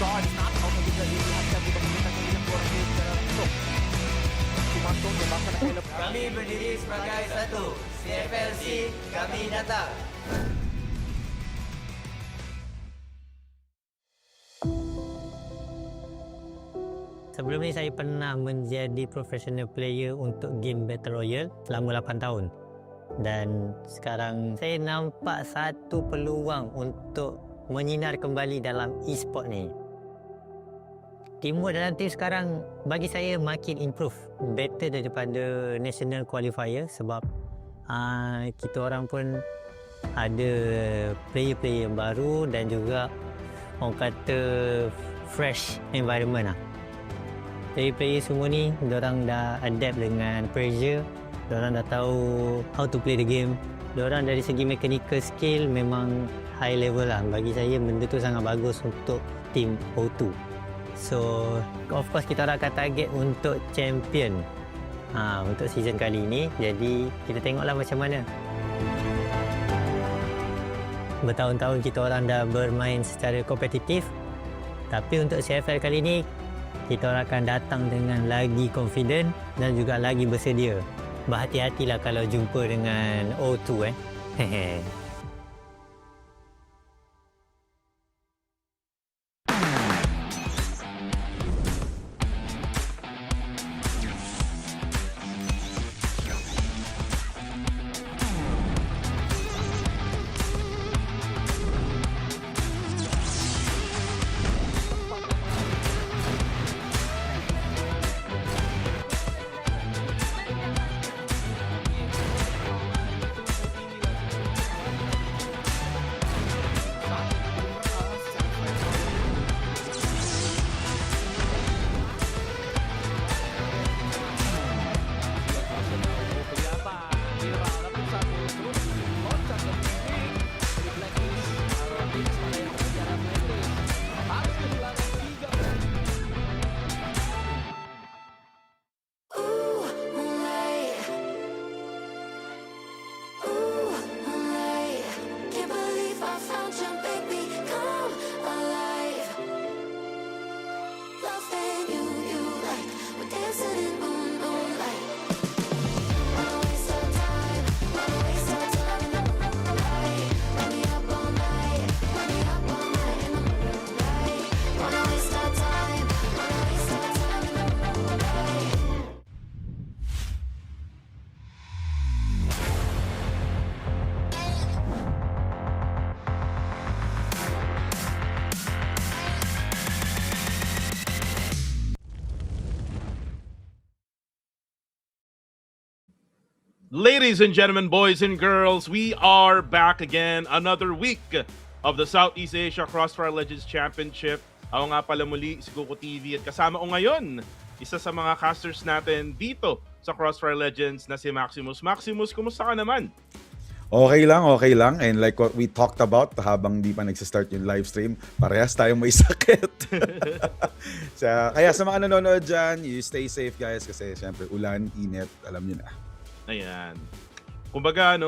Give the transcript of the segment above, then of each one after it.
guard knockout na bigla dilihatkan di pagkita ng ilang warhead na ito. Tumatong na baka nakailap. Kami berdiri sebagai satu. CFLC, kami datang. Sebelum ni saya pernah menjadi professional player untuk game Battle Royale selama 8 tahun. Dan sekarang saya nampak satu peluang untuk menyinar kembali dalam e-sport ni. Teamwork dalam tim sekarang bagi saya makin improve. Better daripada National Qualifiers sebab kita orang pun ada player-player baru dan juga orang kata fresh environment lah. Player-player semua ni, diorang dah adapt dengan pressure, diorang dah tahu how to play the game. Diorang dari segi mechanical skill memang high level lah. Bagi saya benda tu sangat bagus untuk team O2. So, of course kita orang akan target untuk champion untuk season kali ni. Jadi, kita tengoklah macam mana. Bertahun-tahun kita orang dah bermain secara kompetitif. Tapi untuk CFL kali ni, kita orang akan datang dengan lagi confident dan juga lagi bersedia. Berhati-hatilah kalau jumpa dengan O2 Hehe. Ladies and gentlemen, boys and girls, we are back again. Another week of the Southeast Asia CrossFire Legends Championship. Ako nga pala muli, si Goku TV, at kasama ko ngayon, isa sa mga casters natin dito sa CrossFire Legends na si Maximus. Maximus, kumusta ka naman? Okay lang. And like what we talked about habang di pa nagsistart yung live stream, parehas tayong may sakit. Kaya sa mga nanonood dyan, you stay safe guys kasi syempre ulan, init, alam nyo na. Ayan. Kumbaga,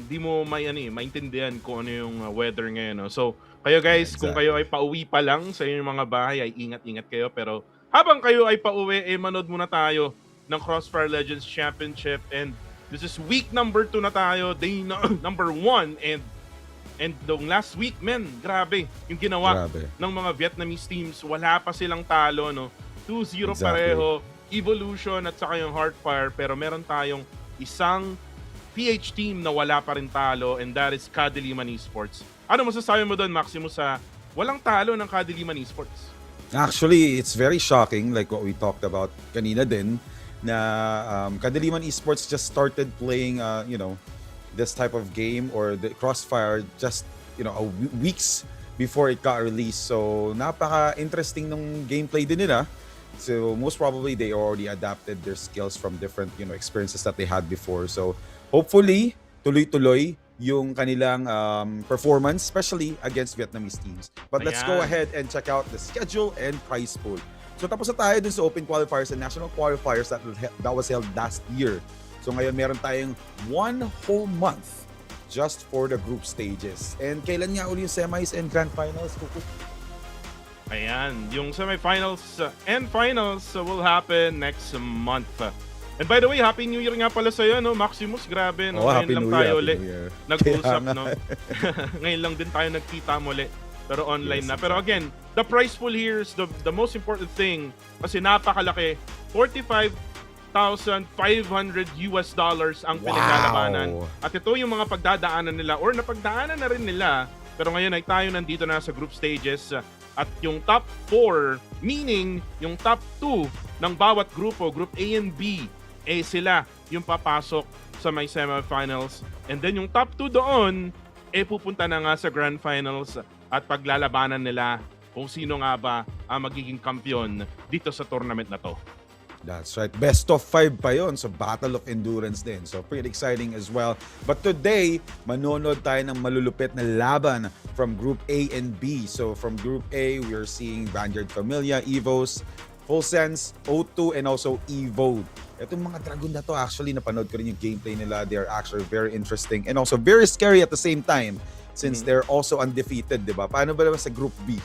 di mo maintindihan kung ano yung weather ngayon. No? So, kayo guys, exactly. Kung kayo ay pauwi pa lang sa inyong mga bahay, ay ingat-ingat kayo. Pero habang kayo ay pauwi, manood muna tayo ng CrossFire Legends Championship. And this is week number 2 na tayo, day number 1. And the last week, men, grabe yung ginawa ng mga Vietnamese teams. Wala pa silang talo, no? 2-0 pareho. Evolution at saka yung Heartfire, pero meron tayong isang PH team na wala pa rin talo, and that is Kadiliman Esports. Ano masasabi mo doon, Maximus, sa walang talo ng Kadiliman Esports? Actually, it's very shocking, like what we talked about kanina din, na Kadiliman Esports just started playing this type of game or the Crossfire just weeks before it got released. So napaka-interesting nung gameplay din nila. So most probably they already adapted their skills from different experiences that they had before. So hopefully tuloy-tuloy yung kanilang performance, especially against Vietnamese teams. But let's go ahead and check out the schedule and prize pool. So tapos na tayo dun sa Open Qualifiers and National Qualifiers that was held last year. So ngayon meron tayong 1 whole month just for the group stages. And kailan nga uli yung semis and grand finals, Kuku? Ayan, yung semifinals and finals will happen next month. And by the way, Happy New Year nga pala sa'yo, no? Maximus, grabe, no? Oh, Ngayon Happy lang New tayo Year, ulit Happy New Year. nag-usap, Kaya no? Ngayon lang din tayo nagkita muli. Pero online Yes, na. Pero again, the prize pool here is the most important thing kasi napakalaki. $45,500 ang pinaglalabanan. At ito yung mga pagdadaanan nila or napagdaanan na rin nila. Pero ngayon ay tayo nandito na sa group stages. At yung top 4, meaning yung top 2 ng bawat grupo, group A and B, sila yung papasok sa may semifinals. And then yung top 2 doon, pupunta na nga sa grand finals at paglalabanan nila kung sino nga ba ang magiging kampiyon dito sa tournament na to. That's right. Best of 5 pa yon. So, Battle of Endurance din. So, pretty exciting as well. But today, manonood tayo ng malulupit na laban from Group A and B. So, from Group A, we are seeing Vanguard Familia, Evos, Full Sense, O2, and also Evo. Itong mga Dragon na to, actually, napanood ko rin yung gameplay nila. They are actually very interesting and also very scary at the same time since they're also undefeated, di ba? Paano ba naman sa Group B?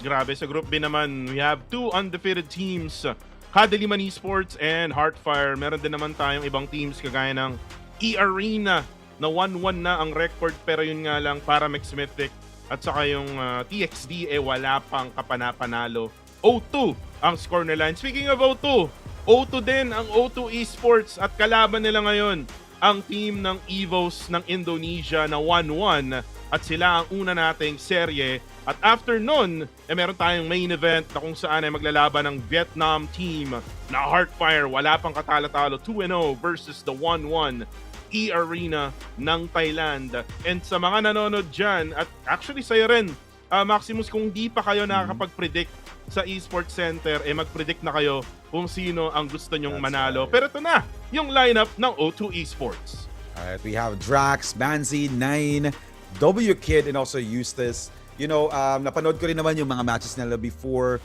Grabe, sa Group B naman, we have 2 undefeated teams. Kadaliman Esports and Heartfire. Meron din naman tayong ibang teams kagaya ng eArena na 1-1 na ang record pero yun nga lang para Mix Mythic at saka yung TXD wala pang kapanapanalo. O2 ang score nila. And speaking of O2, O2 din ang O2 Esports at kalaban nila ngayon ang team ng Evos ng Indonesia na 1-1 at sila ang una nating serye. At after nun, meron tayong main event na kung saan ay maglalaban ng Vietnam team na Heartfire. Wala pang katalo-talo, 2-0 versus the 1-1 eArena ng Thailand. And sa mga nanonood dyan, at actually sa'yo rin, Maximus, kung di pa kayo nakakapag-predict sa Esports Center, mag-predict na kayo kung sino ang gusto nyong manalo. Right. Pero ito na, yung lineup ng O2 Esports. Alright, we have Drax, Manzi, Nine, W Kid, and also Eustace. You know, napanood ko rin naman yung mga matches nila before.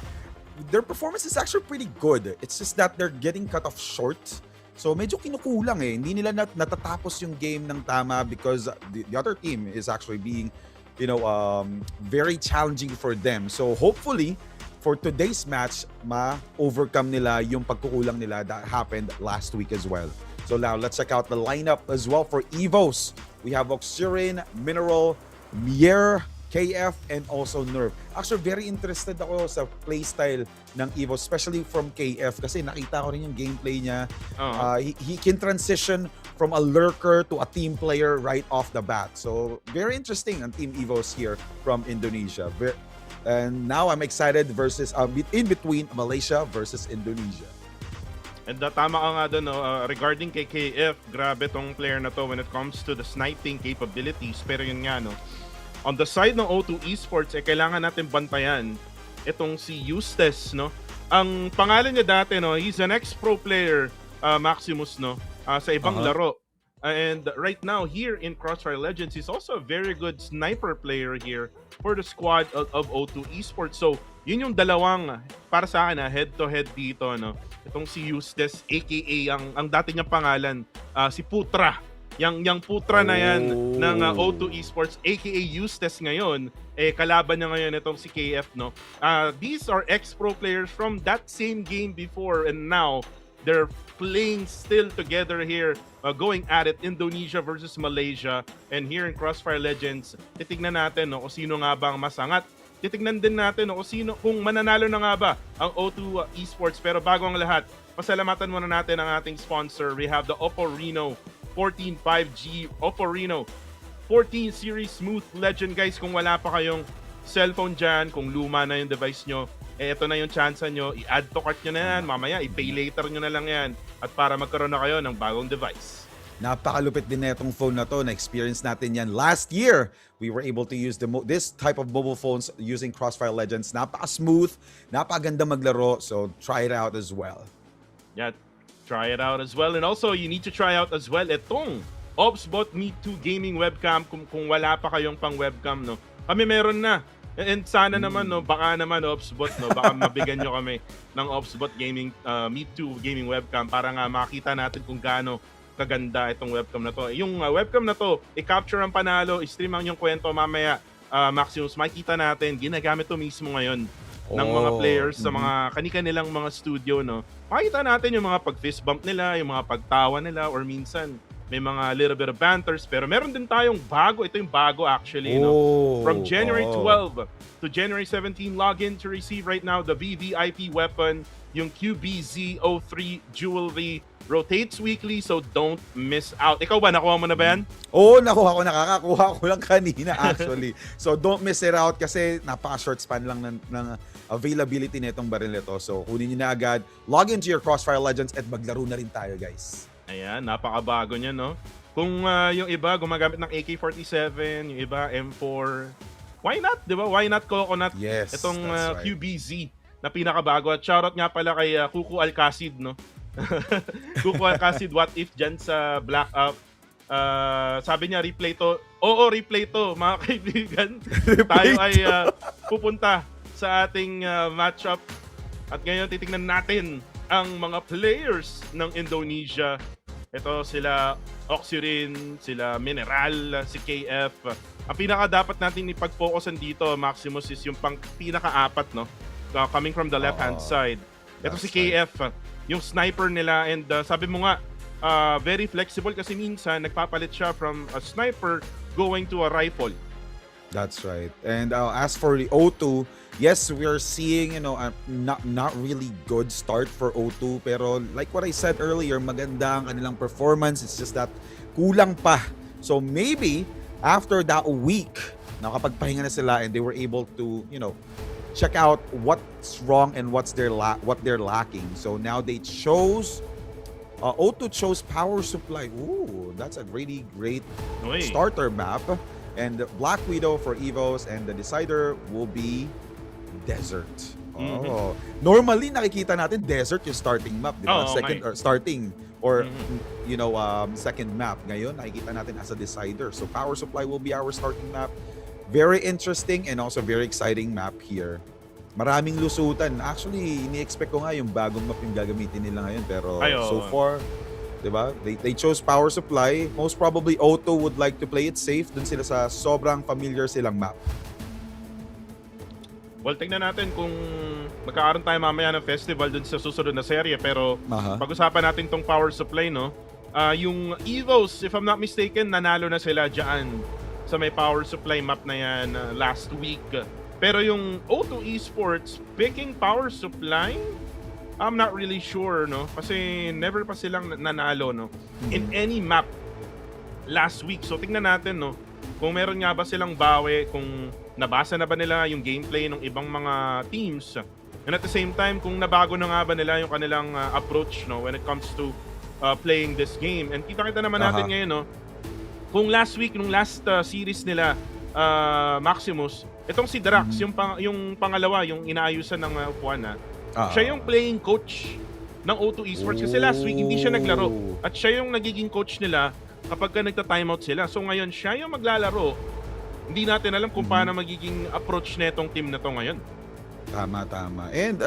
Their performance is actually pretty good. It's just that they're getting cut off short. So medyo kinukulang eh. Hindi nila natatapos yung game ng tama because the other team is actually being, you know, very challenging for them. So hopefully, for today's match, ma-overcome nila yung pagkukulang nila that happened last week as well. So now, let's check out the lineup as well for Evos. We have Oxirin, Mineral, Mier, KF, and also Nerve. Actually, very interested ako sa playstyle ng Evo, especially from KF kasi nakita ko rin yung gameplay niya. He can transition from a lurker to a team player right off the bat. So, very interesting ang Team Evos here from Indonesia. And now I'm excited versus in between Malaysia versus Indonesia. And tama ka nga doon, no? Regarding kay KF, grabe tong player na to when it comes to the sniping capabilities. Pero yun nga, no? On the side ng O2 Esports, kailangan natin bantayan itong si Eustace, no? Ang pangalan niya dati, no? He's an ex-pro player, Maximus, no? Sa ibang laro. And right now, here in CrossFire Legends, he's also a very good sniper player here for the squad of O2 Esports. So, yun yung dalawang, para sa akin, head-to-head dito, no? Itong si Eustace, aka ang dati niyang pangalan, si Putra. Yang Putra na yan ng O2 Esports, aka Eustace ngayon, kalaban niya ngayon itong si KF, no? These are ex-pro players from that same game before and now they're playing still together here, going at it, Indonesia versus Malaysia. And here in CrossFire Legends, titignan natin, no, kung sino nga bang masangat. Titignan din natin, no, kung mananalo na nga ba ang O2 Esports. Pero bago ang lahat, pasalamatan muna natin ang ating sponsor. We have the Oppo Reno 14 5G Oppo Reno 14 series smooth legend. Guys, kung wala pa kayong cellphone dyan, kung luma na yung device nyo, ito na yung chance nyo, i-add to cart nyo na yan, mamaya i-pay later nyo na lang yan, at para magkaroon na kayo ng bagong device. Napakalupit din na itong phone na to. Na-experience natin yan last year. We were able to use this type of mobile phones using CrossFire Legends. Napaka-smooth, napakaganda maglaro, so try it out as well. Yeah, try it out as well. And also, you need to try out as well itong ObsBot Meet 2 gaming webcam kung wala pa kayong pang webcam, no. Kami meron na. And sana naman, no, baka naman ObsBot, no, baka mabigyan nyo kami ng ObsBot gaming Meet 2 gaming webcam para nga makita natin kung gaano kaganda itong webcam na to. Yung webcam na to, i-capture ang panalo, i-stream ang yung kwento mamaya. Maximus, makikita natin, ginagamit to mismo ngayon ng mga players sa mhm. mga kani-kanilang mga studio, no? Makita natin yung mga pag-fist bump nila, yung mga pagtawa nila, or minsan may mga little bit of banters, pero meron din tayong bago. Ito yung bago actually, no? From January 12 to January 17, log in to receive right now the VVIP weapon, yung QBZ03 jewelry. Rotates weekly, so don't miss out. Ikaw ba, nakuha mo na ba yan? Oo, nakuha ko. Nakakakuha ko lang kanina actually. So don't miss it out kasi napaka-short span lang ng availability nitong baril nito. So kunin nyo na agad. Log into your Crossfire Legends at maglaro na rin tayo, guys. Ayan, napakabago niya, no? Kung yung iba gumagamit ng AK-47, yung iba M4, why not, di ba? Why not Coconut? Yes, Itong that's right. QBZ na pinakabago. At shoutout nga pala kay Kuku Alcacid, no? Kuku Alcacid, what if dyan sa Black Up? Sabi niya, replay to. Oo, replay to, mga kaibigan. Tayo ay pupunta sa ating matchup. At ngayon, titingnan natin ang mga players ng Indonesia. Ito sila Oxyrin, sila Mineral, si KF. Ang pinaka dapat natin ipag-focusan dito, Maximus, is yung pinaka-apat, no? Coming from the left-hand side. Ito si KF, yung sniper nila, and sabi mo nga, very flexible kasi minsan nagpapalit siya from a sniper going to a rifle. That's right. And as for the O2, yes, we are seeing, not really good start for O2, pero like what I said earlier, maganda ang kanilang performance. It's just that kulang pa. So maybe after that week, nakapagpahinga na sila and they were able to, check out what's wrong and what they're lacking. So now they chose O2 chose Power Supply. Ooh, that's a really great starter map. And Black Widow for Evos, and the decider will be Desert. Normally nakikita natin Desert yung starting map, di ba? Starting or second map. Ngayon nakikita natin as a decider. So Power Supply will be our starting map. Very interesting and also very exciting map here. Maraming lusutan. Actually, ini-expect ko nga yung bagong map yung gagamitin nila ngayon, pero so far, diba? They chose Power Supply. Most probably O2 would like to play it safe. Dun sila sa sobrang familiar silang map. Well, tingnan natin kung magkakaroon tayo mamaya ng festival dun sa susunod na serye, pero pag-usapan natin tong Power Supply, no? Yung Evos, if I'm not mistaken, nanalo na sila dyan sa may Power Supply map na yan last week. Pero yung O2 Esports picking Power Supply, I'm not really sure, no? Kasi never pa silang nanalo, no? In any map last week. So tingnan natin, no? Kung meron nga ba silang bawi, kung nabasa na ba nila yung gameplay ng ibang mga teams. And at the same time, kung nabago na nga ba nila yung kanilang approach, no? When it comes to playing this game. And kita-kita naman natin ngayon, no? Kung last week, nung last series nila, Maximus, itong si Drax, yung pangalawa, yung inaayusan ng upuan, siya yung playing coach ng O2 Esports kasi last week hindi siya naglaro. At siya yung nagiging coach nila kapag nagta-timeout sila. So ngayon, siya yung maglalaro. Hindi natin alam kung paano magiging approach na itong team na to ngayon. Tama. And,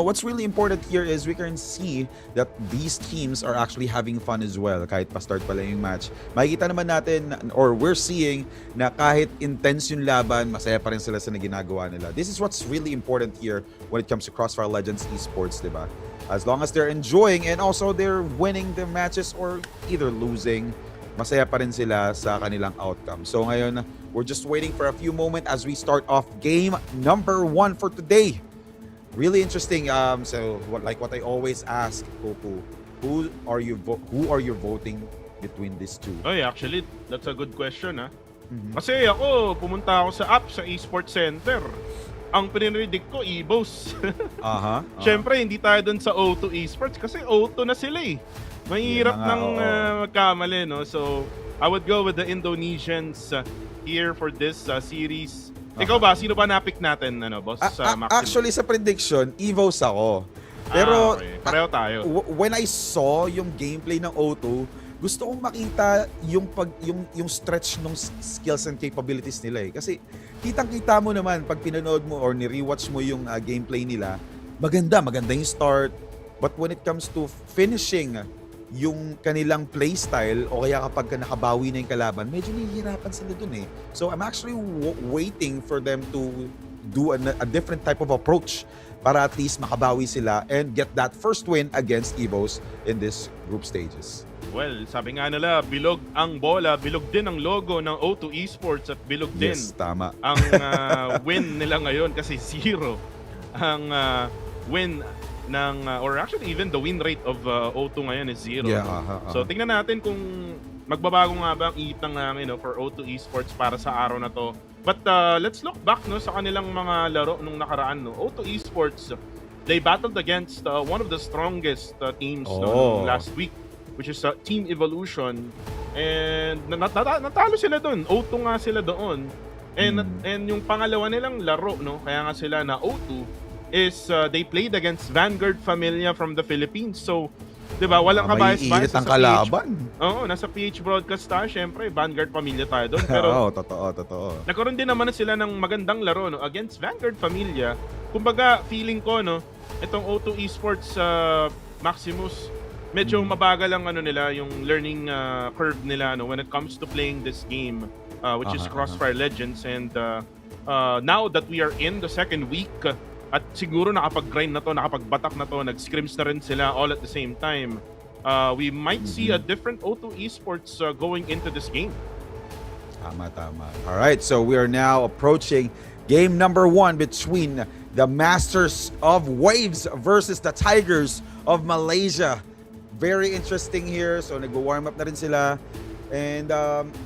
what's really important here is we can see that these teams are actually having fun as well. Kahit pa-start pala yung match. Makikita naman natin, or we're seeing, na kahit intense yung laban, masaya pa rin sila sa ginagawa nila. This is what's really important here when it comes to CrossFire Legends Esports, diba? As long as they're enjoying and also they're winning their matches or either losing, masaya pa rin sila sa kanilang outcome. So ngayon, we're just waiting for a few moments as we start off game number 1 for today. Really interesting. So like what I always ask, Popo, who are you voting between these two? Oy, actually, that's a good question, ha? Kasi ako, pumunta ako sa app sa Esports Center. Ang pinredict ko, Evos. Siyempre, hindi tayo dun sa O2 Esports kasi O2 na sila eh. Mahirap nang magkamali, no? So, I would go with the Indonesians here for this series. Ikaw ba? Sino ba na-pick natin, boss? Actually, sa prediction, Evos ako. Pero, pareho tayo. When I saw yung gameplay ng O2, gusto kong makita yung stretch ng skills and capabilities nila eh. Kasi, kitang-kita mo naman, pag pinanood mo or ni-rewatch mo yung gameplay nila, maganda yung start. But when it comes to finishing yung kanilang playstyle o kaya kapag nakabawi na yung kalaban, medyo nahihirapan sila dun eh. So I'm actually waiting for them to do a different type of approach para at least makabawi sila and get that first win against Evos in this group stages. Well, sabi nga nila, bilog ang bola, bilog din ang logo ng O2 Esports at bilog din Yes, tama. ang win nila ngayon kasi 0 ang win ng or actually even the win rate of O2 ngayon is 0. Yeah, So tingnan natin kung magbabago nga ba ang itang namin for O2 Esports para sa araw na to. But let's look back sa kanilang mga laro nung nakaraan. O2 Esports, they battled against one of the strongest teams nung last week, which is Team Evolution. And natalo sila doon. O2 nga sila doon. And yung pangalawa nilang laro, kaya nga sila na O2, is they played against Vanguard Familia from the Philippines. So, di ba, walang kabayas-bayas ang kalaban. Oo, nasa PH broadcast tayo. Siyempre, Vanguard Familia tayo doon. Pero, totoo. nagkaroon din naman sila ng magandang laro against Vanguard Familia. Kumbaga, feeling ko, itong O2 Esports Maximus, medyo mabagal ang nila, yung learning curve nila when it comes to playing this game, which is CrossFire Legends. And now that we are in the second week, at siguro nakapag-grind na to, nakapag-batak na to, nag-scrims na rin sila all at the same time, we might see a different O2 Esports going into this game. Tama. All right, so we are now approaching game number 1 between the Masters of Waves versus the Tigers of Malaysia. Very interesting here. So nag-warm up na rin sila. And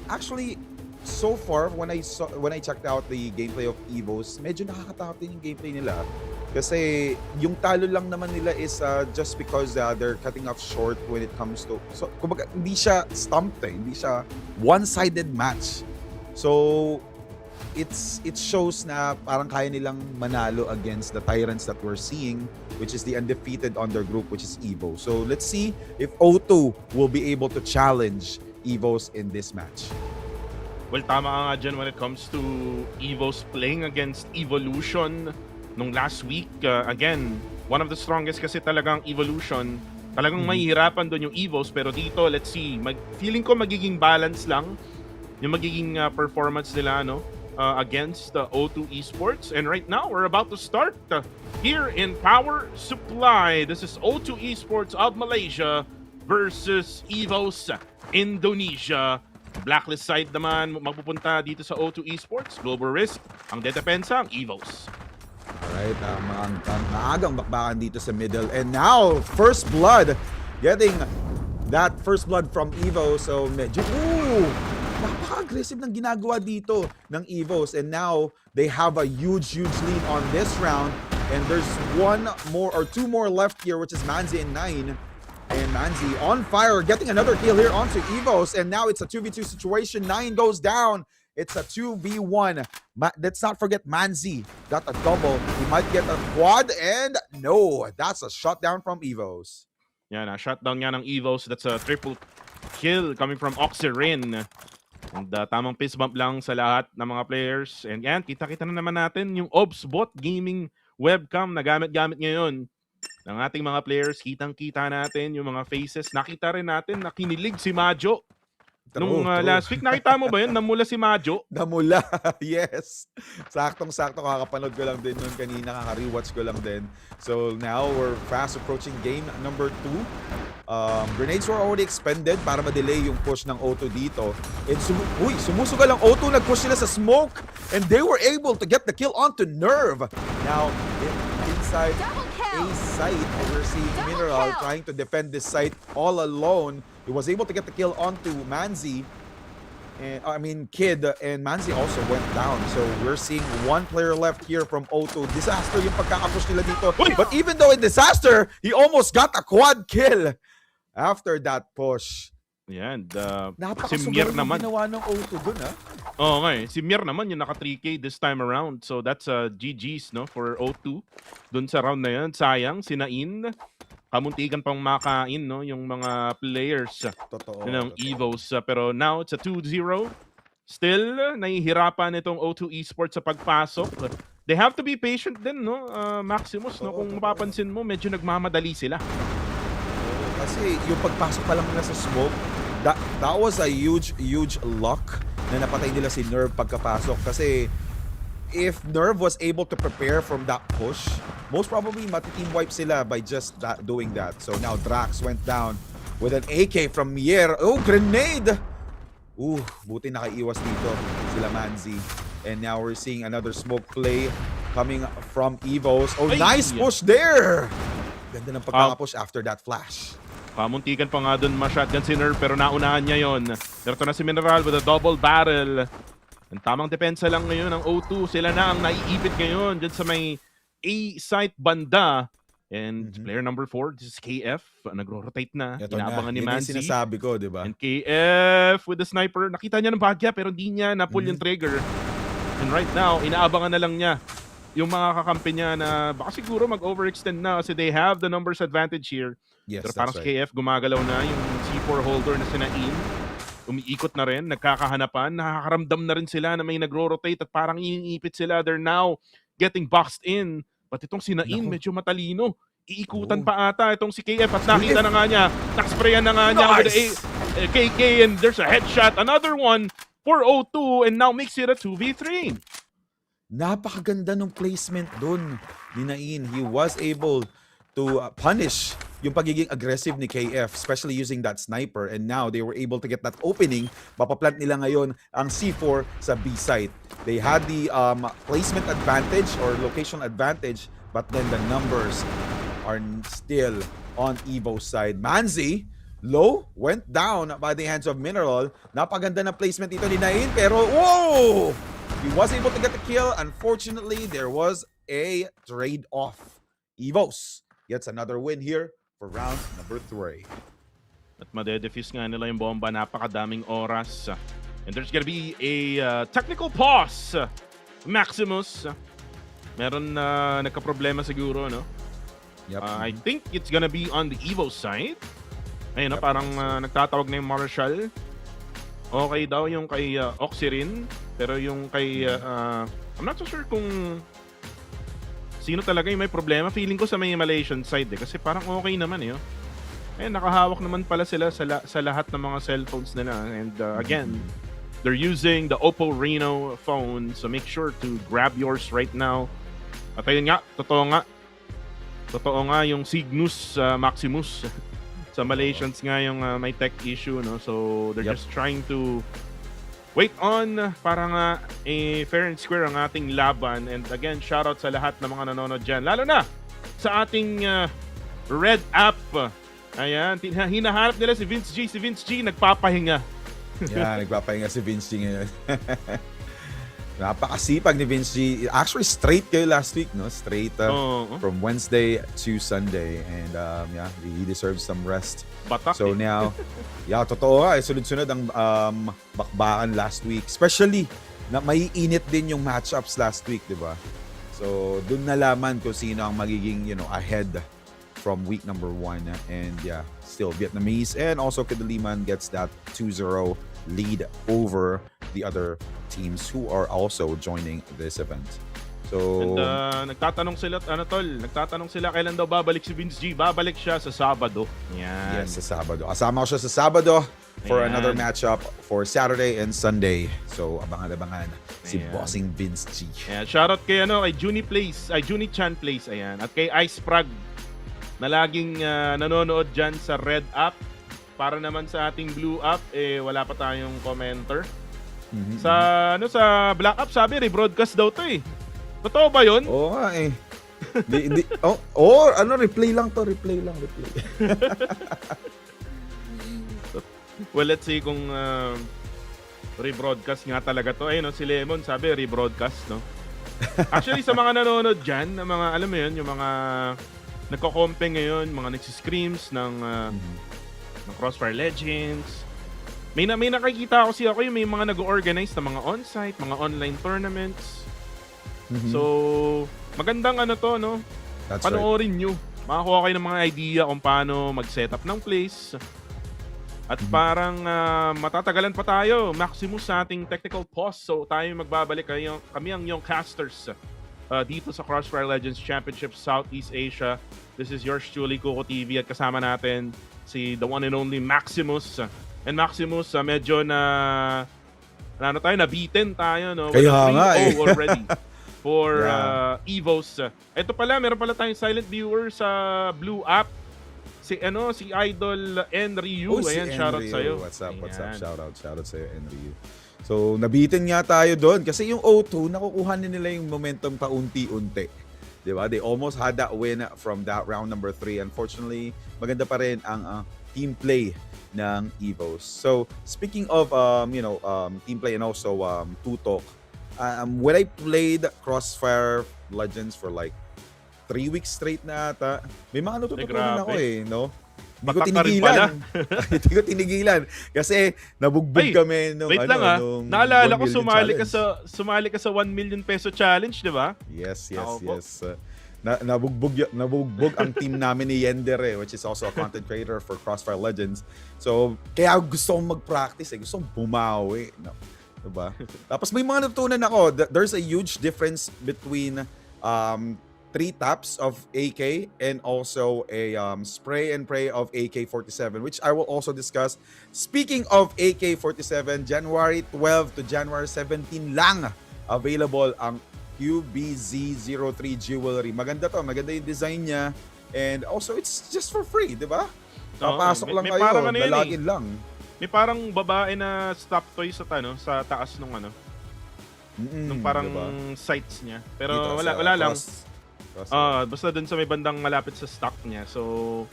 actually, so far, when I checked out the gameplay of Evos, medyo nakakatakot din yung gameplay nila. Kasi yung talo lang naman nila is just because they're cutting off short when it comes to... So, kumbaga, hindi siya stumped hindi siya one-sided match. So, it shows na parang kaya nilang manalo against the tyrants that we're seeing, which is the undefeated on their group, which is Evo. So, let's see if O2 will be able to challenge Evos in this match. Well, tama nga dyan when it comes to Evos playing against Evolution nung last week. Again, one of the strongest kasi talagang Evolution. Talagang mahihirapan doon yung Evos. Pero dito, let's see. Feeling ko magiging balance lang yung magiging performance nila against O2 Esports. And right now, we're about to start here in Power Supply. This is O2 Esports of Malaysia versus Evos Indonesia. Blacklist side naman magpupunta dito sa O2 Esports. Global Risk, ang dedepensa, ang Evos. Alright, maagang bakbakan dito sa middle. And now, first blood. Getting that first blood from Evo. So medyo, napaka-aggressive ng ginagawa dito ng Evos. And now, they have a huge lead on this round. And there's two more left here, which is Manzi and 9. And Manzi on fire, getting another kill here onto Evos. And now it's a 2v2 situation. 9 goes down. It's a 2v1. Let's not forget Manzi got a double. He might get a quad. And no, that's a shutdown from Evos. Yan, shutdown nga ng Evos. That's a triple kill coming from Oxyrin. And tamang fist bump lang sa lahat ng mga players. And yan, kita-kita na naman natin yung ObsBot gaming webcam na gamit-gamit ngayon ng ating mga players. Kitang-kita natin yung mga faces. Nakita rin natin na kinilig si Majo. Nung last week, nakita mo ba yun? Namula si Majo. Namula, yes. Saktong-sakto, kakapanood ko lang din nun kanina, kaka-rewatch ko lang din. So now, we're fast approaching game number 2. Grenades were already expended para ma-delay yung push ng O2 dito. And sumusugal ang O2, nag-push sila sa smoke. And they were able to get the kill onto Nerve. Now, inside A site, we're seeing Mineral trying to defend this site all alone. He was able to get the kill onto Manzi. Kid, and Manzi also went down. So we're seeing one player left here from O2. Disaster yung pagkakapush nila dito. But even though in Disaster, he almost got a quad kill after that push. Yan. Si Mir Napakasugal naman. ginawa ng O2 dun, ha? Oo nga Si Mir naman yung naka 3K this time around. So that's GG's for O2. Dun sa round na yan. Sayang, sinain. Kamuntikan pang makain yung mga players ng Evos. Pero now it's a 2-0. Still, nahihirapan itong O2 Esports sa pagpasok. They have to be patient din, Maximus. Kung mapapansin mo, medyo nagmamadali sila. Kasi yung pagpasok pa lang nila sa smoke, that was a huge luck na napatay nila si Nerve pagkapasok. Kasi if Nerve was able to prepare from that push, most probably mati-team wipe sila by just doing that. So now Drax went down with an AK from Mier. Oh, grenade! Ooh, buti nakaiwas dito sila Manzi. And now we're seeing another smoke play coming from Evos. Oh, nice push there! Ganda ng pagkakapush after that flash. Kamuntikan pa nga dun ma-shotgun si Nerf pero naunahan niya yon. Pero na si Mineral with a double barrel. Ang tamang depensa lang ngayon ng O2. Sila na ang naiipit ngayon dyan sa may A-site banda. And player number 4, this is KF. Nagro-rotate na. Ito Inaabangan na. ni Yun Manzi. yung sinasabi ko, di ba? And KF with the sniper. Nakita niya ng bagya pero hindi niya na-pull yung trigger. And right now, inaabangan na lang niya yung mga kakampi niya na baka siguro mag-overextend na kasi they have the numbers advantage here. Yes, Pero parang that's si right. KF gumagalaw na yung C4 holder na sinain. Umiikot na rin, nagkakahanapan, nakakaramdam na rin sila na may nagro-rotate at parang iingipit sila. They're now getting boxed in. But itong sinain, medyo matalino. Iikutan pa ata itong si KF at nakita na nga niya. Naksprayan na nga niya with the KK and there's a headshot. Another one for O2 and now makes it a 2v3. Napakaganda ng placement dun ni Nain. He was able to punish yung pagiging aggressive ni KF, especially using that sniper. And now they were able to get that opening. Mapaplant nila ngayon ang C4 sa B site. They had the placement advantage or location advantage, but then the numbers are still on Evo's side. Manzi, low, went down by the hands of Mineral. Napaganda na placement dito ni Nain, pero whoa! He was able to get the kill. Unfortunately, there was a trade-off. Evos gets another win here for round number 3. At madedefuse nga nila yung bomba, napakadaming oras. And there's gonna be a technical pause. Maximus. Meron na nagka-problema siguro, no? Yep. I think it's gonna be on the Evo side. Ayun, no, parang nagtatawag na yung Marshall. Okay daw yung kay Oxirin. Pero yung kay... I'm not so sure kung sino talaga yung may problema. Feeling ko sa may Malaysian side kasi parang okay naman eh. Eh, nakahawak naman pala sila sa lahat ng mga cellphones nila. And again, they're using the Oppo Reno phone. So make sure to grab yours right now. At ayun nga, totoo nga yung Cygnus Maximus. Sa Malaysians nga yung may tech issue, no? So they're just trying to wait on para nga fair and square ang ating laban. And again, shoutout sa lahat ng mga nanonood dyan. Lalo na sa ating Red App. Ayan, hinahanap nila si Vince G. Si Vince G nagpapahinga. Yeah, nagpapahinga si Vince G ngayon. Napakasipag ni Vince G. Actually, straight kayo last week, no? Straight from Wednesday to Sunday. And yeah, he deserves some rest. Batak, so now, yeah, totoo nga, sunod-sunod ang bakbakan last week. Especially, na maiinit din yung matchups last week, di ba? So, dun nalaman kung sino ang magiging, ahead from week number 1. And yeah, still Vietnamese. And also, Kadaliman gets that 2-0 lead over the other teams who are also joining this event. So, and nagtatanong sila kailan daw babalik si Vince G. Babalik siya sa Sabado. Yan. Yes, sa Sabado. Asama ko siya sa Sabado for another matchup for Saturday and Sunday. So, abangan-abangan si Bossing Vince G. Yeah, shoutout kay kay Junie Chan Place, ayan. At kay Ice Prag na laging nanonood dyan sa Red App. Para naman sa ating Blue App, wala pa tayong commenter. Sa Black App, sabi rebroadcast daw to eh. Totoo ba yun? Oo nga eh. Replay lang to. Replay. Well, let's see kung rebroadcast nga talaga to. Ayun, si Lemon sabi rebroadcast, no? Actually, sa mga nanonood dyan, na mga, alam mo yun, yung mga nagko-compe ngayon, mga nagsiscreams ng CrossFire Legends. May nakikita kasi ako yung may mga nag-organize na mga on-site, mga online tournaments. So, magandang to, no? That's Panoorin nyo. Makakuha kayo ng mga idea kung paano mag-setup ng place. At parang matatagalan pa tayo. Maximus sa ating technical pause. So, tayo magbabalik. Kami ang yung casters dito sa CrossFire Legends Championship Southeast Asia. This is yours truly, Coco TV. At kasama natin si the one and only Maximus. And Maximus, medyo nabitin tayo, no? Kaya nga already. for Yeah. Evos. Ito pala, meron pala tayong silent viewer sa Blue App. Si Idol Enryu. Oh, si Ayan, shoutout Enryu. sa'yo. What's up? Ayan. Shoutout sa'yo, Enryu. So, nabitin nga tayo doon kasi yung O2, nakukuha nila yung momentum paunti-unti. Diba? They almost had that win from that round number 3. Unfortunately, maganda pa rin ang team play ng Evos. So, speaking of team play and also tutok, when I played CrossFire Legends for like 3 weeks straight na ata, may mga natututunan ako no? Hindi ko Batak ka rin tinigilan. Hindi ko tinigilan. Kasi nabugbog kami nung wait lang nung naalala 1 ko million sumali ka sa 1 million peso challenge, di ba? Yes. Ako Nabugbog ang team namin ni Yender which is also a content creator for CrossFire Legends. So, kaya gusto kong mag-practice gusto kong bumawi. No, diba? Tapos may mga natutunan ako. There's a huge difference between 3 taps of AK and also a spray and pray of AK-47, which I will also discuss. Speaking of AK-47, January 12 to January 17 lang available ang QBZ03 jewelry. Maganda yung design niya, and also it's just for free, di ba? Papasok lang kayo, lalagin lang. May parang babae na stop toy sa taas nung nung parang diba? sights niya. Pero Dito wala lang. Cross. Basta dun sa may bandang malapit sa stock niya. So,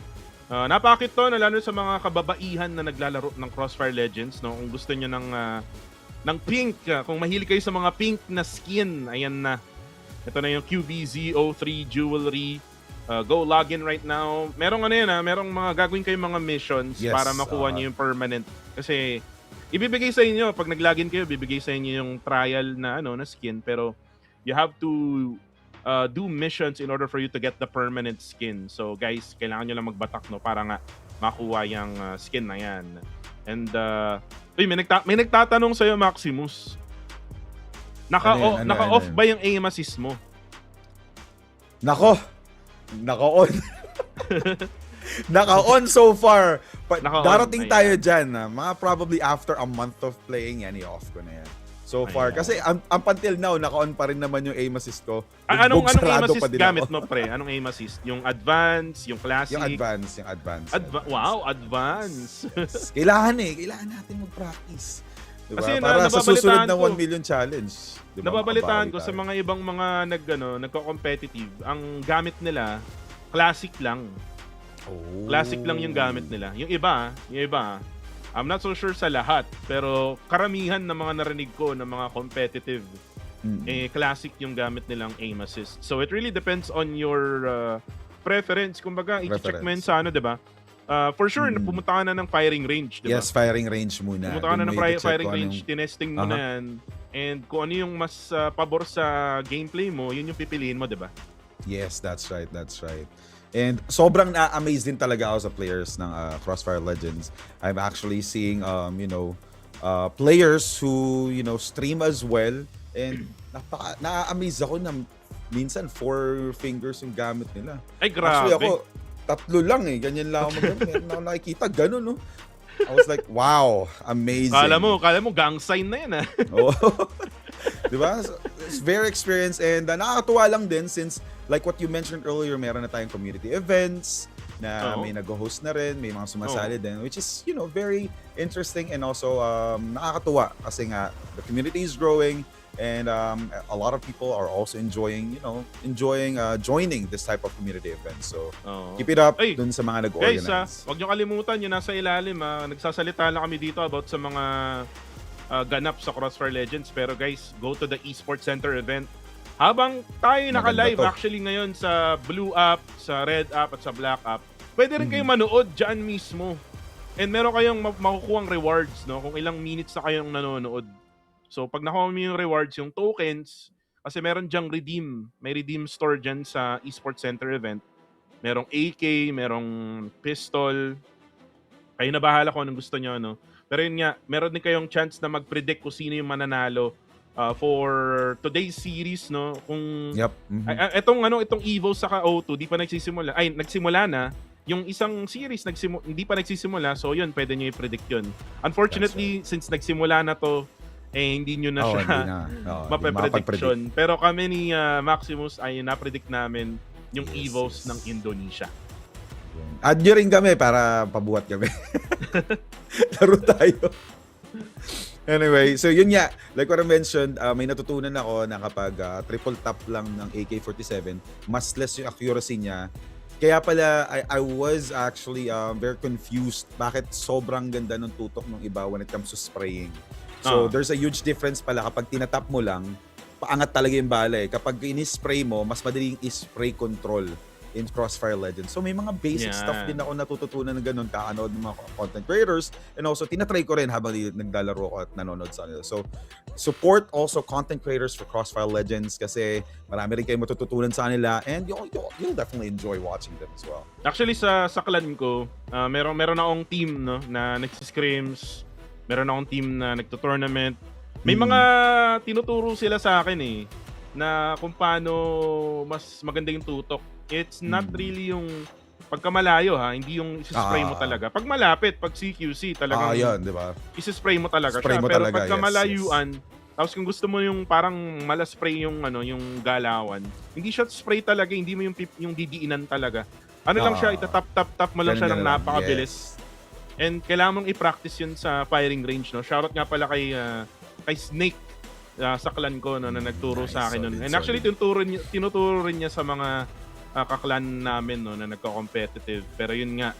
napakit to, lalo sa mga kababaihan na naglalaro ng CrossFire Legends. No? Kung gusto niyo ng pink, kung mahilig kayo sa mga pink na skin, ayan na. Ito na yung QBZ03 jewelry. Go log in right now. Merong merong mga gagawin kayong mga missions para makuha niyo yung permanent. Kasi, ibibigay sa inyo, pag nag-login kayo, bibigay sa inyo yung trial na skin. Pero, you have to do missions in order for you to get the permanent skin. So guys, kailangan nyo lang magbatak para nga makuha yung skin na yan. And may nagtatanong sa'yo, Maximus. Naka-off ba yung aim assist mo? Naka-on. Naka-on so far. Darating tayo dyan. Mga probably after a month of playing, i-off ko na yan. So far. Kasi up until now, naka-on pa rin naman yung aim assist ko. Anong aim assist gamit mo, pre? Anong aim assist? Yung advance, yung classic? Yung advance. Wow, advance. Kailangan natin mag-practice. Diba? Kasi para sa susunod na 1 ko, million challenge. Diba? Nababalitaan ko sa mga ibang mga nagko-competitive, ang gamit nila, classic lang. Oh. Classic lang yung gamit nila. Yung iba, I'm not so sure sa lahat, pero karamihan ng mga narinig ko ng mga competitive, classic yung gamit nilang aim assist. So it really depends on your preference. Kumbaga, i-check mo yun sa diba? For sure, pumunta ka na ng firing range, diba? Yes, firing range muna. Pumunta ka na ng firing range, tinesting mo na yan. And kung ano yung mas pabor sa gameplay mo, yun yung pipiliin mo, diba? Yes, that's right. And sobrang na-amaze din talaga ako sa players ng CrossFire Legends. I'm actually seeing players who stream as well, and na-amaze ako na minsan 4 fingers yung gamit nila. Ay, grabe. Actually ako 3 lang ganyan lang ako meron ako nakikita ganun no. I was like, wow, amazing. Kala mo gang sign na yan Oh. Diba? So, it's very experienced, and nakakatuwa lang din since like what you mentioned earlier, meron na tayong community events na may nag-host na rin, may mga sumasali din, which is, very interesting, and also nakakatuwa kasi nga the community is growing, and a lot of people are also enjoying joining this type of community events. So keep it up dun sa mga nag-organize. Guys, wag niyo kalimutan yung nasa ilalim, nagsasalita lang kami dito about sa mga ganap sa CrossFire Legends, pero guys, go to the Esports Center event. Habang tayo naka-live actually ngayon sa Blue App, sa Red App at sa Black App, pwede rin kayong manood dyan mismo. And meron kayong makukuhang rewards, no? Kung ilang minutes na kayong nanonood. So pag nakuha mo yung rewards, yung tokens, kasi meron dyang may redeem store dyan sa Esports Center event. Merong AK, merong pistol. Kayo na bahala kung anong gusto nyo, no? Pero yun nga, meron din kayong chance na mag-predict kung sino yung mananalo for today's series, no? Kung itong Evos saka O2 di pa nagsisimula. Ay, nagsimula na. Yung isang series hindi pa nagsisimula. So yun, pwede niyo i-predict yun. Unfortunately, since nagsimula na to, hindi nyo na Oo, siya hindi na. Oo, hindi mape-prediction. Pero kami ni Maximus ay na-predict namin yung Evos ng Indonesia. Add nyo rin kami para pabuhat kami. Laro tayo. Anyway, so yun nga, like what I mentioned, may natutunan ako na kapag triple tap lang ng AK-47, mas less yung accuracy niya. Kaya pala, I was actually very confused bakit sobrang ganda ng tutok ng iba when it comes to spraying. So there's a huge difference pala kapag tinatap mo lang, paangat talaga yung bala eh. Kapag in-spray mo, mas madaling i-spray control in CrossFire Legends. So may mga basic stuff din ako natututunan ng ganun, kaanood ng mga content creators, and also tinatry ko rin habang naglalaro ko at nanonood sa kanila. So support also content creators for CrossFire Legends kasi marami rin kayo matututunan sa kanila, and you'll definitely enjoy watching them as well. Actually sa clan ko, meron akong team no na nagsiscrims, meron akong team na nagto-tournament. May mga tinuturo sila sa akin eh na kung paano mas maganda yung tutok. It's not really yung pagkamalayo ha, hindi yung isi-spray mo talaga. Pag malapit, pag CQC talagang yun, di ba? isi-spray mo talaga Spray siya. mo Pero talaga, pagka yes, malayuan, tapos kung gusto mo yung parang malaspray yung yung galawan, hindi siya spray talaga, hindi mo yung didiinan talaga. Ano lang siya, itatap-tap-tap mo lang siya ng napakabilis. And kailangan mong i-practice yun sa firing range, no? Shoutout nga pala kay Snake sa clan ko no, na nagturo sa akin nun. And actually tinuturo rin niya sa mga kaklan namin no, na nagko-competitive. Pero yun nga,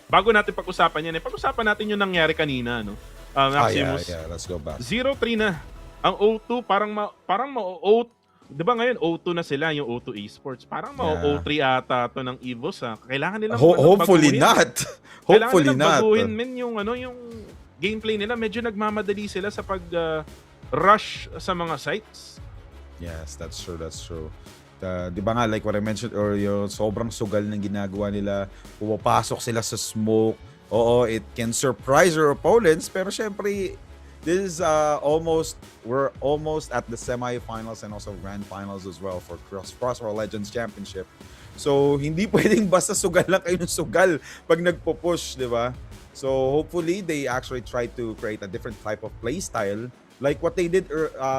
bago natin pag-usapan yan, pag-usapan natin yung nangyari kanina, no? Maximus. Yeah, let's go back. 0-3 na. Ang O2 parang ma-O2. 'Di ba ngayon O2 na sila, yung O2 Esports. Parang ma-O3 ata to ng Evos ha. Kailangan nilang hopefully baguhin. not. Hopefully Kailangan not. Baguhin men yung yung gameplay nila. Medyo nagmamadali sila sa pag rush sa mga sites. Yes, that's true. Di ba nga, like what I mentioned earlier, sobrang sugal ng ginagawa nila. Pumapasok sila sa smoke. Oo, it can surprise your opponents, pero syempre, this is we're almost at the semi-finals and also grand finals as well for CrossFire Legends Championship. So, hindi pwedeng basta sugal lang kayo ng sugal pag nagpo-push, di ba? So, hopefully, they actually try to create a different type of play style like what they did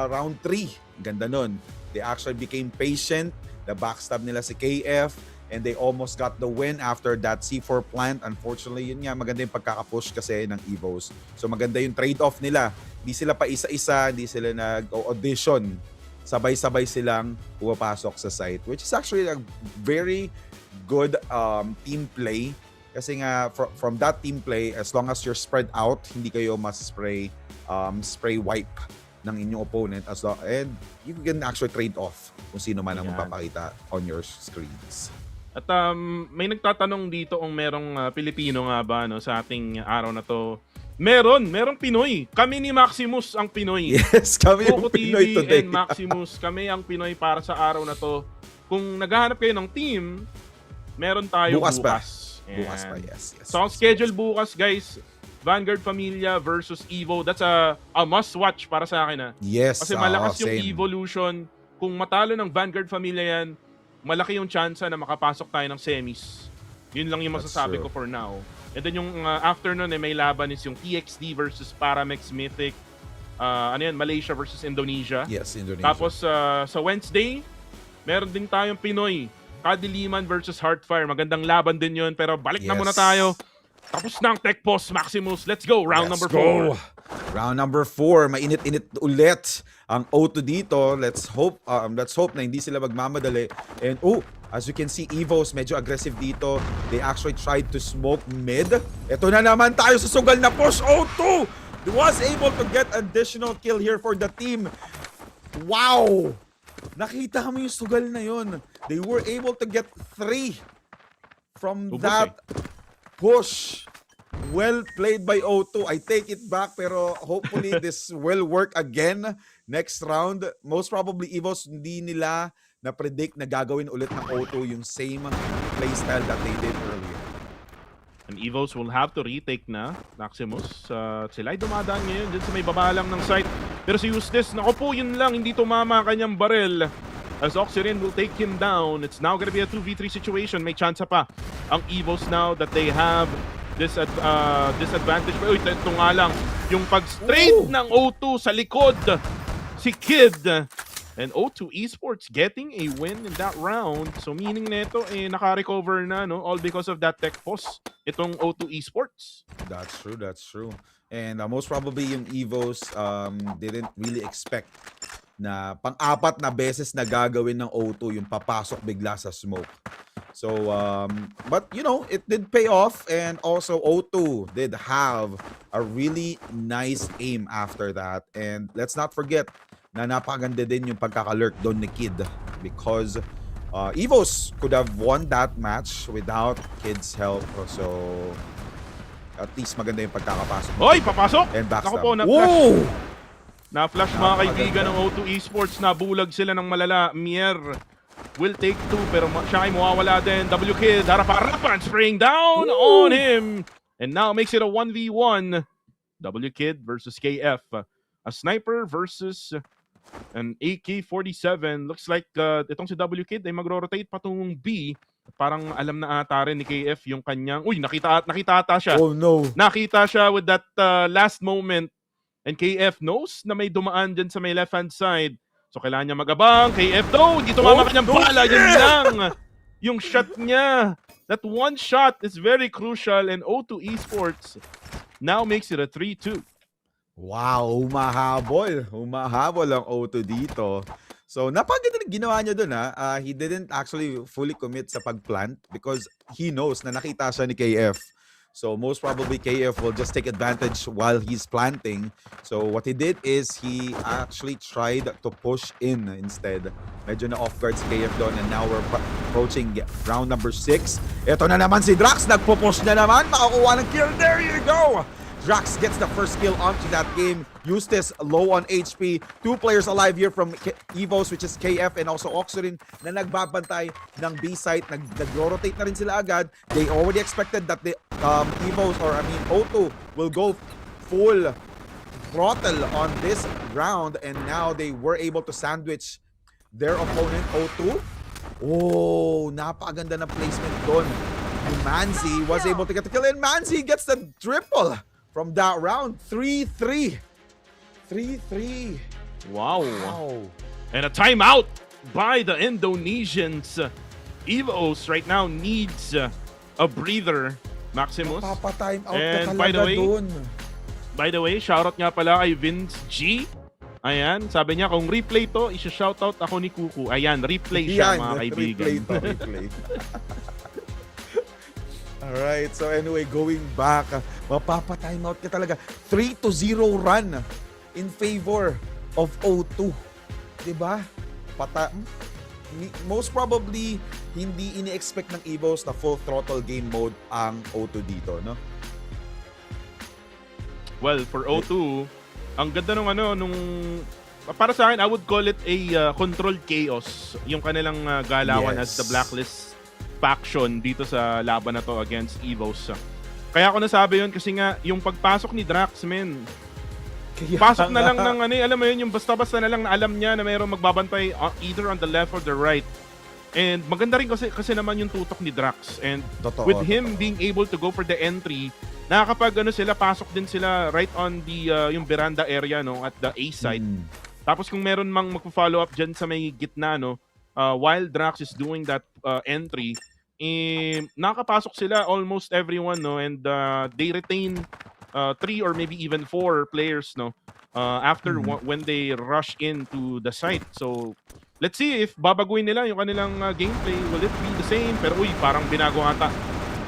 round 3. Ganda nun. They actually became patient. The backstab nila si KF, and they almost got the win after that C4 plant. Unfortunately, yun nga, maganda yung pagkakapush kasi ng Evos. So maganda yung trade-off nila. Hindi sila pa isa-isa, hindi sila nag-audition. Sabay-sabay silang pumapasok sa site, which is actually a very good team play. Kasi nga, from that team play, as long as you're spread out, hindi kayo spray wipe ng inyong opponent and you can actually trade off kung sino man ang magpapakita on your screens. At may nagtatanong dito kung merong Pilipino nga ba no sa ating araw na to. Merong Pinoy. Kami ni Maximus ang Pinoy. Yes, kami yung Pinoy today. And Maximus, kami ang Pinoy para sa araw na to. Kung naghahanap kayo ng team, meron tayo bukas. Bukas pa, yes. So ang schedule bukas, guys, Vanguard Familia versus Evo. That's a must-watch para sa akin. Yes. Kasi malakas yung same. Evolution. Kung matalo ng Vanguard Familia yan, malaki yung chance na makapasok tayo ng semis. Yun lang yung masasabi ko for now. And then yung afternoon may laban is yung TXD versus Paramex Mythic. Malaysia versus Indonesia. Yes, Indonesia. Tapos sa Wednesday, meron din tayong Pinoy. Kadiliman versus Heartfire. Magandang laban din yun. Pero balik na muna tayo. Tapos na ang Tech Post, Maximus. Let's go. Round number 4. Round number 4. Mainit-init ulit ang O2 dito. Let's hope na hindi sila magmamadali. And as you can see, Evos medyo aggressive dito. They actually tried to smoke mid. Ito na naman tayo sa sugal na push. O2 was able to get additional kill here for the team. Wow! Nakita mo yung sugal na yun. They were able to get 3 from that push. Well played by O2. I take it back, pero hopefully this will work again next round. Most probably Evos hindi nila na-predict na gagawin ulit ng O2 yung same playstyle that they did earlier. And Evos will have to retake na, Maximus. Sila ay dumadaan ngayon dyan sa may baba lang ng site. Pero si Eustace, naku po, yun lang, hindi tumama kanyang baril. As Oxygen will take him down. It's now gonna be a 2v3 situation. May chance pa ang Evos now that they have disadvantage pa. Uy, ito nga lang. Yung pag-straight ng O2 sa likod. Si Kid. And O2 Esports getting a win in that round. So meaning nito, naka-recover na, no? All because of that tech pause. Itong O2 Esports. That's true, that's true. And most probably yung Evos didn't really expect na pang-apat na beses na gagawin ng O2 yung papasok bigla sa smoke. So, but you know, it did pay off, and also O2 did have a really nice aim after that. And let's not forget na napakaganda din yung pagkakalurk doon ni Kid, because Evos could have won that match without Kid's help. So, at least maganda yung pagkakapasok. Hoy, papasok! And backstab. Ako po, na-flash. Whoa! Na-flash mga kaibigan ng O2 Esports. Nabulag sila ng malala. Mier will take 2, pero siya ay mawawala din. W-Kid, harap-harapan, spraying down on him. And now makes it a 1v1. W-Kid versus KF. A sniper versus an AK-47. Looks like itong si W-Kid ay magro-rotate patungong B. Parang alam na ata rin ni KF yung kanyang... Uy, nakita ata siya. Oh no. Nakita siya with that last moment. And KF knows na may dumaan dyan sa may left-hand side. So kailangan niya mag-abang. KF though, hindi tumama kanyang bala. Yun lang. Yung shot niya. That one shot is very crucial. And O2 Esports now makes it a 3-2. Wow, humahabol. Humahabol ang O2 dito. So, napaganda na ginawa niya dun ha. He didn't actually fully commit sa pagplant because he knows na nakita siya ni KF. So, most probably KF will just take advantage while he's planting. So, what he did is he actually tried to push in instead. Medyo na off guard si KF doon, and now we're approaching round number 6. Ito na naman si Drax. Nagpo-push na naman. Makakuha ng kill. There you go! Drax gets the first kill onto that game. Eustace low on HP. 2 players alive here from Evos, which is KF and also Oxorin, na nagbabantay ng B site. Nag-rotate na rin sila agad. They already expected that the Evos, or I mean O2, will go full throttle on this round, and now they were able to sandwich their opponent O2. Oh, napakaganda ng placement doon. Manzi was able to get the kill, and Manzi gets the triple from that round. 3-3. 3-3. Wow. Wow. And a timeout by the Indonesians. Evos right now needs a breather. Maximus. Napapa-time out And na by the talaga way, dun. By the way, shoutout nga pala kay Vince G. Ayan, sabi niya kung replay to, isa-shoutout ako ni Kuku. Ayan, replay siya mga kaibigan. Replay to, replay. Alright, so anyway, going back, mapapa-timeout ka talaga. 3-0 run in favor of O2. Diba? Most probably, hindi ini-expect ng Evos na full throttle game mode ang O2 dito, no? Well, for O2, ang ganda nung para sa akin, I would call it a controlled chaos. Yung kanilang galawan as the Blacklist faction dito sa laban na to against Evos. Kaya ako nasabi yun kasi nga, yung pagpasok ni Drax, men, pasok na lang ng alam mo yun, yung basta-basta na lang na alam niya na mayroong magbabantay either on the left or the right. And maganda rin kasi naman yung tutok ni Drax. And with him being able to go for the entry, nakakapag sila, pasok din sila right on the yung veranda area, no, at the A side. Tapos kung meron mang magpo-follow up dyan sa may gitna, no, while Drax is doing that entry, nakakapasok sila almost everyone, no, and they retain 3 or maybe even 4 players, no, after when they rush into the site. So let's see if babaguhin nila yung kanilang gameplay. Will it be the same? Pero uy, parang binago ata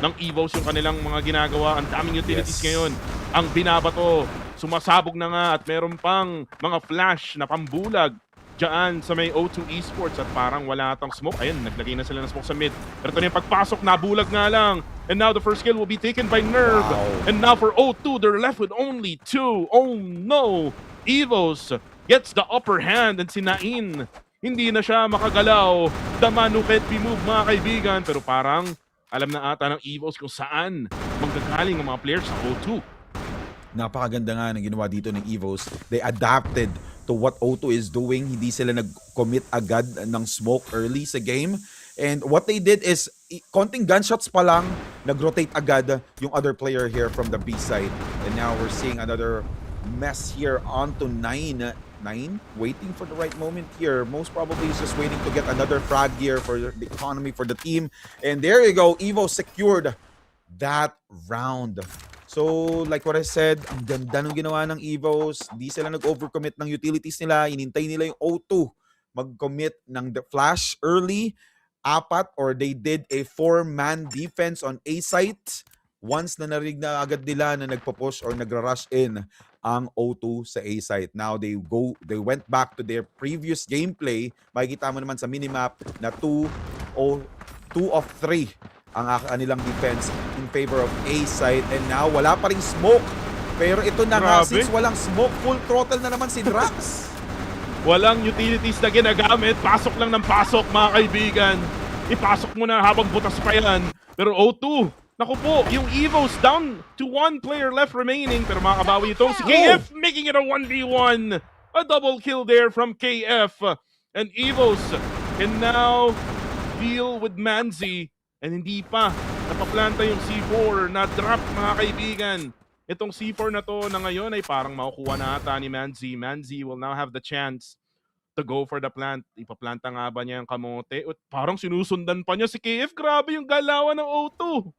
ng Evos yung kanilang mga ginagawa. Ang daming utilities ngayon. Ang binabato, sumasabog na nga, at meron pang mga flash na pambulag dyan sa may O2 Esports, at parang wala atang smoke. Ayun, naglagay na sila ng smoke sa mid. Pero ito na yung pagpasok, nabulag nga lang. And now the first kill will be taken by Nerve. Wow. And now for O2, they're left with only 2. Oh no! Evos gets the upper hand, and si Nain, hindi na siya makagalaw. The man who can't be moved, mga kaibigan. Pero parang alam na ata ng Evos kung saan manggagaling ang mga players sa O2. Napakaganda nga ng ginawa dito ng Evos. They adapted to what O2 is doing. Hindi sila nag-commit agad ng smoke early sa game. And what they did is, konting gunshots pa lang, nag-rotate agad yung other player here from the B side. And now we're seeing another mess here onto 9. Waiting for the right moment here. Most probably he's just waiting to get another frag here for the economy for the team. And there you go, Evo secured that round. So, like what I said, ang ganda nung ginawa ng Evos. Di sila nag-overcommit ng utilities nila. Inintay nila yung O2 mag-commit ng the flash early. 4 or they did a 4-man defense on A site. Once na narinig na agad nila na nagpo-push or nagra-rush in ang O2 sa A site. Now they went back to their previous gameplay. Makikita mo naman sa minimap na 2 of 3 ang kanilang defense in favor of A site. And now wala pa ring smoke. Pero ito na nga, since walang smoke, full throttle na naman si Drax. Walang utilities na ginagamit. Pasok lang ng pasok, mga kaibigan. Ipasok mo na habang butas pa yan. Pero O2, naku po, yung Evos down to 1 player left remaining. Pero makabawi itong si KF, making it a 1v1. A double kill there from KF. And Evos can now deal with Manzi. And hindi pa napaplanta yung C4 na drop, mga kaibigan. Itong C4 na to na ngayon ay parang makukuha na ata ni Manzi. Manzi will now have the chance to go for the plant. Ipaplanta nga ba niya yung kamote? Parang sinusundan pa niya si KF. Grabe yung galawan ng O2.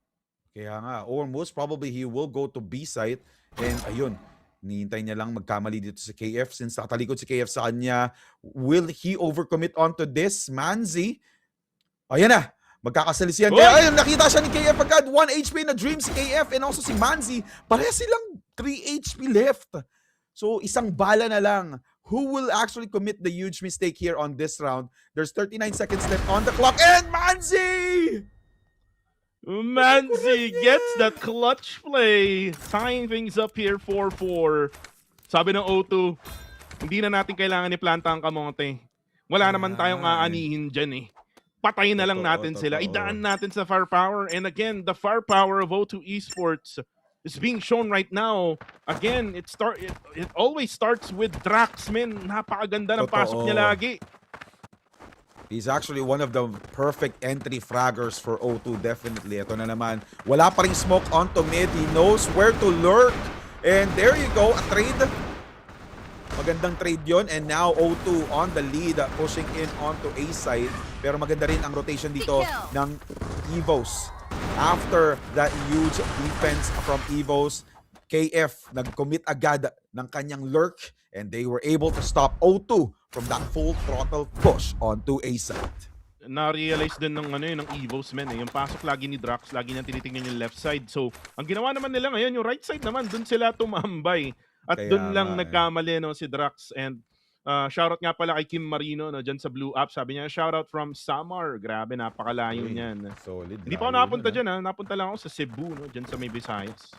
Kaya nga, or most probably he will go to B site. And ayun, nihintay niya lang magkamali dito si KF. Since nakatalikod si KF sa kanya, will he overcommit onto this? Manzi? Ayan na! Magkakasalisiyan. Kaya ayun, nakita siya ni KF agad. 1 HP na dream si KF and also si Manzi. Pareha silang 3 HP left. So, isang bala na lang. Who will actually commit the huge mistake here on this round? There's 39 seconds left on the clock. And Manzi! Manzi gets that clutch play. Tying things up here 4-4. Sabi ng O2, hindi na natin kailangan i-planta ang kamote. Wala naman tayong aanihin dyan eh. Patayin na lang natin sila. Idaan natin sa firepower. And again, the firepower of O2 Esports is being shown right now. Again, it always starts with Drax, man. Napakaganda ng pasok niya lagi. He's actually one of the perfect entry fraggers for O2, definitely. Ito na naman. Wala pa ring smoke onto mid. He knows where to lurk. And there you go, a trade. Magandang trade yon. And now O2 on the lead, pushing in onto A side. Pero maganda rin ang rotation dito ng Evos. After that huge defense from Evos, KF nag-commit agad ng kanyang lurk. And they were able to stop O2 from that full throttle push onto A side. Na-realize din ng ng Evos, men eh. Yung pasok lagi ni Drax, lagi niyang tinitingnan yung left side. So, ang ginawa naman nila ngayon, yung right side naman, dun sila tumambay. At dun lang nagkamali si Drax. And shoutout nga pala kay Kim Marino dyan sa Blue App. Sabi niya, shoutout from Samar. Grabe, napakalayo niyan. Solid. Hindi pa ako napunta dyan. Napunta lang ako sa Cebu, dyan sa may Visayas.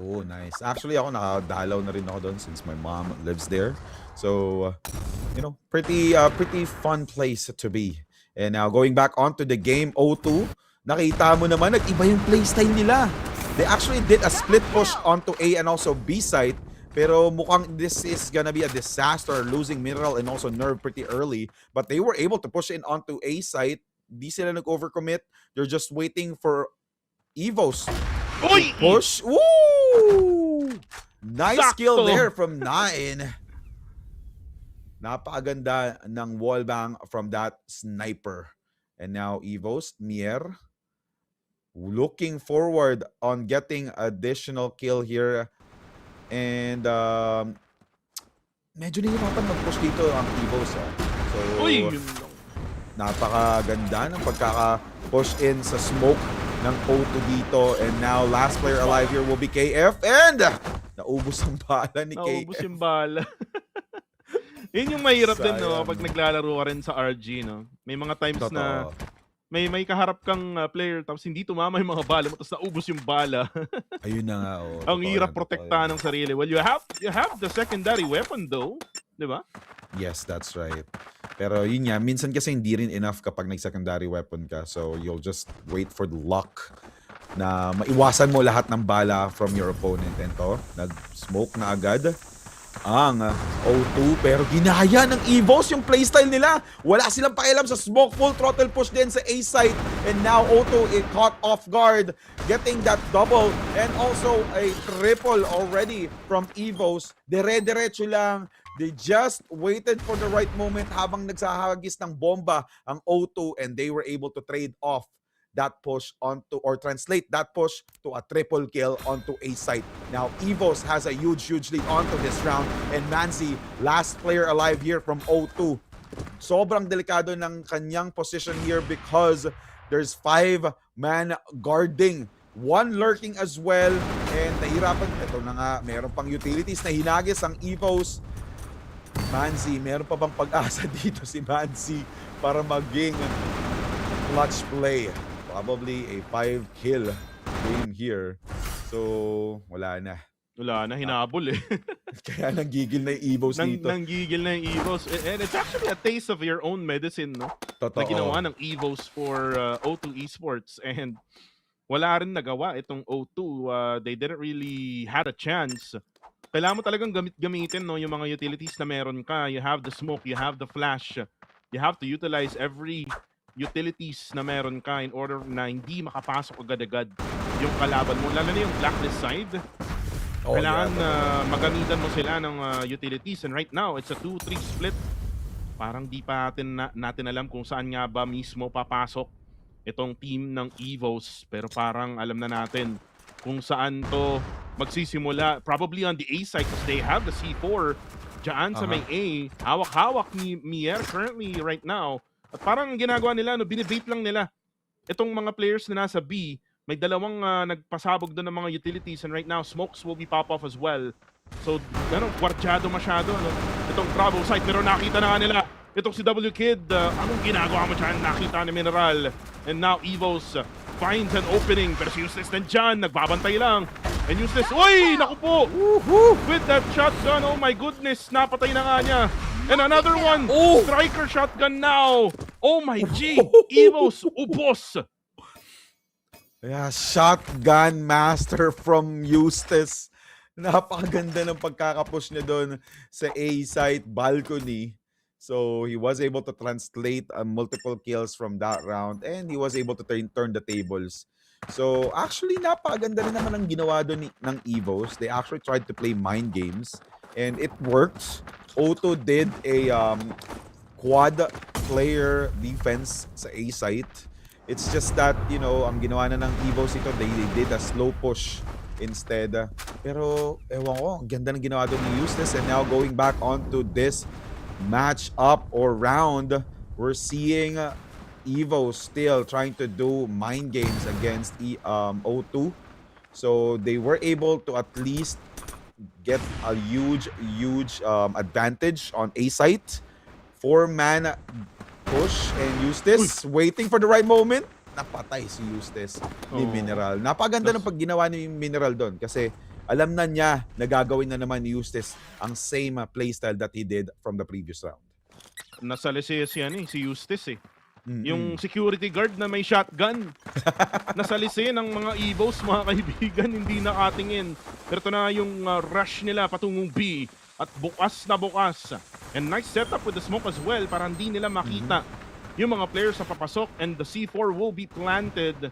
Oh, nice. Actually, ako nakadalaw na rin ako doon since my mom lives there. So, pretty fun place to be. And now, going back onto the game, O2, nakita mo naman, nag-iba yung playstyle nila. They actually did a split push onto A and also B side. Pero mukhang this is gonna be a disaster, losing mineral and also nerve pretty early. But they were able to push in onto A site. Di sila nag-overcommit. They're just waiting for Evos to push. Woo! Nice skill there from 9. Napakaganda ng wallbang from that sniper. And now Evos, Mier, looking forward on getting additional kill here. And medyo nahihirapan mag-push dito ang Evos. So, napakaganda ng pagkaka-push in sa smoke ng O2 dito. And now, last player alive here will be KF. And naubos ang bala ni KF. Naubos yung bala. Yun yung mahirap din, pag naglalaro ka rin sa RG, May mga times na may kaharap kang player tapos hindi tumama yung mga bala mo tapos naubos yung bala. Ayun na nga. Ang hirap protektahan ng sarili. Well, you have the secondary weapon though, di ba? Yes, that's right. Pero yun nga, minsan kasi hindi rin enough kapag nag-secondary weapon ka. So you'll just wait for the luck na maiwasan mo lahat ng bala from your opponent. And to, nag-smoke na agad. ang O2, pero ginaya ng Evos yung playstyle nila. Wala silang pakialam sa smoke, full throttle push din sa A site, and now O2 is caught off guard, getting that double and also a triple already from Evos. Dire-diretso lang. They just waited for the right moment habang nagsahagis ng bomba ang O2, and they were able to trade off that push onto, or translate that push to a triple kill onto A site. Now Evos has a huge lead onto this round, and Manzi, last player alive here from O2. Sobrang delikado ng kanyang position here because there's 5-man guarding, 1 lurking as well, and nahirapan. Ito na nga, meron pang utilities na hinagis ang Evos. Manzi, meron pa bang pag-asa dito si Manzi para maging clutch play? Probably a 5-kill game here. So, wala na. Wala na, hinabol eh. Kaya nanggigil na yung Evos dito. Nanggigil na yung Evos. And it's actually a taste of your own medicine, no? Totoo. Na ginawa ng Evos for O2 Esports. And wala rin nagawa itong O2. They didn't really had a chance. Kailangan mo talagang gamitin, no, yung mga utilities na meron ka. You have the smoke, you have the flash. You have to utilize every utilities na meron ka in order na hindi makapasok agad-agad yung kalaban mo. Lalo na yung blacklist side. Kailangan magamitan mo sila ng utilities. And right now, it's a 2-3 split. Parang di pa natin alam kung saan nga ba mismo papasok itong team ng Evos. Pero parang alam na natin kung saan to magsisimula. Probably on the A side because they have the C4 dyan sa may A. Hawak-hawak ni Mier currently right now. At parang ginagawa nila, binibait lang nila. Itong mga players na nasa B, may dalawang nagpasabog doon ng mga utilities, and right now, smokes will be pop off as well. So, gwardyado masyado. Itong Bravo site, pero nakita na nga nila. Itong si W Kid, anong ginagawa mo dyan? Nakita ni Mineral. And now, Evos finds an opening, pero si Useless nandyan, nagbabantay lang. And Useless, uy! Naku po! With that shotgun, oh my goodness, napatay na nga niya. And another one, striker shotgun now. Oh my G, Evos, ubos. Yeah, shotgun master from Eustace. Napakaganda ng pagkakapush niya doon sa A site balcony. So he was able to translate multiple kills from that round, and he was able to turn the tables. So actually, napakaganda rin naman ang ginawa doon ng Evos. They actually tried to play mind games, and it works. O2 did a quad player defense sa A site. It's just that, ang ginawa na ng Evos ito, they did a slow push instead. Pero, ewan ko, ang ganda ng ginawa doon ni Eustace. And now going back onto this match up or round, we're seeing Evos still trying to do mind games against O2. So they were able to at least get a huge advantage on A site. 4-man push, and Eustace waiting for the right moment. Napatay si Eustace ni Mineral. Napaganda ng pagginawa ni Mineral doon kasi alam na niya na gagawin na naman ni Eustace ang same playstyle that he did from the previous round. Nasali si Eustace eh. Yung security guard na may shotgun. Nasalisi ng mga Evos, mga kaibigan, hindi nakatingin. Pero ito na yung rush nila patungong B. At bukas na bukas. And nice setup with the smoke as well para hindi nila makita yung mga players na papasok. And the C4 will be planted.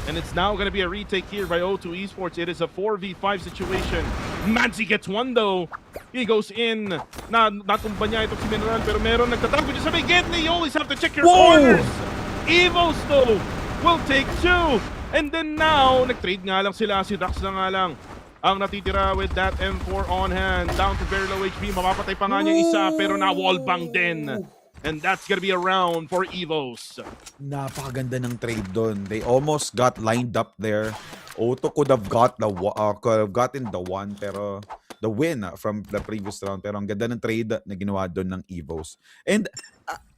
And it's now gonna be a retake here by O2 Esports. It is a 4v5 situation. Manzi gets one though. He goes in. Natumba niya itong si Mineral, pero meron nagtatago dyan sa may gate. You always have to check your corners. Evos though will take 2. And then now, nag-trade nga lang sila. Si Dax na nga lang ang natitira with that M4 on hand. Down to very low HP. Mapapatay pa nga niya isa, pero na-wallbang din. And that's gonna be a round for Evos. Napakaganda ng trade doon. They almost got lined up there. O2 could have gotten the one, pero the win from the previous round. Pero ang ganda ng trade na ginawa doon ng Evos. And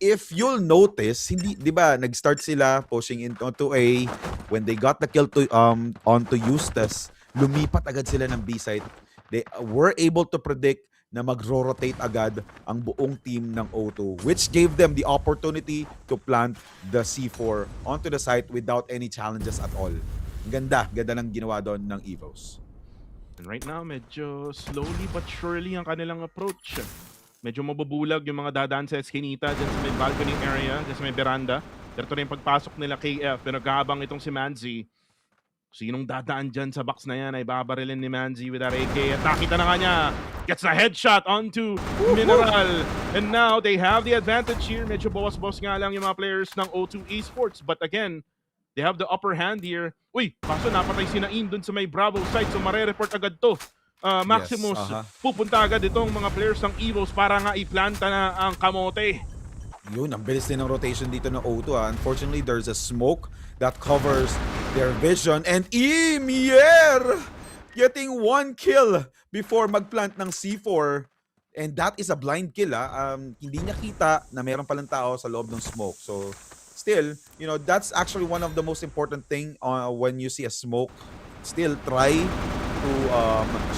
if you'll notice, hindi, di ba, nag-start sila pushing into A. When they got the kill to onto Eustace, lumipat agad sila ng B side. They were able to predict na mag-rotate agad ang buong team ng O2, which gave them the opportunity to plant the C4 onto the site without any challenges at all. Ganda ng ginawa doon ng Evos. And right now, medyo slowly but surely ang kanilang approach. Medyo mabubulag yung mga dadaan sa eskinita dyan sa may balcony area, dyan sa may veranda. Pero ito rin pagpasok nila KF, pero nagkahabang itong si Manzi. Sinong dadaan dyan sa box na yan ay babarilin ni Manzi with that AK. At nakita na nga niya, gets a headshot onto Mineral. And now they have the advantage here. Medyo bawas-bawas nga lang yung mga players ng O2 Esports. But again, they have the upper hand here. Uy, kaso napatay si Nain dun sa may Bravo side, so mare-report agad to. Maximus, pupunta agad itong mga players ng Evos para nga iplanta na ang kamote. Yun, ang bilis din ng rotation dito ng O2. Unfortunately, there's a smoke that covers their vision. And Mier getting 1 kill before magplant ng C4. And that is a blind kill. Hindi niya kita na meron palang tao sa loob ng smoke. So, still, you know, that's actually one of the most important thing when you see a smoke. Still, try to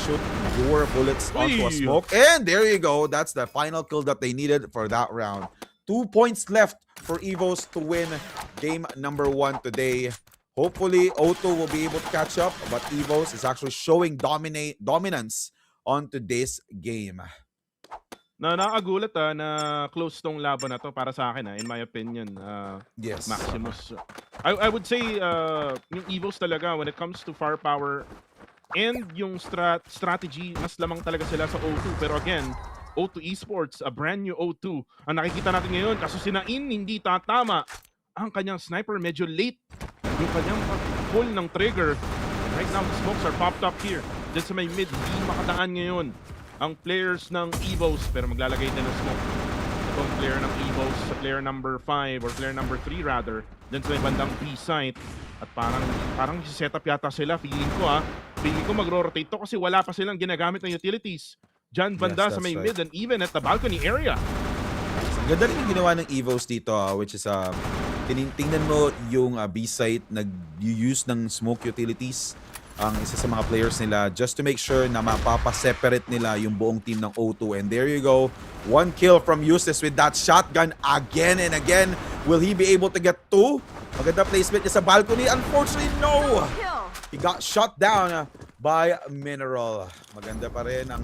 shoot your bullets onto a smoke. And there you go. That's the final kill that they needed for that round. 2 points left for Evos to win game number 1 today. Hopefully, O2 will be able to catch up, but Evos is actually showing dominance on today's game. Nakagulat na close tong laban na to para sa akin in my opinion. Yes. Maximus. I would say yung Evos talaga when it comes to firepower and yung strategy, mas lamang talaga sila sa O2. Pero again, O2 Esports, a brand new O2. Ang nakikita natin ngayon, kaso si Nain hindi tatama. Ang kanyang sniper medyo late. Yung kanyang pull ng trigger. Right now, the smokes are popped up here. Diyan sa may mid, hindi makadaan ngayon ang players ng Evos, pero maglalagay din ng smoke. Itong player ng Evos, player number 5 or player number 3 rather, dyan sa may bandang B site. At parang setup yata sila, feeling ko magro-rotate to kasi wala pa silang ginagamit ng utilities. Dyan banda sa may mid and even at the balcony area. Ang ganda rin yung ginawa ng Evos dito, which is tingnan mo yung B site, nag-use ng smoke utilities ang isa sa mga players nila just to make sure na mapapa-separate nila yung buong team ng O2. And there you go, 1 kill from Eustace with that shotgun again and again. Will he be able to get 2? Maganda placement niya sa balcony. Unfortunately, no! He got shot down by Mineral. Maganda pa rin ang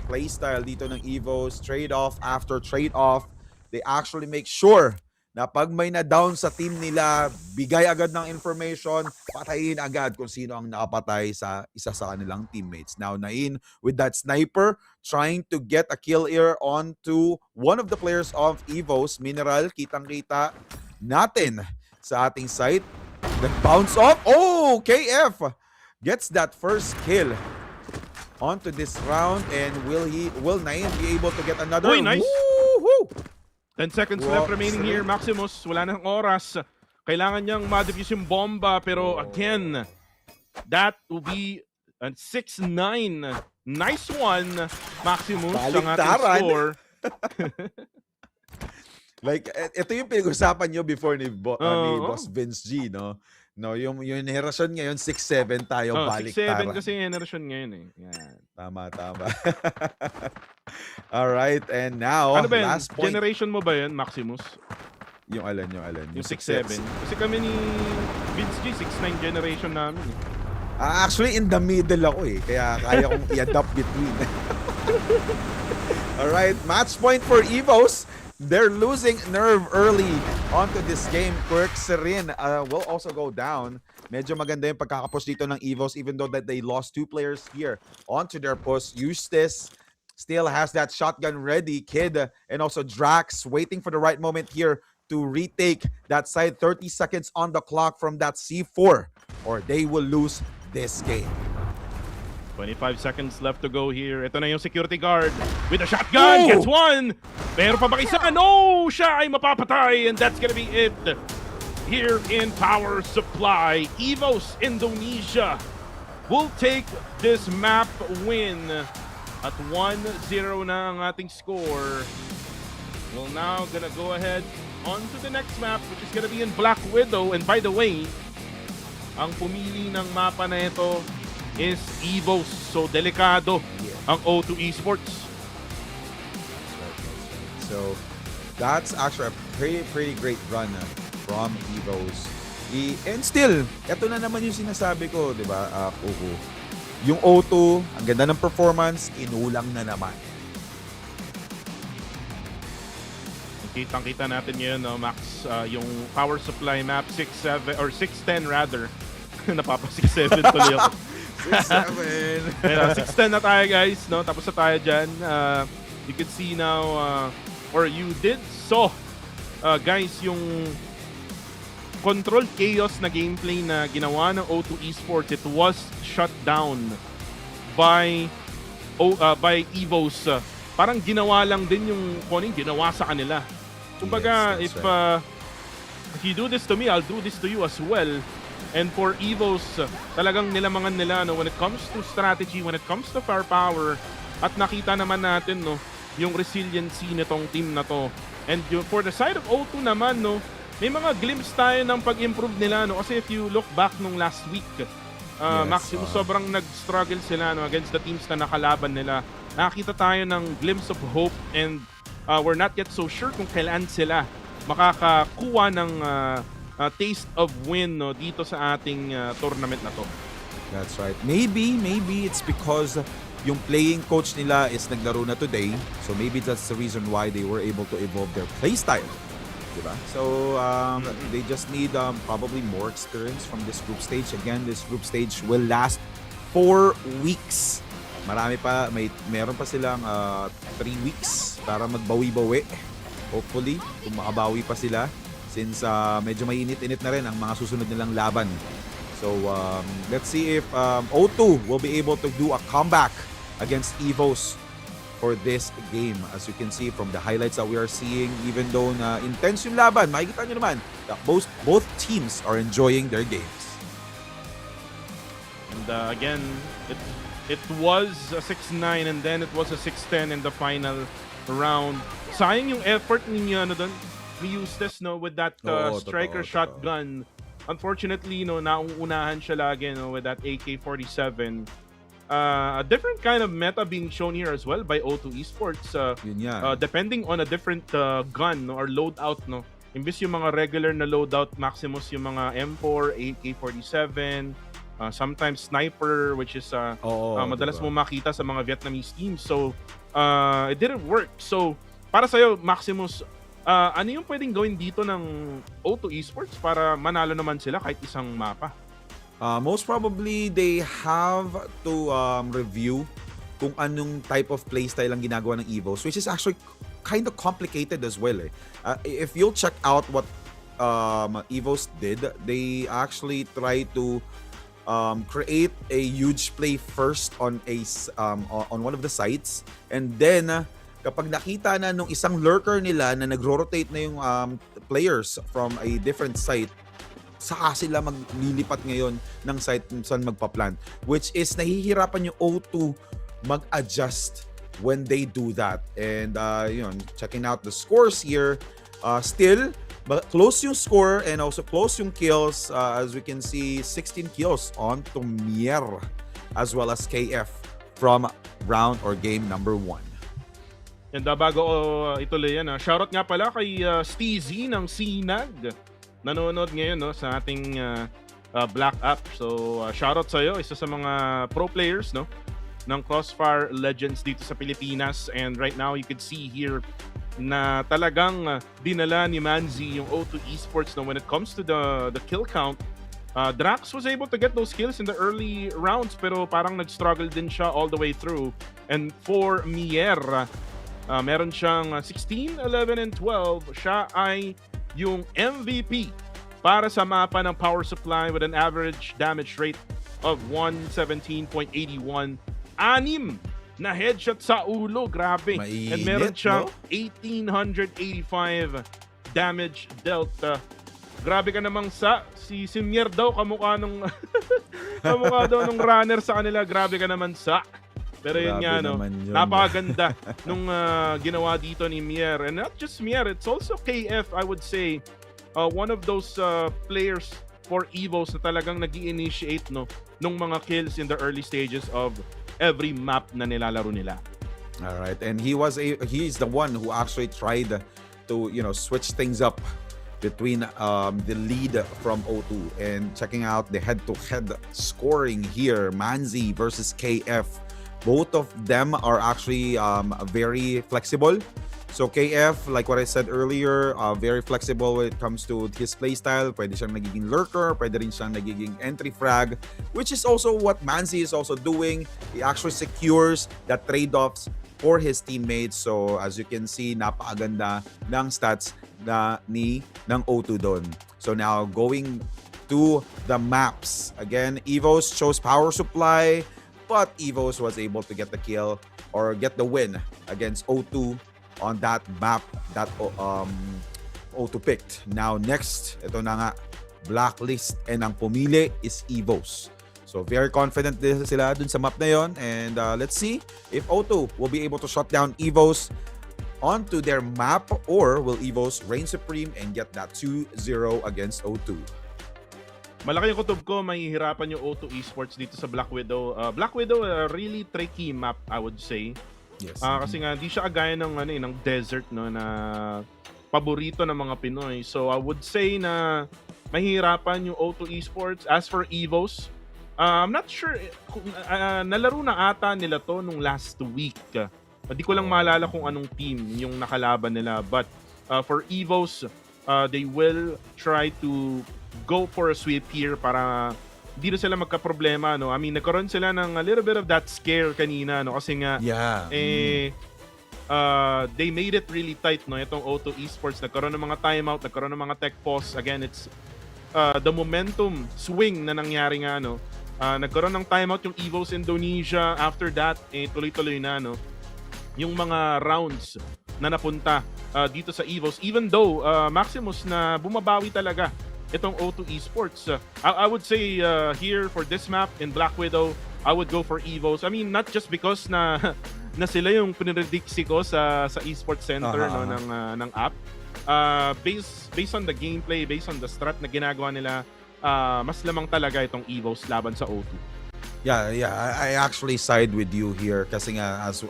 playstyle dito ng Evos. Trade-off after trade-off. They actually make sure na pag may na-down sa team nila, bigay agad ng information, patayin agad kung sino ang nakapatay sa isa sa kanilang teammates. Now, Nain with that sniper, trying to get a kill here onto one of the players of Evos. Mineral, kitang-kita natin sa ating site. Then bounce off. Oh, KF gets that first kill onto this round. And will Nain be able to get another? Uy, nice! Woo-hoo! 10 seconds left remaining here. Maximus, wala nang oras. Kailangan niyang ma-defuse yung bomba. Pero again, that will be a 6-9. Nice one, Maximus, ang ating score. Like, ito yung pinag-usapan nyo before ni Boss Vince G, no? No, yung generation ngayon, 6-7 tayo, baliktaran. 6-7 kasi yung generation ngayon eh. Yan. Tama. Alright, and now, ano ba yun? last point. Generation mo ba yun, Maximus? Yung alin? Yung 6-7. Kasi kami ni Vince G, 6-9 generation namin eh. Actually, in the middle ako eh. Kaya kaya kong i-adapt between. Alright, match point for Evos. They're losing nerve early onto this game. Quirk Serin will also go down. Medyo maganda yung pagkakapush dito ng Evos even though that they lost 2 players here onto their push. Eustace still has that shotgun ready. Kid and also Drax waiting for the right moment here to retake that side. 30 seconds on the clock from that C4 or they will lose this game. 25 seconds left to go here. Ito na yung security guard with a shotgun. Gets one. Pero pa ba isa? No! Siya ay mapapatay. And that's gonna be it. Here in Power Supply, Evos Indonesia will take this map win. At 1-0 na ang ating score. We're now gonna go ahead on to the next map, which is gonna be in Black Widow. And by the way, ang pumili ng mapa na ito is Evos. So, delikado ang O2 Esports. So, that's actually a pretty great run from Evos. And still, ito na naman yung sinasabi ko, di ba, Kuku? yung O2, ang ganda ng performance, inulang na naman. Kitang-kita natin ngayon, no, Max, yung power supply map 6-7 or 6-10 rather. Napapa 6-7 tuloy ako. 6-7. 6-10 na tayo, guys, no? Tapos na tayo dyan. You can see now, or you did saw, guys, yung controlled chaos na gameplay na ginawa ng O2 Esports. It was shut down by Evos. Parang ginawa lang din yung kuning ginawa sa kanila. Kumbaga, Yes, if you do this to me, I'll do this to you as well. And for Evos, talagang nilamangan nila, no, when it comes to strategy, when it comes to firepower, at nakita naman natin, no, yung resiliency nitong team na to. And for the side of O2 naman, no, may mga glimpse tayo ng pag-improve nila, no, kasi if you look back nung last week, Maximum, sobrang nag-struggle sila, no, against the teams na nakalaban nila. Nakakita tayo ng glimpse of hope, and we're not yet so sure kung kailan sila makakakuha ng taste of win, no, dito sa ating tournament na to. That's right. Maybe it's because yung playing coach nila is naglaro na today. So maybe that's the reason why they were able to evolve their playstyle. Diba? So they just need probably more experience from this group stage. Again, this group stage will last 4 weeks. Meron pa silang 3 weeks para magbawi-bawi. Hopefully, kung makabawi pa sila, since medyo mainit-init na rin ang mga susunod nilang laban. So let's see if O2 will be able to do a comeback against Evos for this game. As you can see from the highlights that we are seeing, even though na intense yung laban, makikita nyo naman that both teams are enjoying their games. And again, it was a 6-9 and then it was a 6-10 in the final round. Sayang yung effort ninyo doon. We used this, no, with that striker shotgun. Unfortunately, no, nauunahan siya lagi, no, with that AK-47. A different kind of meta being shown here as well by O2 Esports. Depending on a different gun, no, or loadout, no. Imbis yung mga regular na loadout, Maximus yung mga M4, AK-47, sometimes sniper, which is madalas mo makita sa mga Vietnamese teams. So it didn't work. So para sa'yo, Maximus, ano yung pwedeng gawin dito ng O2 Esports para manalo naman sila kahit isang mapa? Most probably, they have to review kung anong type of playstyle ang ginagawa ng Evos, which is actually kind of complicated as well. If you'll check out what Evos did, they actually try to create a huge play first on one of the sites, and then kapag nakita na nung isang lurker nila na nagro-rotate na yung players from a different site, saka sila maglilipat ngayon ng site kung saan magpa-plant, which is nahihirapan yung O2 mag-adjust when they do that. And checking out the scores here, still close yung score and also close yung kills. As we can see, 16 kills on Tomier as well as KF from round or game number 1. And bago ituloy yan, shoutout nga pala kay Steezy ng Sinag. Nanonood ngayon, no, sa ating Black App. So shoutout sa'yo, isa sa mga pro players, no, ng CrossFire Legends dito sa Pilipinas. And right now you can see here na talagang dinala ni Manzi yung O2 Esports, no, when it comes to the kill count. Drax was able to get those kills in the early rounds, pero parang nag-struggle din siya all the way through. And for Mier, meron siyang 16, 11, and 12. Siya ay yung MVP para sa mapa ng power supply with an average damage rate of 117.81. 6 na headshot sa ulo, grabe. Mainit, and meron siyang, no? 1885 damage dealt. Grabe ka namang si Mier daw, kamukha nung kamukha daw nung runner sa kanila. Grabe ka naman Pero yun nga, no, napakaganda nung ginawa dito ni Mier. And not just Mier, it's also KF, I would say. One of those players for Evos na talagang nag-i-initiate, no, nung mga kills in the early stages of every map na nilalaro nila. All right, and he's the one who actually tried to switch things up between the lead from O2. And checking out the head-to-head scoring here, Manzi versus KF. Both of them are actually very flexible. So KF, like what I said earlier, very flexible when it comes to his playstyle. Pwede siyang nagiging lurker, pwede rin siyang nagiging entry frag, which is also what Manzi is also doing. He actually secures the trade-offs for his teammates. So as you can see, napakaganda ng stats ng O2 doon. So now going to the maps. Again, Evos chose power supply, but Evos was able to get the kill or get the win against O2 on that map that O2 picked. Now next, ito na nga, Blacklist, and ang pumili is Evos. So very confident din sila dun sa map na yon, and let's see if O2 will be able to shut down Evos onto their map, or will Evos reign supreme and get that 2-0 against O2. Malaki yung kutob ko, mahihirapan yung O2 Esports dito sa Black Widow. Black Widow, a really tricky map, I would say. Yes. Kasi nga, di siya kagaya ng desert, no, na paborito ng mga Pinoy. So, I would say na mahihirapan yung O2 Esports. As for Evos, I'm not sure, nalaro na ata nila to nung last week. Di ko lang maalala kung anong team yung nakalaban nila. But for Evos, they will try to go for a sweep here para di na sila magka-problema, no? I mean, nagkaroon sila ng a little bit of that scare kanina, no? Kasi nga, they made it really tight, no? Itong O2 Esports, nagkaroon ng mga timeout, nagkaroon ng mga tech pause. Again, it's the momentum swing na nangyari nga, no? Nagkaroon ng timeout yung Evos Indonesia. After that, tuloy-tuloy na, no? Yung mga rounds na napunta dito sa Evos. Even though, Maximus na bumabawi talaga itong O2 Esports. I would say here for this map in Black Widow, I would go for Evos. I mean, not just because na sila yung pinrediksi ko sa Esports Center no ng app. Based on the gameplay, based on the strat na ginagawa nila, mas lamang talaga itong Evos laban sa O2. Yeah, I actually side with you here kasi nga as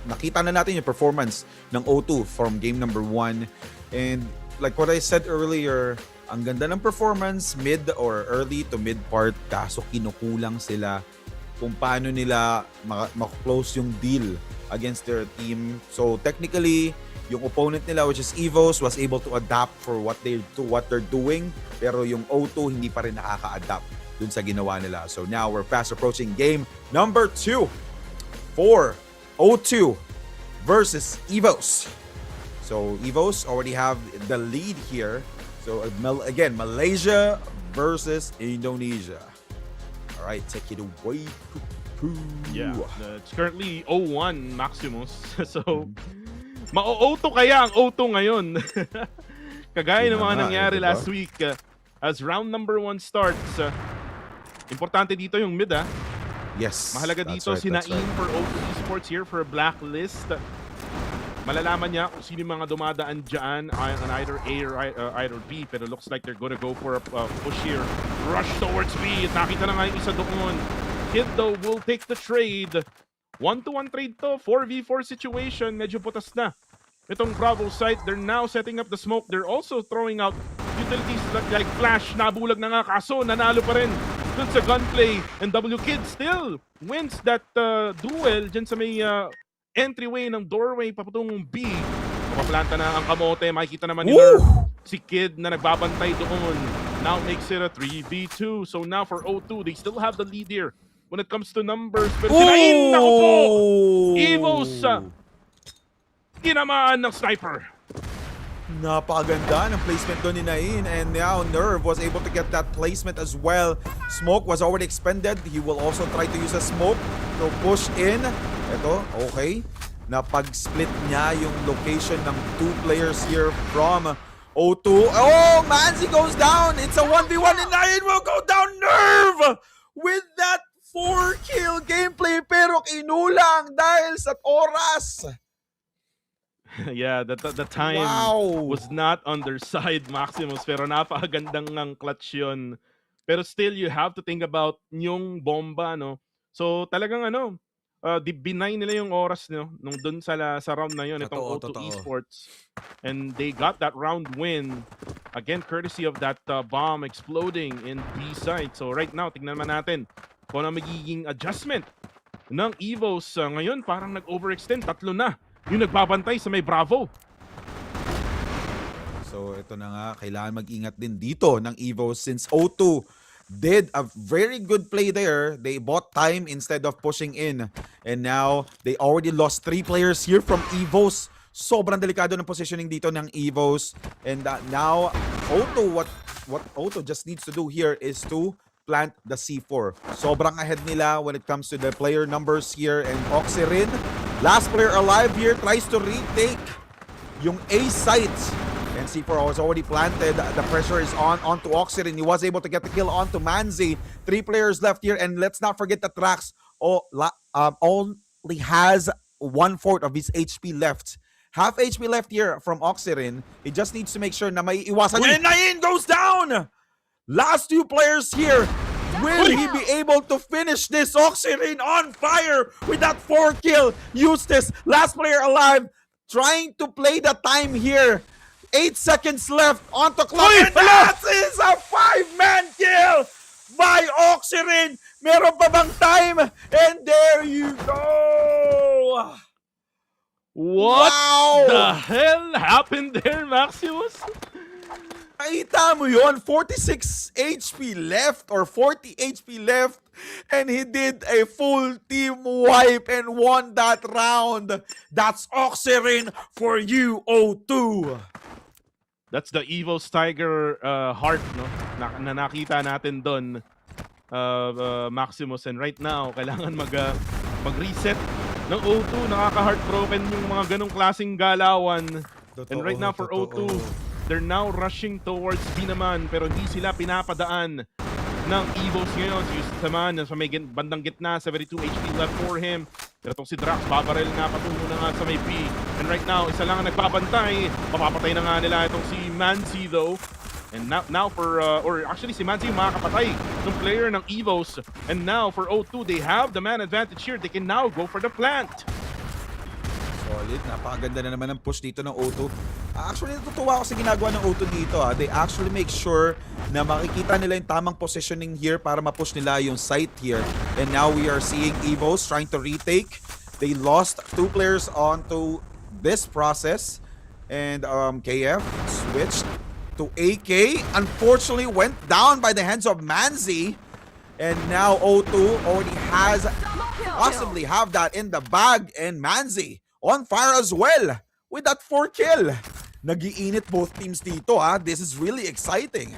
nakita na natin yung performance ng O2 from game number 1, and like what I said earlier, ang ganda ng performance mid or early to mid part, kaso kinukulang sila kung paano nila mak-close yung deal against their team. So technically, yung opponent nila, which is Evos, was able to adapt for what they're doing, pero yung O2 hindi pa rin nakaka-adapt dun sa ginawa nila. So now we're fast approaching game number 2 for O2 versus Evos. So Evos already have the lead here. So again, Malaysia versus Indonesia. All right, take it away. Yeah, it's currently 0-1 Maximus. So, ma-O2 kaya ang O2 ngayon. Kagaya ng mga nangyari last week as round number 1 starts. Importante dito yung mid, Yes. Mahalaga dito si Naim for O2 Esports here for a Blacklist. Malalaman niya kung sino yung mga dumadaan dyan on either A or either B, pero looks like they're gonna go for a push here. Rush towards B. Nakita na nga yung isa doon. Kid though will take the trade. 1-to-1 trade to. 4v4 situation. Medyo putas na. Itong Bravo site, they're now setting up the smoke. They're also throwing out utilities like Flash. Nabulag na nga, kaso nanalo pa rin dun sa gunplay. And W Kid still wins that duel dyan sa may entryway ng doorway papatungong B. Mapaplanta na ang kamote. Makikita naman ni Nerf si Kid na nagbabantay doon. Now makes it a 3v2. So now for O2, they still have the lead here when it comes to numbers. Pero sinain, naku po! Evos tinamaan ng sniper. Napakaganda ng placement doon ni Nain, and now Nerve was able to get that placement as well. Smoke was already expended. He will also try to use a smoke to push in. Ito, okay. Napag-split niya yung location ng 2 players here from O2. Oh, Manzi goes down. It's a 1v1 and Nain will go down. Nerve with that 4-kill gameplay, pero kinulang dahil sa oras. Yeah, the time was not on their side, Maximus, pero napakagandang ng clutch yun. Pero still, you have to think about yung bomba, no? So talagang binay nila yung oras nung dun sa round na yun, itong Totoo, O2 totoo. Esports. And they got that round win. Again, courtesy of that bomb exploding in B site. So right now, tignan naman natin kung ano magiging adjustment ng Evos. Ngayon, parang nag-overextend. 3 na yung nagbabantay sa may Bravo. So ito na nga, kailangan mag-ingat din dito ng Evos since O2 did a very good play there. They bought time instead of pushing in. And now, they already lost 3 players here from Evos. Sobrang delikado ng positioning dito ng Evos. And now, O2, what O2 just needs to do here is to plant the C4. Sobrang ahead nila when it comes to the player numbers here. And Oxirin, last player alive here, tries to retake yung A site. And C4 was already planted. The pressure is onto Oxirin. He was able to get the kill onto Manzi. 3 players left here. And let's not forget that Trax only has 1/4 of his HP left. Half HP left here from Oxirin. He just needs to make sure na may iwasan niya. And Nain goes down! Last 2 players here. Will he be able to finish this? Oxirin on fire with that 4 kill. Eustace, last player alive, trying to play the time here. 8 seconds left onto clock. And that is a 5-man kill by Oxirin. Meron pa bang time? And there you go. What Wow! the hell happened there, Maximus? Nakita mo yun? 46 HP left or 40 HP left. And he did a full team wipe and won that round. That's Oxirin for you, O2. That's the Evos Tiger heart, no? Na nakita natin doon, Maximus. And right now, kailangan mag-reset ng O2. Nakaka-heartbroken yung mga ganong klaseng galawan. And right now for O2, they're now rushing towards B naman, pero hindi sila pinapadaan ng Evos ngayon. Si Eustace naman, sa may bandang gitna, 72 HP left for him. Pero itong si Drax, babarel nga patungo na nga sa may B. And right now, isa lang ang nagbabantay. Mapapatay na nga nila itong si Manzi though. And now for, or actually si Manzi yung makakapatay ng player ng Evos. And now for O2, they have the man advantage here. They can now go for the plant. Solid. Napakaganda na naman ang push dito ng O2. Actually, natutuwa ako sa ginagawa ng O2 dito. They actually make sure na makikita nila yung tamang positioning here para ma-push nila yung site here. And now we are seeing Evos trying to retake. They lost 2 players onto this process. And KF switched to AK. Unfortunately, went down by the hands of Manzi. And now O2 already has possibly have that in the bag. And Manzi on fire as well with that 4 kill. Nag-iinit both teams dito ha. This is really exciting.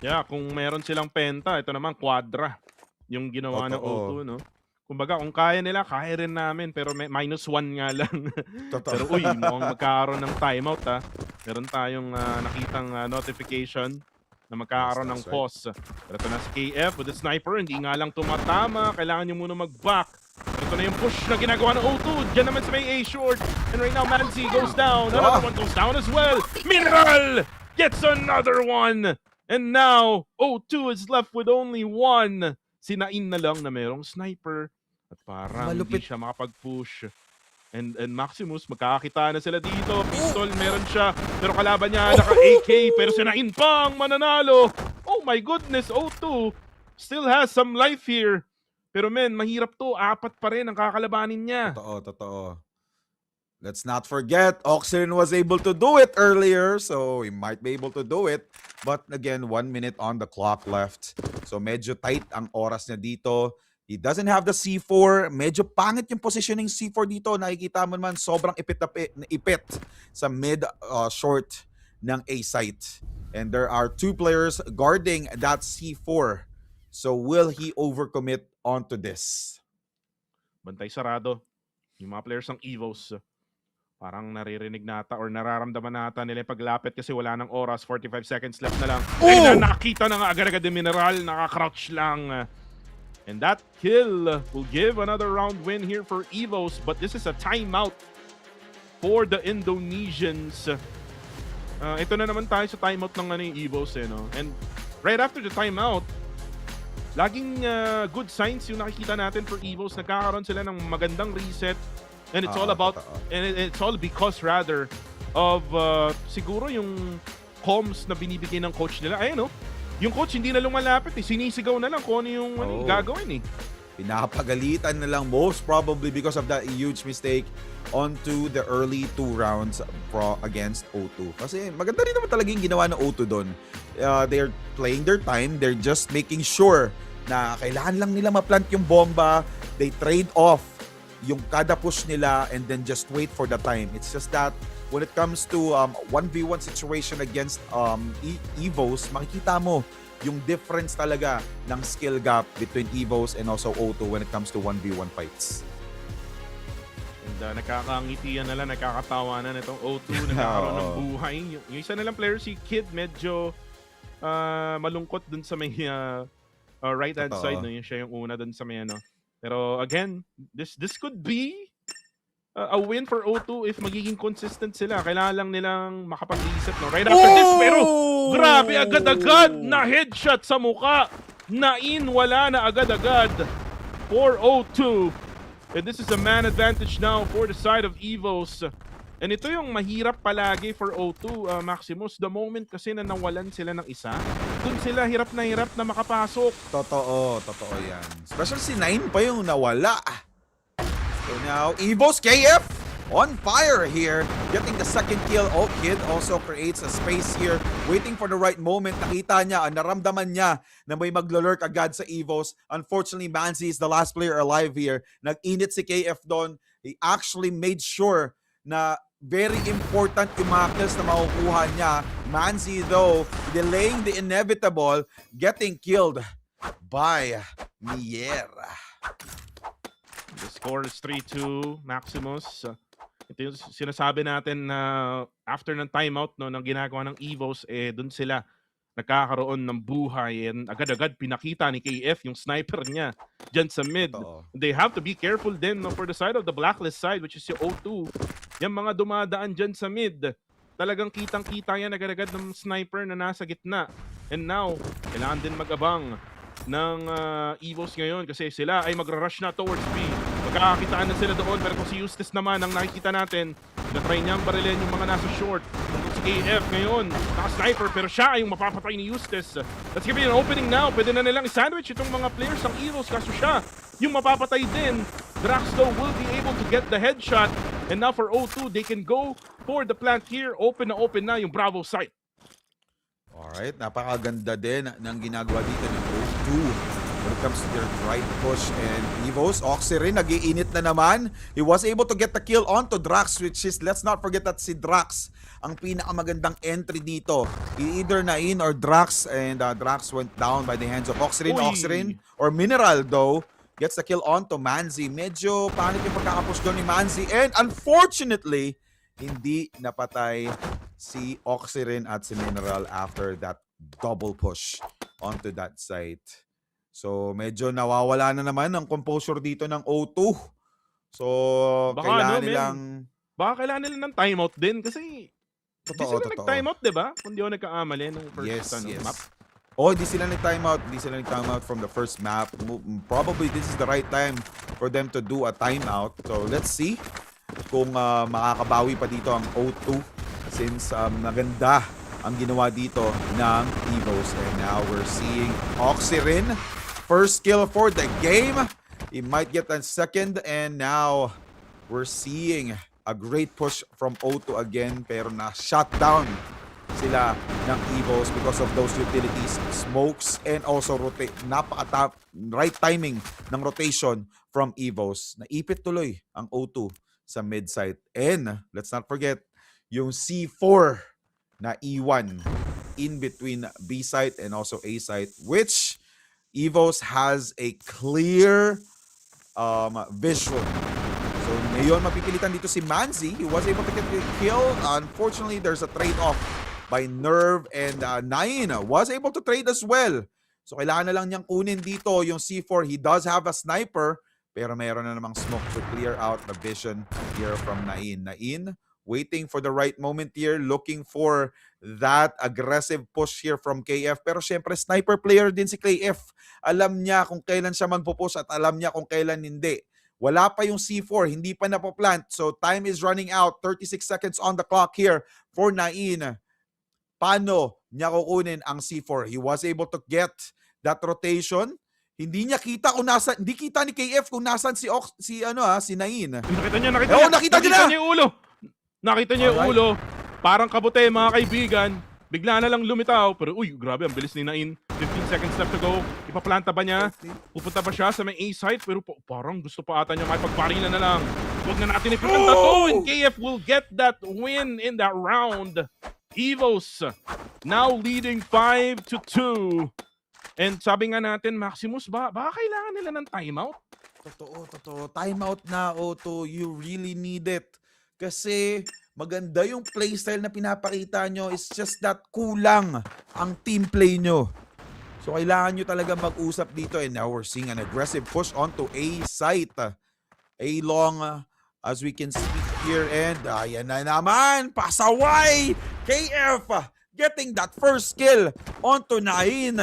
Yeah, kung meron silang penta, ito naman quadra yung ginawa ng O2, no? Kumbaga, kung kaya nila, kaya rin namin, pero -1 nga lang. Pero uy, mukhang magkakaroon ng timeout ha. Meron tayong nakitang notification na magkakaroon ng pause. Pero ito na si KF with the sniper, hindi nga lang tumatama. Kailangan nyo muna mag-back. Ito na yung push na ginagawa ng O2. Diyan naman sa may A short. And right now, Manzi goes down. Another one goes down as well. Mineral gets another one. And now, O2 is left with only 1. Si Nain na lang na merong sniper. At parang hindi siya makapag-push. And Maximus, magkakakita na sila dito. Pistol, meron siya. Pero kalaban niya, naka-AK. Pero si Nain pang mananalo. Oh my goodness, O2 still has some life here. Pero men, mahirap to. 4 pa rin ang kakalabanin niya. Totoo. Let's not forget, Oxirin was able to do it earlier, so he might be able to do it. But again, 1 minute on the clock left. So medyo tight ang oras niya dito. He doesn't have the C4. Medyo pangit yung positioning C4 dito. Nakikita mo naman, sobrang ipit sa mid-short ng A site. And there are 2 players guarding that C4. So will he overcommit onto this? Bantay sarado. Yung mga players ng Evos, parang naririnig nata or nararamdaman nata nila yung paglapit kasi wala ng oras. 45 seconds left na lang. Ay, nakita na nga agad-agad yung Mineral. Naka-crouch lang. And that kill will give another round win here for Evos. But this is a timeout for the Indonesians. Ito na naman tayo sa timeout ng Evos. No? And right after the timeout, laging good signs yung nakikita natin for Evos. Nagkakaroon sila ng magandang reset. And it's all about, and it's all because rather of siguro yung comms na binibigay ng coach nila. Ayun, no? Yung coach hindi na lumalapit eh. Sinisigaw na lang kung ano yung gagawin eh. Pinapagalitan na lang most probably because of that huge mistake onto the early 2 rounds against O2. Kasi maganda rin naman talaga yung ginawa ng O2 doon. They're playing their time. They're just making sure na kailangan lang nila ma-plant yung bomba. They trade off yung kada push nila and then just wait for the time. It's just that when it comes to 1v1 situation against Evos, makikita mo yung difference talaga ng skill gap between Evos and also O2 when it comes to 1v1 fights. And nakakangitian na lang, nakakatawa na itong O2, nagkakaroon ng buhay. Yung isa nilang player, si Kid, medyo malungkot dun sa may right-hand side. No? Yung siya yung una dun sa may ano. Pero again, this could be a win for O2 if magiging consistent sila. Kailangan lang nilang makapag-reset, no? Right after this, pero grabe, agad-agad na headshot sa muka. Nain, wala na agad-agad for O2. And this is a man advantage now for the side of Evos. And ito yung mahirap palagi for O2, Maximus. The moment kasi na nawalan sila ng isa, dun sila hirap na makapasok. Totoo yan. Especially si Nain pa yung nawala. So now, Evos KF on fire here, getting the second kill. Oh, Kid also creates a space here, waiting for the right moment. Nakita niya, naramdaman niya na may maglo-lurk agad sa Evos. Unfortunately, Manzi is the last player alive here. Nag-init si KF doon. He actually made sure na very important yung mga kills na makukuha niya. Manzi though, delaying the inevitable, getting killed by Mier. The score is 3-2, Maximus. Ito yung sinasabi natin na after ng timeout no, ng ginagawa ng Evos, dun sila nagkakaroon ng buhay. And agad-agad pinakita ni KF yung sniper niya dyan sa mid. They have to be careful din no, for the side of the blacklist side, which is yung O2. Yung mga dumadaan dyan sa mid, talagang kitang-kita yan agad-agad ng sniper na nasa gitna. And now, kailangan din mag-abang ng Evos ngayon kasi sila ay magra-rush na towards B. Magkakakitaan na sila doon, pero kung si Eustace naman ang nakikita natin, na-try niyang barilin yung mga nasa short. Kung si KF ngayon, naka-sniper, pero siya ay yung mapapatay ni Eustace. Let's give it an opening now. Pwede na nilang i-sandwich itong mga players ng Evos, kaso siya yung mapapatay din. Draxto will be able to get the headshot. And now for O2, they can go for the plant here. Open na yung Bravo site. Alright, napakaganda din ng ginagawa dito ng O2 when it comes to their right push. And Evos, Oxy rin, nag-iinit na naman. He was able to get the kill onto Drax, which is, let's not forget that si Drax ang pinakamagandang entry dito. Either Nain or Drax, and Drax went down by the hands of Oxy rin, or Mineral though, gets the kill onto Manzi. Medyo panic yung pagkakapush doon ni Manzi. And unfortunately, hindi napatay si Oxy rin at si Mineral after that double push onto that site. So medyo nawawala na naman ang composure dito ng O2. So kailangan nilang... Baka kailangan nila ng timeout din kasi hindi sila nag-timeout, diba? Kung di ako nagkaamali nung first map. Oh, di sila nag-timeout. Di sila nag-timeout from the first map. Probably this is the right time for them to do a timeout. So let's see kung makakabawi pa dito ang O2 since maganda ang ginawa dito ng Evos. And now we're seeing Oxy rin. First kill for the game. He might get a second. And now we're seeing a great push from O2 again. Pero na-shut down sila ng Evos because of those utilities, smokes, and also right timing ng rotation from Evos. Naipit tuloy ang O2 sa mid-site. And let's not forget yung C4 na E1 in between B-site and also A-site, which Evos has a clear vision. So ngayon mapipilitan dito si Manzi. He was able to get the kill. Unfortunately, there's a trade-off by Nerve, and Nain was able to trade as well. So kailangan na lang niyang kunin dito yung C4. He does have a sniper, pero mayroon na namang smoke to clear out the vision here from Nain. Nain waiting for the right moment here, looking for that aggressive push here from KF. Pero syempre, sniper player din si KF. Alam niya kung kailan siya magpo-push at alam niya kung kailan hindi. Wala pa yung C4, hindi pa napoplant. So time is running out. 36 seconds on the clock here for Nain. Paano niya kukunin ang C4? He was able to get that rotation. Hindi niya kita kung nasa, hindi kita ni KF kung nasan si Nain. Nakita niya, nakita Oh, niya. nakita niya na! yung ulo. Nakita niya yung ulo. Parang kabute, mga kaibigan. Bigla na lang lumitaw. Pero uy, grabe, ang bilis ni Nain. 15 seconds left to go. Ipaplanta ba niya? Pupunta ba siya sa may A site? Pero parang gusto pa ata niya makipagparilan na lang. Huwag na natin ipagkanta to. And KF will get that win in that round. Evos now leading 5-2. And sabi nga natin, Maximus, baka kailangan nila ng timeout? Totoo. Timeout na, Otto. You really need it. Kasi maganda yung playstyle na pinapakita nyo. It's just that kulang ang team play nyo. So kailangan nyo talaga mag-usap dito. And now we're seeing an aggressive push onto A site. A long, as we can see here. And ayan na naman, pasaway! KF getting that first kill onto Nain.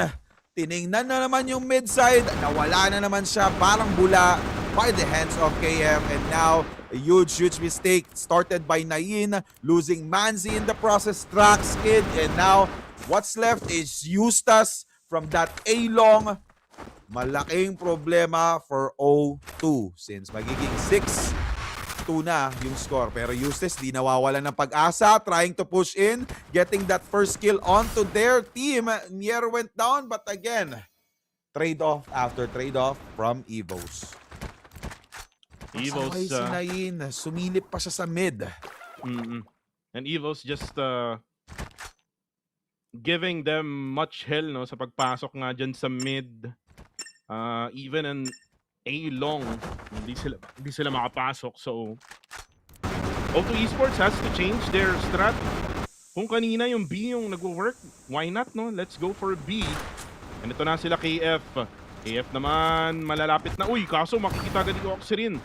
Tiningnan na naman yung mid-side. Nawala na naman siya. Parang bula by the hands of KF. And now, a huge mistake started by Nain. Losing Manzi in the process. Tracks Kid. And now, what's left is Eustace from that A-long. Malaking problema for O2. Since magiging 6-2 na yung score. Pero Eustace di nawawalan ng pag-asa, trying to push in, getting that first kill onto their team. Nier went down, but again, trade-off after trade-off from Evos. Evos, Si Nain, sumilip pa siya sa mid. And Evos just giving them much hell, no, sa pagpasok nga dyan sa mid. Even an A-long, hindi sila makapasok. So, O2 Esports has to change their strat. Kung kanina yung B yung nag-work, why not, no? Let's go for B. And ito na sila KF. KF naman, malalapit na. Uy, kaso makikita agad yung Oxyrin.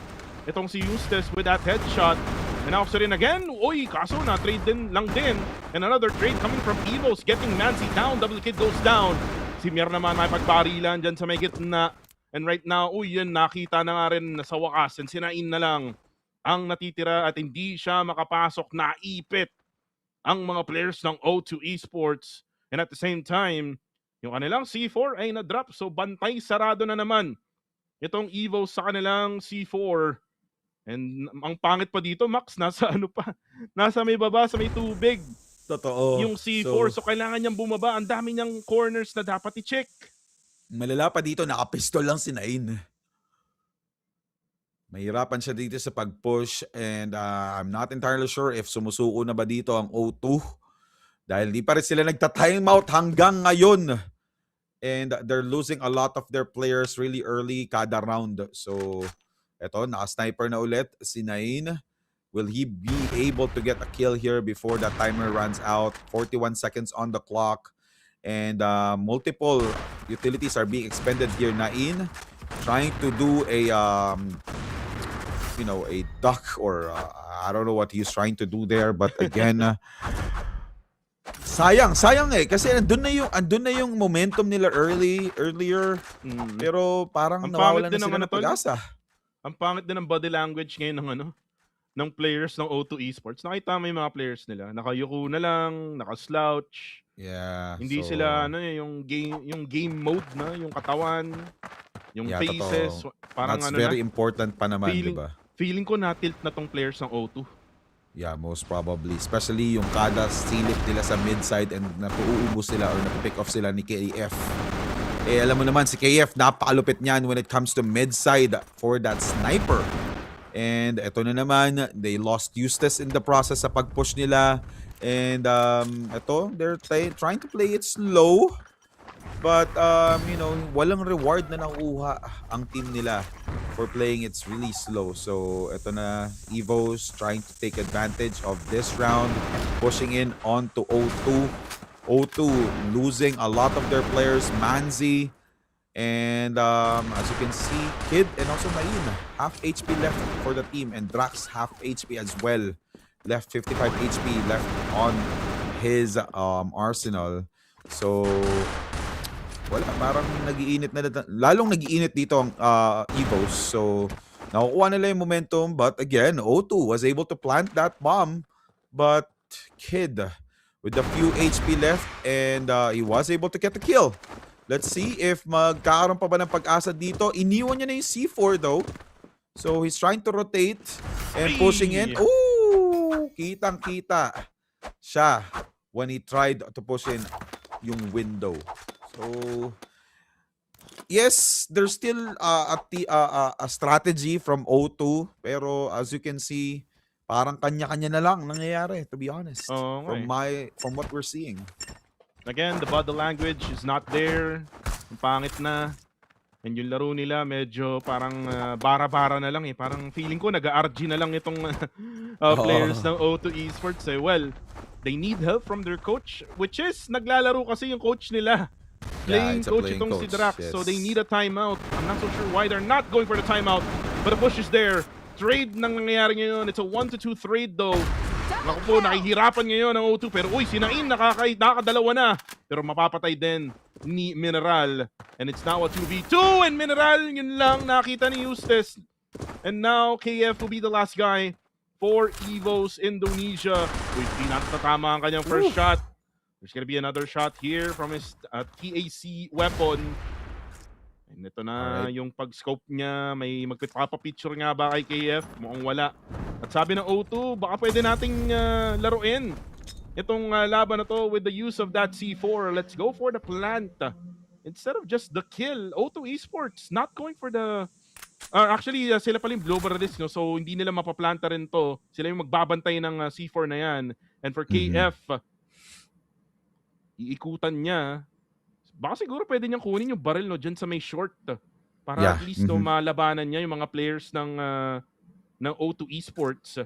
Itong si Eustace with that headshot. And Oxyrin again. Uy, kaso na-trade din lang din. And another trade coming from Evos, getting Manzi down. Double kid goes down. Si Mier naman may pagbarilan dyan sa may gitna. And right now, yun, nakita na nga rin sa wakas. And sinain na lang ang natitira at hindi siya makapasok. Naipit ang mga players ng O2 Esports. And at the same time, yung kanilang C4 ay na-drop. So bantay sarado na naman itong Evos sa kanilang C4. And ang pangit pa dito, Max, nasa ano pa? Nasa may baba, sa may tubig. Totoo. Yung C4. So kailangan niyang bumaba. Ang dami niyang corners na dapat i-check. Malala pa dito, nakapistol lang si Nain. Mahirapan siya dito sa pag-push and I'm not entirely sure if sumusuko na ba dito ang O2 dahil di pa rin sila nagta-timeout hanggang ngayon. And they're losing a lot of their players really early kada round. So, eto, naka-sniper na ulit si Nain. Will he be able to get a kill here before that timer runs out? 41 seconds on the clock. And multiple utilities are being expended here. Nain trying to do a a duck or I don't know what he's trying to do there, but again sayang kasi andun na yung momentum nila earlier. Pero parang nawawalan na sila ng pag-asa. Ang pangit din ng body language ngayon ng players ng O2 Esports. Nakita mo yung mga players nila, nakayuko na lang, naka-slouch. Yeah. Hindi sila yung game mode na, yung katawan, yung faces, parang that's very important pa naman, di ba? Feeling ko na-tilt na tong players ng O2. Yeah, most probably. Especially yung kada silip nila sa mid-side and napuubos sila or napipick off sila ni KF. Alam mo naman, si KF napakalupit niyan when it comes to mid-side for that sniper. And eto na naman, they lost Eustace in the process sa pag-push nila. And they're trying to play it slow. But, walang reward na nakuha ang team nila for playing it really slow. So, eto na, Evos trying to take advantage of this round, pushing in onto O2. O2 losing a lot of their players, Manzi, and as you can see, Kid and also Nain, half HP left for the team, and Drax half HP as well. left, 55 HP left on his arsenal. So, wala, parang nagiinit na, lalong nagiinit dito ang Evos. So, nakukuha nila yung momentum, but again, O2 was able to plant that bomb, but Kid with a few HP left, and he was able to get the kill. Let's see if magkakaroon pa ba ng pag-asa dito. Iniwan niya na yung C4 though. So he's trying to rotate and pushing in. Ooh! Kitang-kita siya when he tried to push in yung window. So, yes, there's still a strategy from O2. Pero as you can see, parang kanya-kanya na lang nangyayari, to be honest. Oh, okay. From what we're seeing. Again, the body language is not there. Ang pangit na. And yung laro nila medyo parang bara-bara na lang eh. Parang feeling ko nag-RG na lang itong players ng O2 Esports eh. Well, they need help from their coach, which is naglalaro kasi yung coach nila. Playing coach itong si Drax, yes. So they need a timeout. I'm not so sure why they're not going for the timeout, but the push is there. Trade nang nangyayari ngayon. It's a 1-2 trade though. Naku po, nakihirapan ngayon ang O2. Pero uy, si Nain nakakadalawa na. Pero mapapatay din ni Mineral. And it's now a 2v2. And Mineral, yun lang nakita ni Eustace. And now, KF will be the last guy for Evos Indonesia. Uy, pinatatama ang kanyang first shot. There's gonna be another shot here from his TAC weapon. And ito na yung pag-scope niya. May magpapapicture nga ba kay KF? Mukhang wala. At sabi ng O2, baka pwede nating laruin itong laban na to with the use of that C4. Let's go for the plant. Instead of just the kill, O2 Esports not going for the... actually, sila pala yung global risk, no? So hindi nila mapaplanta rin to. Sila yung magbabantay ng C4 na yan. And for KF, iikutan niya. Baka siguro pwede niyang kunin yung barrel no dyan sa may short para at least no malabanan niya yung mga players ng O2 Esports.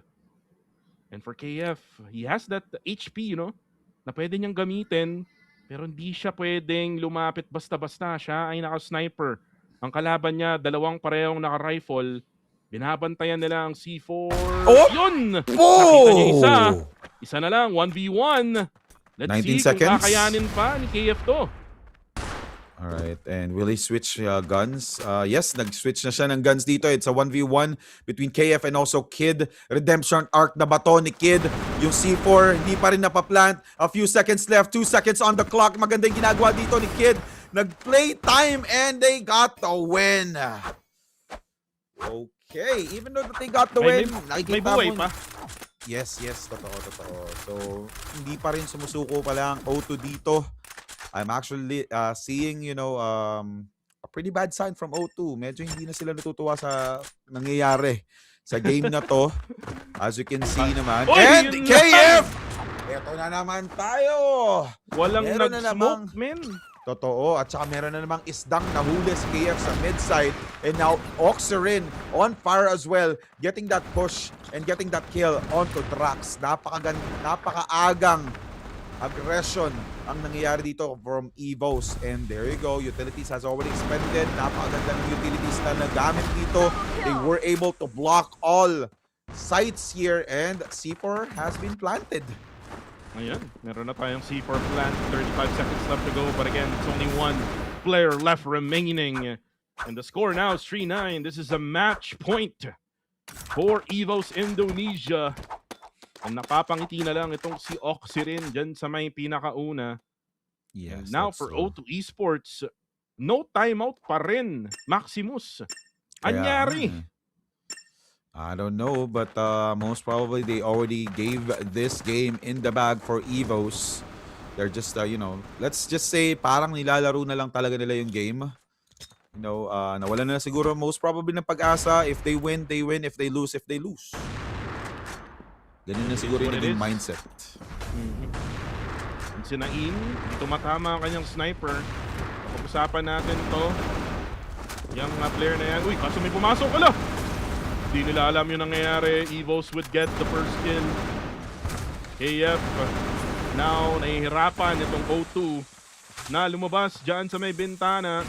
And for KF, he has that HP, you know, na pwede niyang gamitin pero hindi siya pwedeng lumapit basta-basta. Siya ay naka-sniper. Ang kalaban niya, dalawang parehong naka-rifle. Binabantayan nila ang C4. Oh! Yun! Oh! Nakita niya isa. Isa na lang, 1v1. Let's 19 see seconds. kung kakayanin pa ni KF to. Alright, and will he switch guns? Yes, nag-switch na siya ng guns dito. It's a 1v1 between KF and also Kid. Redemption arc na bato ni Kid. Yung C4, hindi pa rin napaplant. A few seconds left, 2 seconds on the clock. Maganda yung ginagawa dito ni Kid. Nag-play time and they got the win. Okay, even though they got the win, may buhay pa. Yes, totoo. So, hindi pa rin sumusuko pa lang O2 dito. I'm actually seeing, you know, a pretty bad sign from O2. Medyo hindi na sila natutuwa sa nangyayari sa game na to. As you can see naman. And KF! Ito na naman tayo! Walang nag-smoke, men. Totoo. At saka meron na namang isdang nahuli si KF sa mid-side. And now, Oxerin on fire as well. Getting that push and getting that kill onto Drax. Napakaagang aggression ang nangyayari dito from Evos. And there you go. Utilities has already expended. Napakaganda ng utilities na nagamit dito. They were able to block all sites here. And C4 has been planted. Ayan, meron na tayong C4 plant. 35 seconds left to go. But again, it's only one player left remaining. And the score now is 3-9. This is a match point for Evos Indonesia. And napapangiti na lang itong si Oxerin dyan sa may pinakauna. Yes, and now for O2 Esports, no timeout pa rin. Maximus. Anyari? I don't know, but most probably they already gave this game in the bag for Evos. They're just, you know, let's just say parang nilalaro na lang talaga nila yung game. You know, nawala na siguro most probably ng pag-asa. If they win, they win. If they lose, they lose. Ganyan na siguro yung naging mindset. Si Nain, tumatama ang kanyang sniper. Pag-usapan natin to. Yung player na yan. Uy, kaso may pumasok. Ala! Hindi nila alam yung nangyayari. Evos would get the first kill. KF now nahihirapan itong O2 na lumabas dyan sa may bintana.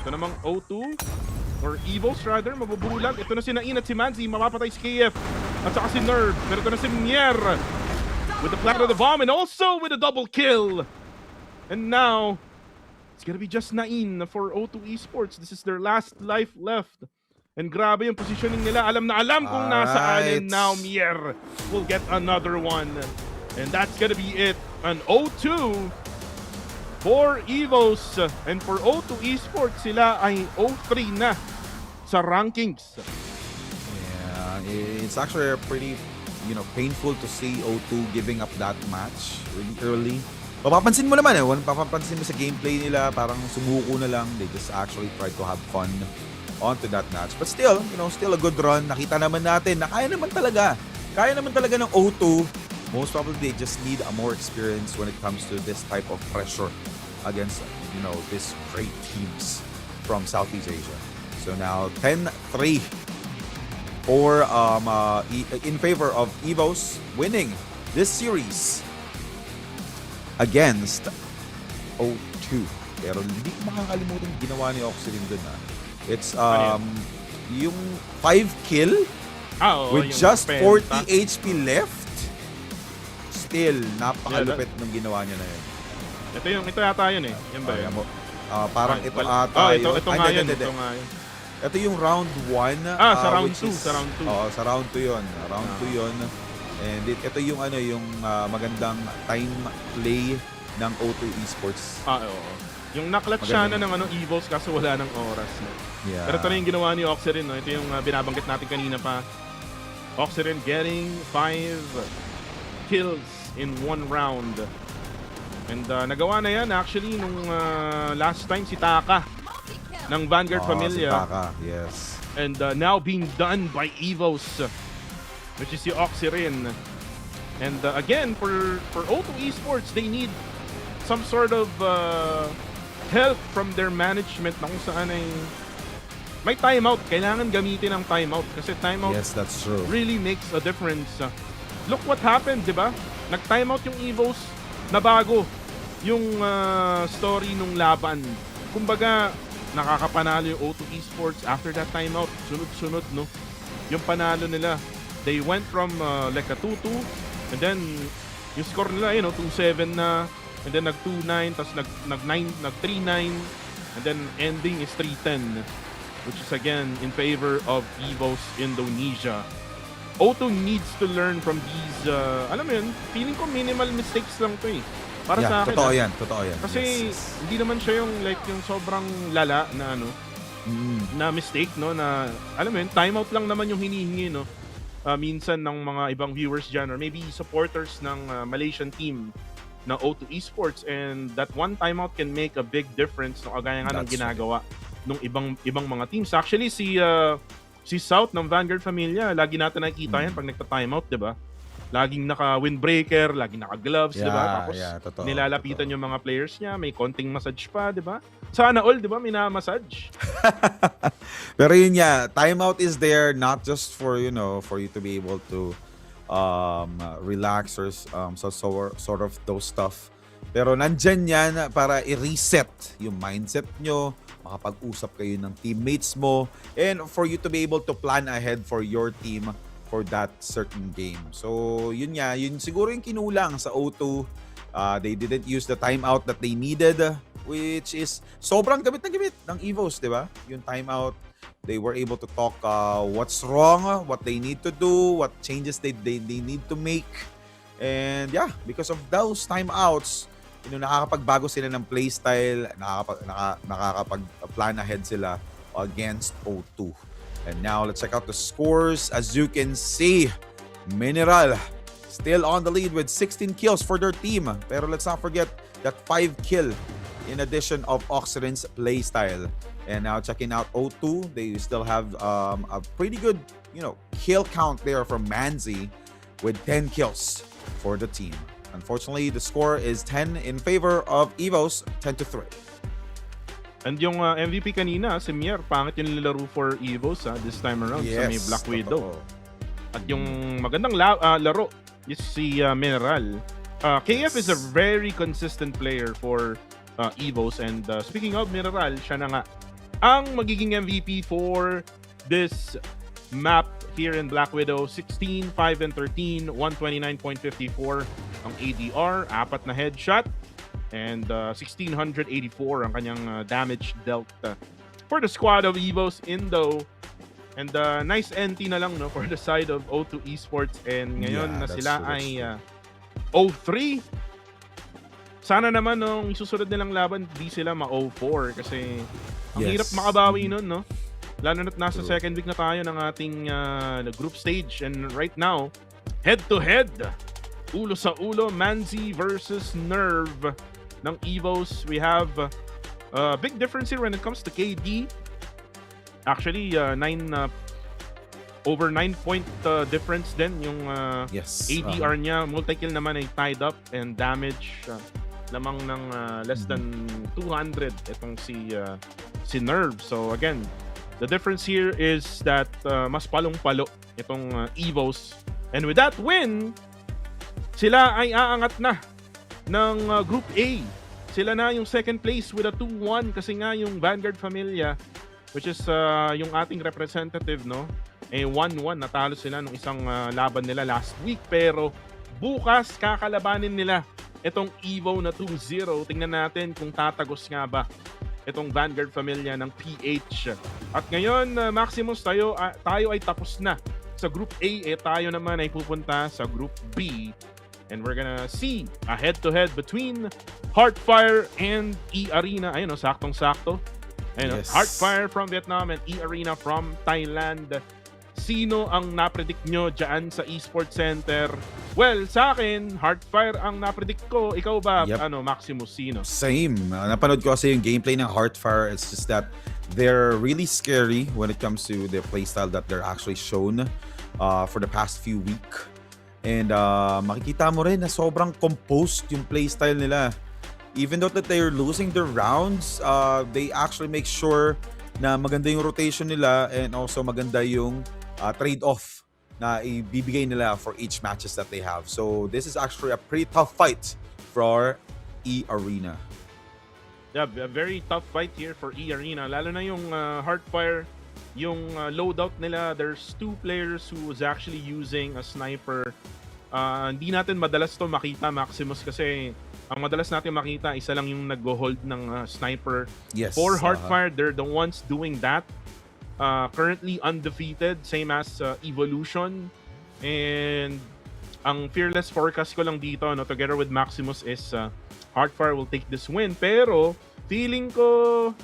Ito namang O2 or Evos rather, mabubulag. Ito na si Nain at si Manzi, mapapatay si KF. at saka si Nerve. Pero ito na si Mier with the plant of the bomb and also with a double kill. And now, it's gonna be just Nain for O2 Esports. This is their last life left. And grabe yung positioning nila. Alam na alam kung nasaan. And now Mier will get another one. And that's gonna be it. An O2 for Evos. And for O2 Esports, sila ay O3 na sa rankings. Yeah, it's actually pretty, painful to see O2 giving up that match really early. Mapapansin mo naman mapapansin mo sa gameplay nila, parang sumuko na lang. They just actually try to have fun onto that match. But still, still a good run. Nakita naman natin na kaya naman talaga ng O2. Most probably they just need a more experience when it comes to this type of pressure against, these great teams from Southeast Asia. So now 10-3 for in favor of Evos winning this series against O2. Pero hindi ko makakalimutan ginawa ni Oxylin dun It's yung 5 kill with just 40 HP left. Still, napakalupit ng ginawa niya na yun. Ito yata yun Yan ba yun? Parang ito ata yun. Ito nga yun. Ito yung round 1. Sa round 2. Sa round 2. Oo, sa round 2 yun. Round 2 yun. And ito yung magandang time play ng O2 Esports. Oo. Yung naklat siya na ng Evos kaso wala ng oras. Yeah. Pero ito na yung ginawa ni Oxyrin. Ito yung binabanggit natin kanina pa. Oxyrin getting 5 kills in 1 round. And nagawa na yan actually nung last time si Taka ng Vanguard Familia. Si Taka, yes. And now being done by Evos, which is si Oxyrin. And again, for O2 Esports, they need some sort of help from their management na kung saan ay may timeout. Kailangan gamitin ang timeout kasi timeout that's true. Really makes a difference. Look what happened, di ba? Nag-timeout yung Evos, nabago yung story nung laban. Kumbaga, nakakapanalo yung O2 Esports after that timeout. Sunod-sunod, no? Yung panalo nila. They went from like a 2-2 and then yung score nila, 2-7 na and then nag-2-9 tapos nag-3-9 and then ending is 3-10 which is again in favor of Evos Indonesia. O2 needs to learn from these, alam mo yun, feeling ko minimal mistakes lang to para sa akin. Totoo yan. Kasi hindi naman siya yung yung sobrang lala na na mistake, no, na alam mo yun, timeout lang naman yung hinihingi, no. Minsan ng mga ibang viewers dyan or maybe supporters ng Malaysian team na O2 Esports, and that one timeout can make a big difference, no, kagaya nga ng ginagawa ng ibang mga teams. Actually, si South ng Vanguard Familia, lagi natin nakikita yan pag nagta-timeout, di ba? Laging naka-windbreaker, laging naka-gloves, di ba? Tapos nilalapitan yung mga players niya, may konting massage pa, di ba? Sana all, di ba? May na-massage. Pero yun timeout is there not just for, for you to be able to relax or sort of those stuff. Pero nandyan yan para i-reset yung mindset nyo, makapag-usap kayo ng teammates mo, and for you to be able to plan ahead for your team for that certain game. So yun siguro yung kinulang sa O2. They didn't use the timeout that they needed, which is sobrang gamit na gamit ng Evos, di ba? Yung timeout, they were able to talk what's wrong, what they need to do, what changes they need to make. And because of those timeouts, nakakapagbago sila ng playstyle, nakakapag-plan ahead sila against O2. And now, let's check out the scores. As you can see, Mineral still on the lead with 16 kills for their team. Pero let's not forget that 5 kill in addition of Oxyrin's playstyle. And now, checking out O2, they still have a pretty good, kill count there from Manzi with 10 kills for the team. Unfortunately, the score is 10 in favor of Evos, 10-3. And yung MVP kanina, si Mier, pangit yung nilaro for Evos this time around sa may Black Widow. At yung magandang laro is si Mineral. KF is a very consistent player for Evos, and speaking of Mineral, siya na nga ang magiging MVP for this map here in Black Widow. 16, 5 and 13, 129.54 ang ADR, 4 na headshot, and 1684 ang kanyang damage dealt for the squad of Evos Indo. And nice NT na lang no for the side of O2 Esports, and ngayon na sila ay 0-3. Sana naman nung susunod nilang laban di sila ma-0-4 kasi ang hirap makabawi nun no, lalo na't nasa second week na tayo ng ating group stage, and right now head to head, ulo sa ulo, Manzi versus Nerve ng Evos. We have big difference here when it comes to KD. Actually, over 9 point difference din yung ADR niya. Multi-kill naman ay tied up, and damage lamang ng less than 200 itong si Nerve. So again, the difference here is that mas palong-palo itong Evos. And with that win, sila ay aangat na ng Group A. Sila na yung second place with a 2-1 kasi nga yung Vanguard Familia, which is yung ating representative, no? 1-1, natalo sila nung isang laban nila last week. Pero bukas, kakalabanin nila itong Evo na 2-0. Tingnan natin kung tatagos nga ba itong Vanguard Familia ng PH. At ngayon, Maximus, tayo ay tapos na sa Group A. Tayo naman ay pupunta sa Group B. And we're gonna see a head-to-head between Heartfire and eArena. Ayun, saktong-sakto. Ayun, Heartfire from Vietnam and eArena from Thailand. Sino ang napredict nyo dyan sa Esports Center? Well, sa akin, Heartfire ang napredict ko. Ikaw ba, Maximus, sino? Same. Napanood ko kasi yung gameplay ng Heartfire. It's just that they're really scary when it comes to the playstyle that they're actually shown for the past few weeks. And makikita mo rin na sobrang composed yung playstyle nila. Even though that they're losing their rounds, they actually make sure na maganda yung rotation nila, and also maganda yung trade-off na ibibigay nila for each matches that they have. So this is actually a pretty tough fight for eArena. Yeah, a very tough fight here for eArena. Lalo na yung Heartfire, yung loadout nila, there's 2 players who was actually using a sniper. Hindi natin madalas to makita, Maximus, kasi ang madalas natin makita, isa lang yung nag-hold ng sniper. Yes. For Heartfire, they're the ones doing that. Currently undefeated, same as Evolution. And ang fearless forecast ko lang dito, no, together with Maximus, is Heartfire will take this win. Pero feeling ko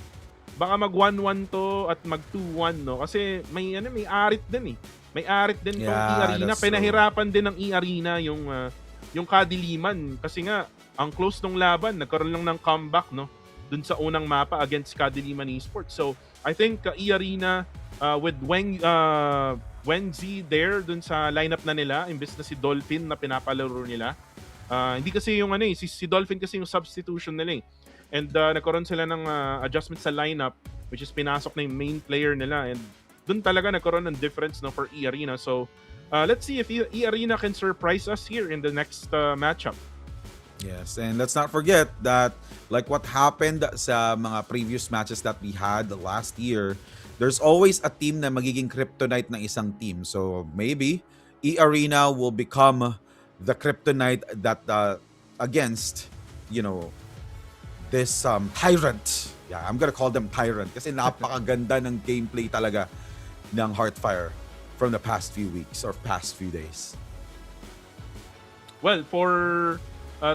baka mag 1-1 to at mag 2-1, no, kasi may arit din eh. May arit din tong eArena. Pinahirapan din ng eArena yung kadiliman kasi nga ang close ng laban, nagkaroon lang ng comeback, no, dun sa unang mapa against Kadiliman Esports. So I think eArena with Wenzi there dun sa lineup na nila, imbes na si Dolphin na pinapalaro nila. Hindi kasi yung si Dolphin kasi yung substitution nila eh. And nagkaroon sila ng adjustment sa lineup, which is pinasok na yung main player nila, and dun talaga nagkaroon ng difference, no, for eArena. So let's see if eArena can surprise us here in the next matchup. Yes, and let's not forget that like what happened sa mga previous matches that we had last year, there's always a team na magiging kryptonite ng isang team. So maybe eArena will become the kryptonite that against, you know, this tyrant. Yeah, I'm gonna call them tyrant kasi napakaganda ng gameplay talaga ng Heartfire from the past few weeks or past few days. Well, for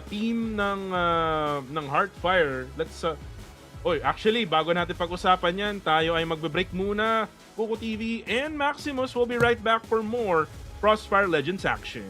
team ng Heartfire, let's actually, bago natin pag-usapan yan, tayo ay magbe-break muna. Kuko TV and Maximus will be right back for more CrossFire Legends action.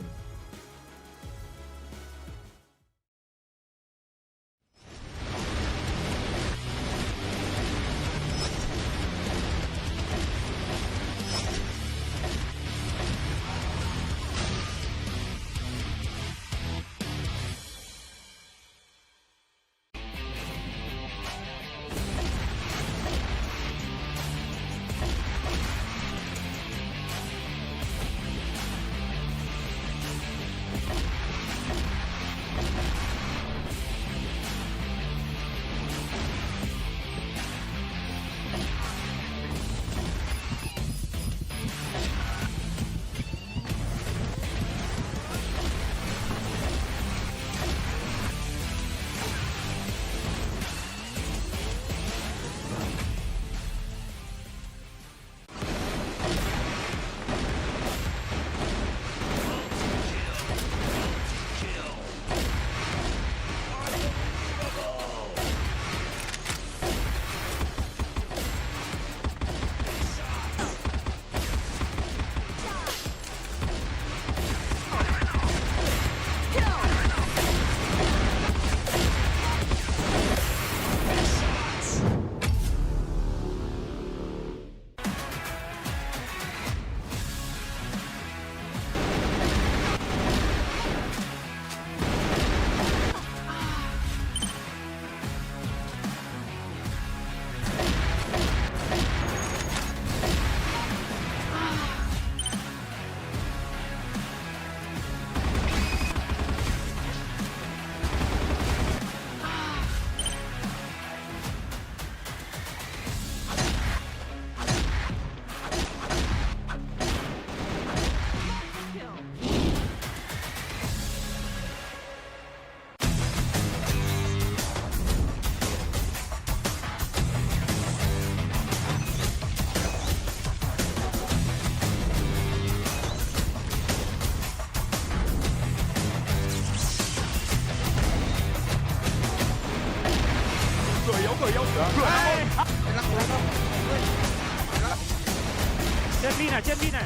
Chân này.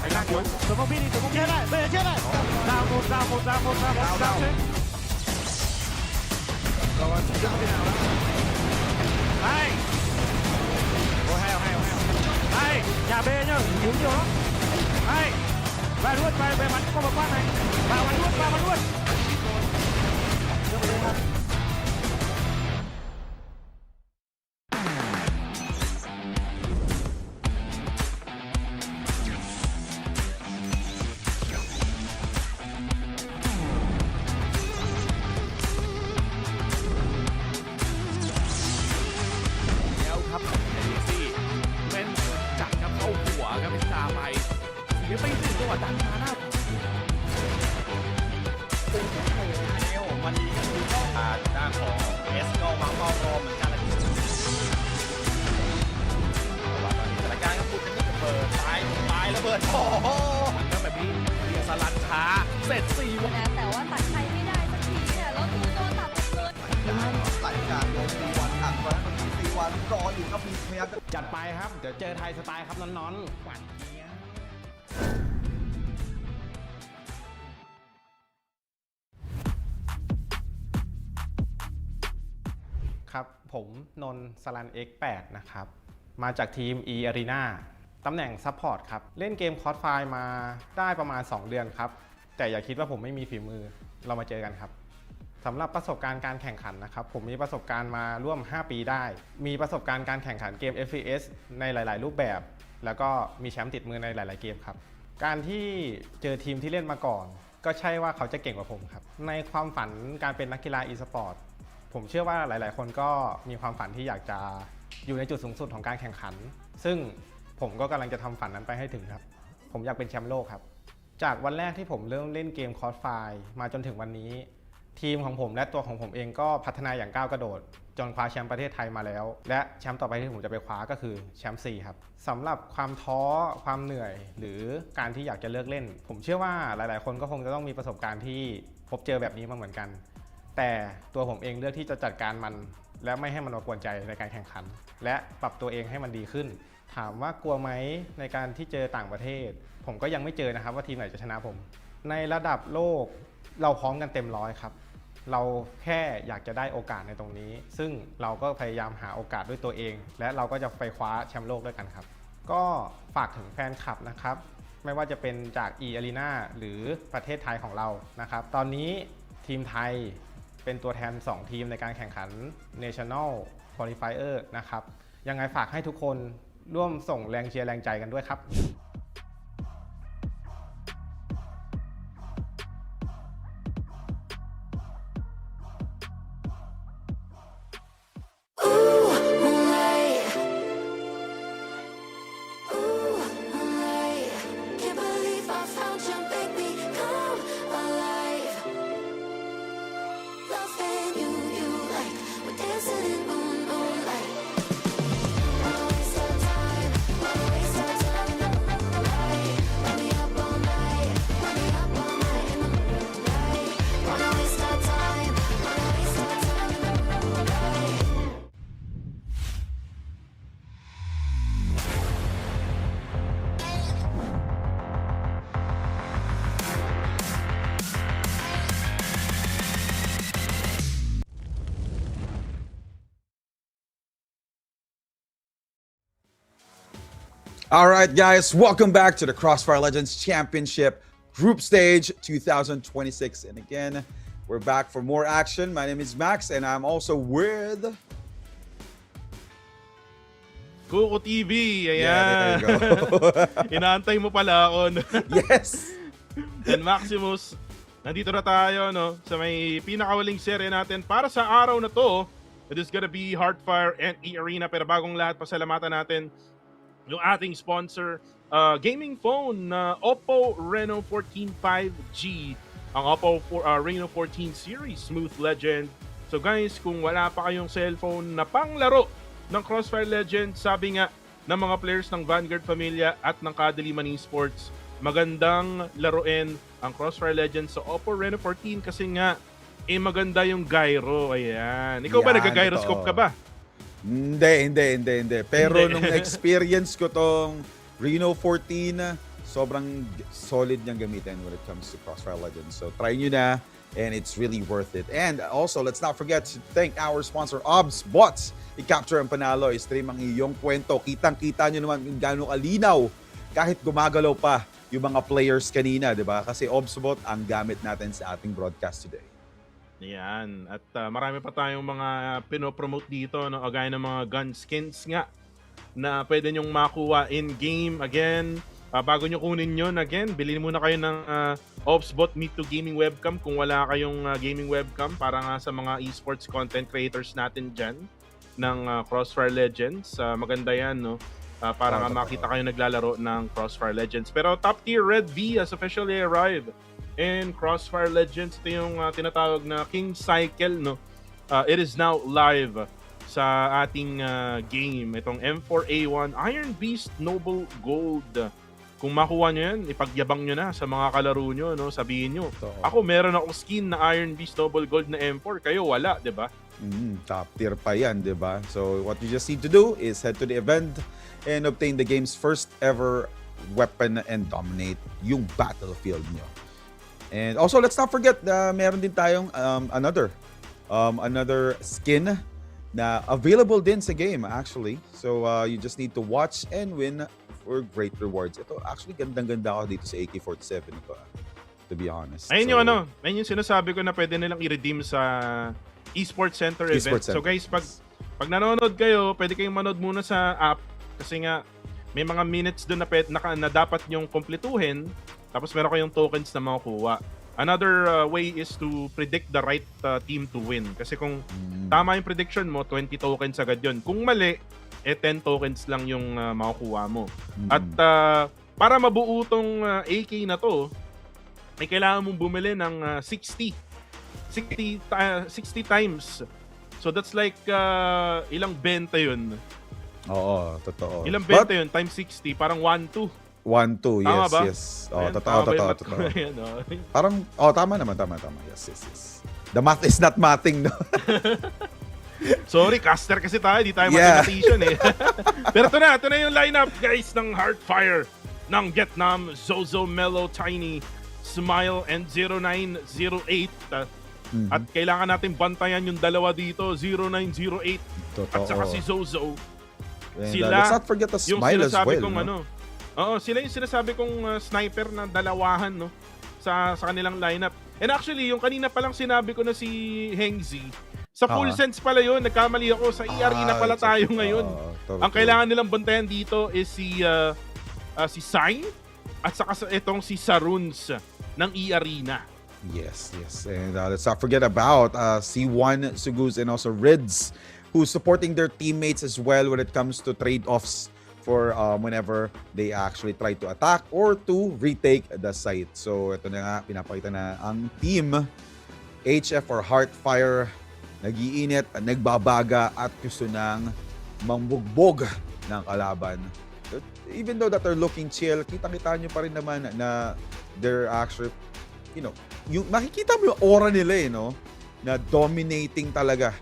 Anh đang cuốn. Tôi không biết đi, tôi không chết này, bây giờ chết này. Down một. Rồi, chưa có thế nào đâu. Đây. Ôi heo. Đây, nhà B nhá, cứu nhiều lắm. Đây. Về luôn, về bắn qua một phát này. Vào bắn luôn.แต่ว่าตัดใช้ไม่ได้สักทีเนี่ยแล้วดูโดนตัดเลย ไหลการลงซีวันอัดไว้ซีวันรออยู่ครับมีพยายามจะ จัดไปครับ เดี๋ยวเจอไทยสไตล์ครับน้อนๆหวานเจี๊ยบ ครับผมนนท์สลัน X8 นะครับมาจากทีม eArena ตำแหน่งซัพพอร์ตครับเล่นเกม CrossFire มาได้ประมาณ 2 เดือนครับแต่อย่าคิดว่าผมไม่มีฝีมือเรามาเจอกันครับสำหรับประสบการณ์การแข่งขันนะครับผมมีประสบการณ์มาร่วม 5 ปีได้มีประสบการณ์การแข่งขันเกม FPS ในหลาย ๆ รูปแบบ แล้วก็มีแชมป์ติดมือในหลาย ๆ เกมครับการที่เจอทีมที่เล่นมาก่อนก็ใช่ว่าเขาจะเก่งกว่าผมครับในความฝันการเป็นนักกีฬา eSportsผมเชื่อว่าหลาย ๆ คนก็มีความฝันที่อยากจะอยู่ในจุดสูงสุดของการแข่งขันซึ่งผมก็กำลังจะทำฝันนั้นไปให้ถึงครับผมอยากเป็นแชมป์โลกครับจากวันแรกที่ผมเริ่มเล่นเกม CrossFire มาจนถึงวันนี้ทีมของผมและตัวของผมเองก็พัฒนาอย่างก้าวกระโดดจนคว้าแชมป์ประเทศไทยมาแล้วและแชมป์ต่อไปที่ผมจะไปคว้าก็คือแชมป์4ครับสำหรับความท้อความเหนื่อยหรือการที่อยากจะเลิกเล่นผมเชื่อว่าหลาย ๆ คนก็คงจะต้องมีประสบการณ์ที่พบเจอแบบนี้มาเหมือนกันแต่ตัวผมเองเลือกที่จะจัดการมันและไม่ให้มันมากวนใจในการแข่งขันและปรับตัวเองให้มันดีขึ้นถามว่ากลัวไหมในการที่เจอต่างประเทศผมก็ยังไม่เจอนะครับว่าทีมไหนจะชนะผมในระดับโลกเราพร้อมกันเต็มร้อยครับเราแค่อยากจะได้โอกาสในตรงนี้ซึ่งเราก็พยายามหาโอกาสด้วยตัวเองและเราก็จะไปคว้าแชมป์โลกด้วยกันครับก็ฝากถึงแฟนคลับนะครับไม่ว่าจะเป็นจาก eArena หรือประเทศไทยของเรานะครับตอนนี้ทีมไทยเป็นตัวแทน2ทีมในการแข่งขัน National Qualifiers นะครับยังไงฝากให้ทุกคนร่วมส่งแรงเชียร์แรงใจกันด้วยครับ All right, guys, welcome back to the CrossFire Legends Championship Group Stage 2026. And again, we're back for more action. My name is Max, and I'm also with... Kuko TV, ayan. Yeah, there you go. Inaantay mo pala ako. Yes! And Maximus, nandito na tayo no, sa may pinakawaling serye natin para sa araw na to. It is gonna be Hardfire and eArena. Pero bagong lahat, pasalamatan natin yung ating sponsor, gaming phone na Oppo Reno 14 5G, ang Oppo Reno 14 series Smooth Legend. So guys, kung wala pa kayong cellphone na panglaro ng CrossFire Legends, sabi nga ng mga players ng Vanguard Pamilya at ng Kadiliman Esports, magandang laruin ang CrossFire Legends sa Oppo Reno 14 kasi nga maganda yung gyro. Ayan. Ikaw ba nag-gyroscope ka ba? Hindi. Pero nung experience ko tong Reno 14, sobrang solid niyang gamitin when it comes to Crossfire Legends. So try nyo na, and it's really worth it. And also, let's not forget to thank our sponsor, Obs Bots. I-capture ang panalo, i-stream ang iyong kwento. Kitang-kita nyo naman kung gaano kalinaw kahit gumagalaw pa yung mga players kanina, di ba? Kasi Obs Bot ang gamit natin sa ating broadcast today. Yan. At marami pa tayong mga pinopromote dito, no? Gaya ng mga gun skins nga na pwede nyong makuha in-game. Again, bago nyo kunin yun, again, bilhin muna kayo ng Obsbot Meet to Gaming Webcam kung wala kayong gaming webcam para nga sa mga esports content creators natin dyan ng Crossfire Legends. Maganda yan, no? Para nga makita kayo naglalaro ng Crossfire Legends. Pero top tier Red V has officially arrived in Crossfire Legends. Ito yung tinatawag na King Cycle, no? It is now live sa ating game. Itong M4A1 Iron Beast Noble Gold. Kung makuha nyo yan, ipagyabang nyo na sa mga kalaro nyo, no? Sabihin nyo, ako meron akong skin na Iron Beast Noble Gold na M4, kayo wala, di ba? Top tier pa yan, di ba? So what you just need to do is head to the event and obtain the game's first ever weapon and dominate yung battlefield nyo. And also, let's not forget na meron din tayong another skin na available din sa game actually. So you just need to watch and win for great rewards. Ito actually gandang-ganda ako dito sa AK-47 ito, to be honest. Ayun yung ayun yung sinasabi ko na pwede nilang i-redeem sa Esports Center event. So guys, pag nanonood kayo, pwede kayong manood muna sa app kasi nga may mga minutes doon na dapat nyong kumpletuhin, tapos meron kayong tokens na makukuha. Another way is to predict the right team to win. Kasi kung tama yung prediction mo, 20 tokens agad yun. Kung mali, 10 tokens lang yung makukuha mo. At para mabuo tong AK na to, ay kailangan mong bumili ng 60 times. So that's like ilang benta yun? Oo, totoo. Ilang benta yun? Times 60, parang 1-2. 1-2, tama yes, ba? yes. Oh, totoo. Parang, tama naman. Yes. The math is not mathing, no? Sorry, caster kasi tayo. Di tayo mathematician eh. Pero ito na yung lineup, guys, ng Heartfire ng Vietnam, Zozo, Mellow, Tiny, Smile, and 0908. At kailangan natin bantayan yung dalawa dito, 0908 at saka si Zozo. And, sila, let's not forget the Smile as well. Sila yung sinasabi kong sniper na dalawahan, no? Sa kanilang lineup. And actually, yung kanina palang sinabi ko na si Hengzi, sa full sense pala yun, nagkamali ako. Sa eArena pala tayo ngayon. Ang kailangan nilang bantayan dito is si Sign at saka itong si Saruns ng eArena. Yes. And let's not forget about C1, Sugus, and also Rids, who's supporting their teammates as well when it comes to trade-offs for whenever they actually try to attack or to retake the site. So ito na nga, pinapakita na ang team HF or Heartfire nag-iinit, nagbabaga at gusto nang mambugbog ng kalaban. Even though that they're looking chill, kita-kita nyo pa rin naman na they're actually, yung makikita mo yung aura nila na dominating talaga.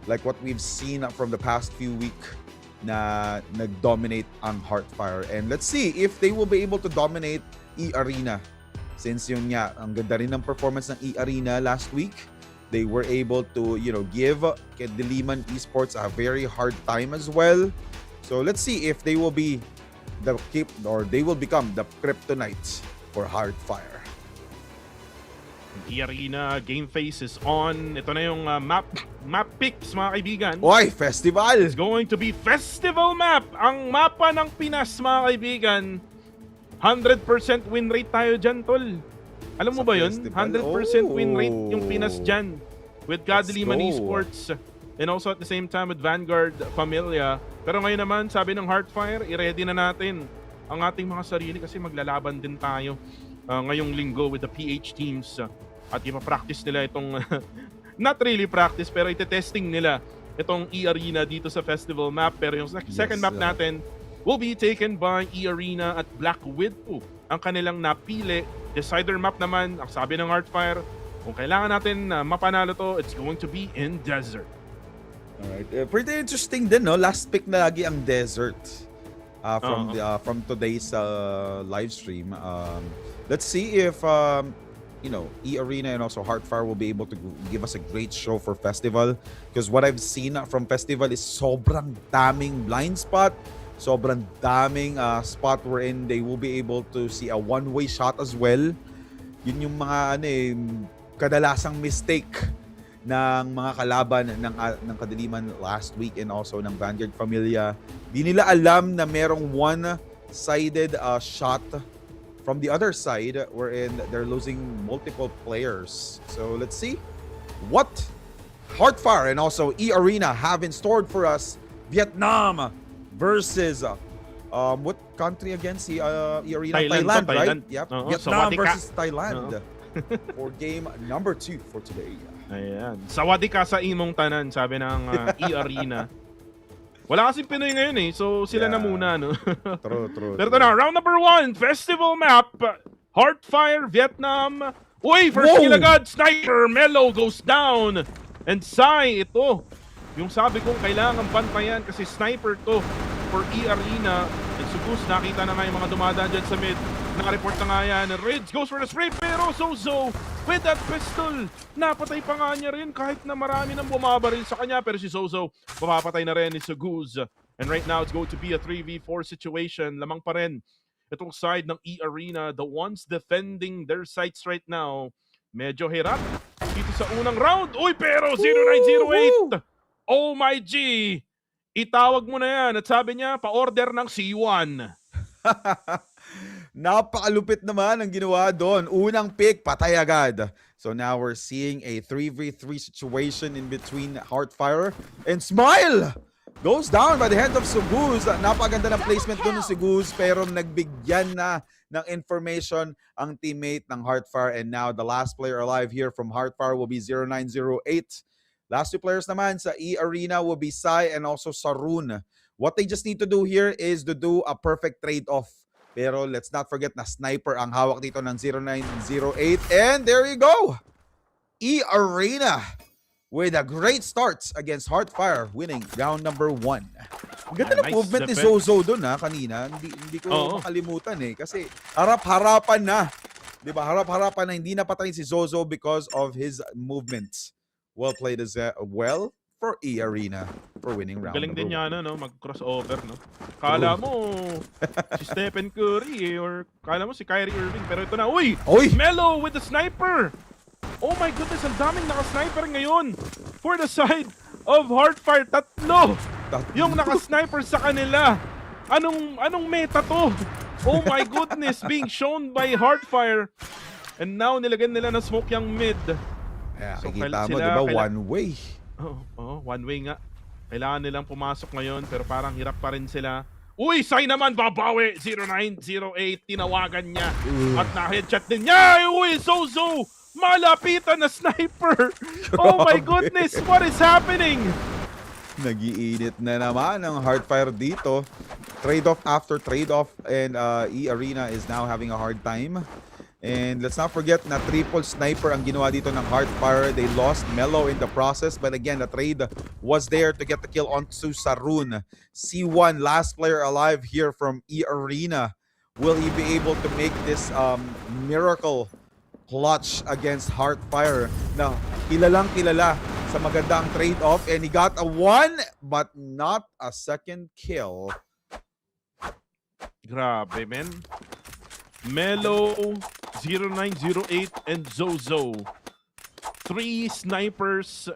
Like what we've seen from the past few weeks na nag-dominate ang Heartfire. And let's see if they will be able to dominate eArena. Since yun nga, ang ganda rin ng performance ng eArena last week. They were able to, give Diliman Esports a very hard time as well. So let's see if they will be they will become the kryptonites for Heartfire. eArena game face is on. Ito na yung map picks, mga kaibigan. Oy, festival! It's going to be festival map. Ang mapa ng Pinas, mga kaibigan. 100% win rate tayo dyan, tol. Alam mo ba yun? 100% win rate yung Pinas dyan. With Diliman Esports. And also at the same time with Vanguard Familia. Pero ngayon naman, sabi ng Heartfire, i-ready na natin ang ating mga sarili kasi maglalaban din tayo ngayong linggo with the PH teams. At ipapractice nila itong, not really practice, pero ite-testing nila itong eArena dito sa festival map. Pero yung second map natin will be taken by eArena at Black Widow. Ang kanilang napili. Decider map naman, ang sabi ng Heartfire, kung kailangan natin mapanalo to, it's going to be in desert. Alright. Pretty interesting din, no? Last pick na lagi ang desert. from today's live stream. Let's see if eArena and also Heartfire will be able to give us a great show for Festival, because what I've seen from Festival is sobrang daming blind spot, sobrang daming spot wherein they will be able to see a one-way shot as well. Yun yung mga kadalasang mistake ng mga kalaban ng Kadiliman last week and also ng Vanguard Familia. Di nila alam na merong one-sided shot from the other side wherein they're losing multiple players. So let's see what Heartfire and also eArena have in store for us. Vietnam versus what country again? Si eArena? Thailand, right? Yep. Vietnam versus Thailand for game number 2 for today. Ayan. Sawadi ka sa imong tanan, sabi ng eArena. Wala kasing Pinoy ngayon eh. So sila na muna, no? True. Pero ito na, round number 1, festival map. Heartfire, Vietnam. Uy, first kill agad. Sniper, Melo goes down. And Sai, ito. Yung sabi kong kailangan bantayan kasi sniper to for eArena. And Sugus, nakita na nga yung mga dumadaan dyan sa mid. Naka-report na nga yan. Rids goes for the spray, pero Zozo with that pistol, napatay pa nga niya rin kahit na marami nang bumabaril sa kanya. Pero si Zozo, mapapatay na rin ni Sugus. And right now, it's going to be a 3v4 situation. Lamang pa rin itong side ng eArena. The ones defending their sites right now, medyo hirap dito sa unang round. Uy, pero 0908! Oh my G! Itawag mo na yan. At sabi niya, pa-order ng C1. Napakalupit naman ang ginawa doon. Unang pick, patay agad. So now we're seeing a 3v3 situation in between Heartfire and Smile. Goes down by the hand of Sugus. Napaganda ng placement doon ng Sugus, pero nagbigyan na ng information ang teammate ng Heartfire. And now the last player alive here from Heartfire will be 0908. Last two players naman sa eArena will be Sai and also Sarun. What they just need to do here is to do a perfect trade-off. Pero let's not forget na sniper ang hawak dito ng 0908. And there you go! eArena with a great start against Heartfire, winning round number 1. Ang ganda ng Nice movement ni defense. Zozo doon kanina. Hindi ko makalimutan kasi harap-harapan na. Diba? Harap-harapan na, hindi napatay si Zozo because of his movements. Well played as well for eArena for winning round Galing din number niya mag-crossover, no? Kala mo si Stephen Curry or kala mo si Kyrie Irving, pero ito na. Uy! Melo with the sniper! Oh my goodness, ang daming naka-sniper ngayon for the side of Heartfire. Tatlo! Yung naka-sniper sa kanila. Anong meta to? Oh my goodness, being shown by Heartfire. And now nilagyan nila na smoke yung mid. So, kita mo, diba? One way. One way nga. Kailangan nilang pumasok ngayon pero parang hirap pa rin sila. Uy, Sai naman babawi. 0908, tinawagan niya. At na-headshot din niya. Uy, Zozo! Malapitan na sniper! Oh my goodness, what is happening? Nag-iinit na naman ang Heartfire dito. Trade-off after trade-off, and eArena is now having a hard time. And let's not forget na triple sniper ang ginawa dito ng Heartfire. They lost Melo in the process, but again, the trade was there to get the kill onto Sarun. C1, last player alive here from eArena. Will he be able to make this miracle clutch against Heartfire? Now, kilalang kilala sa magandang trade-off, and he got a 1 but not a second kill. Grabe, men. Melo, 0908, and Zozo. 3 snipers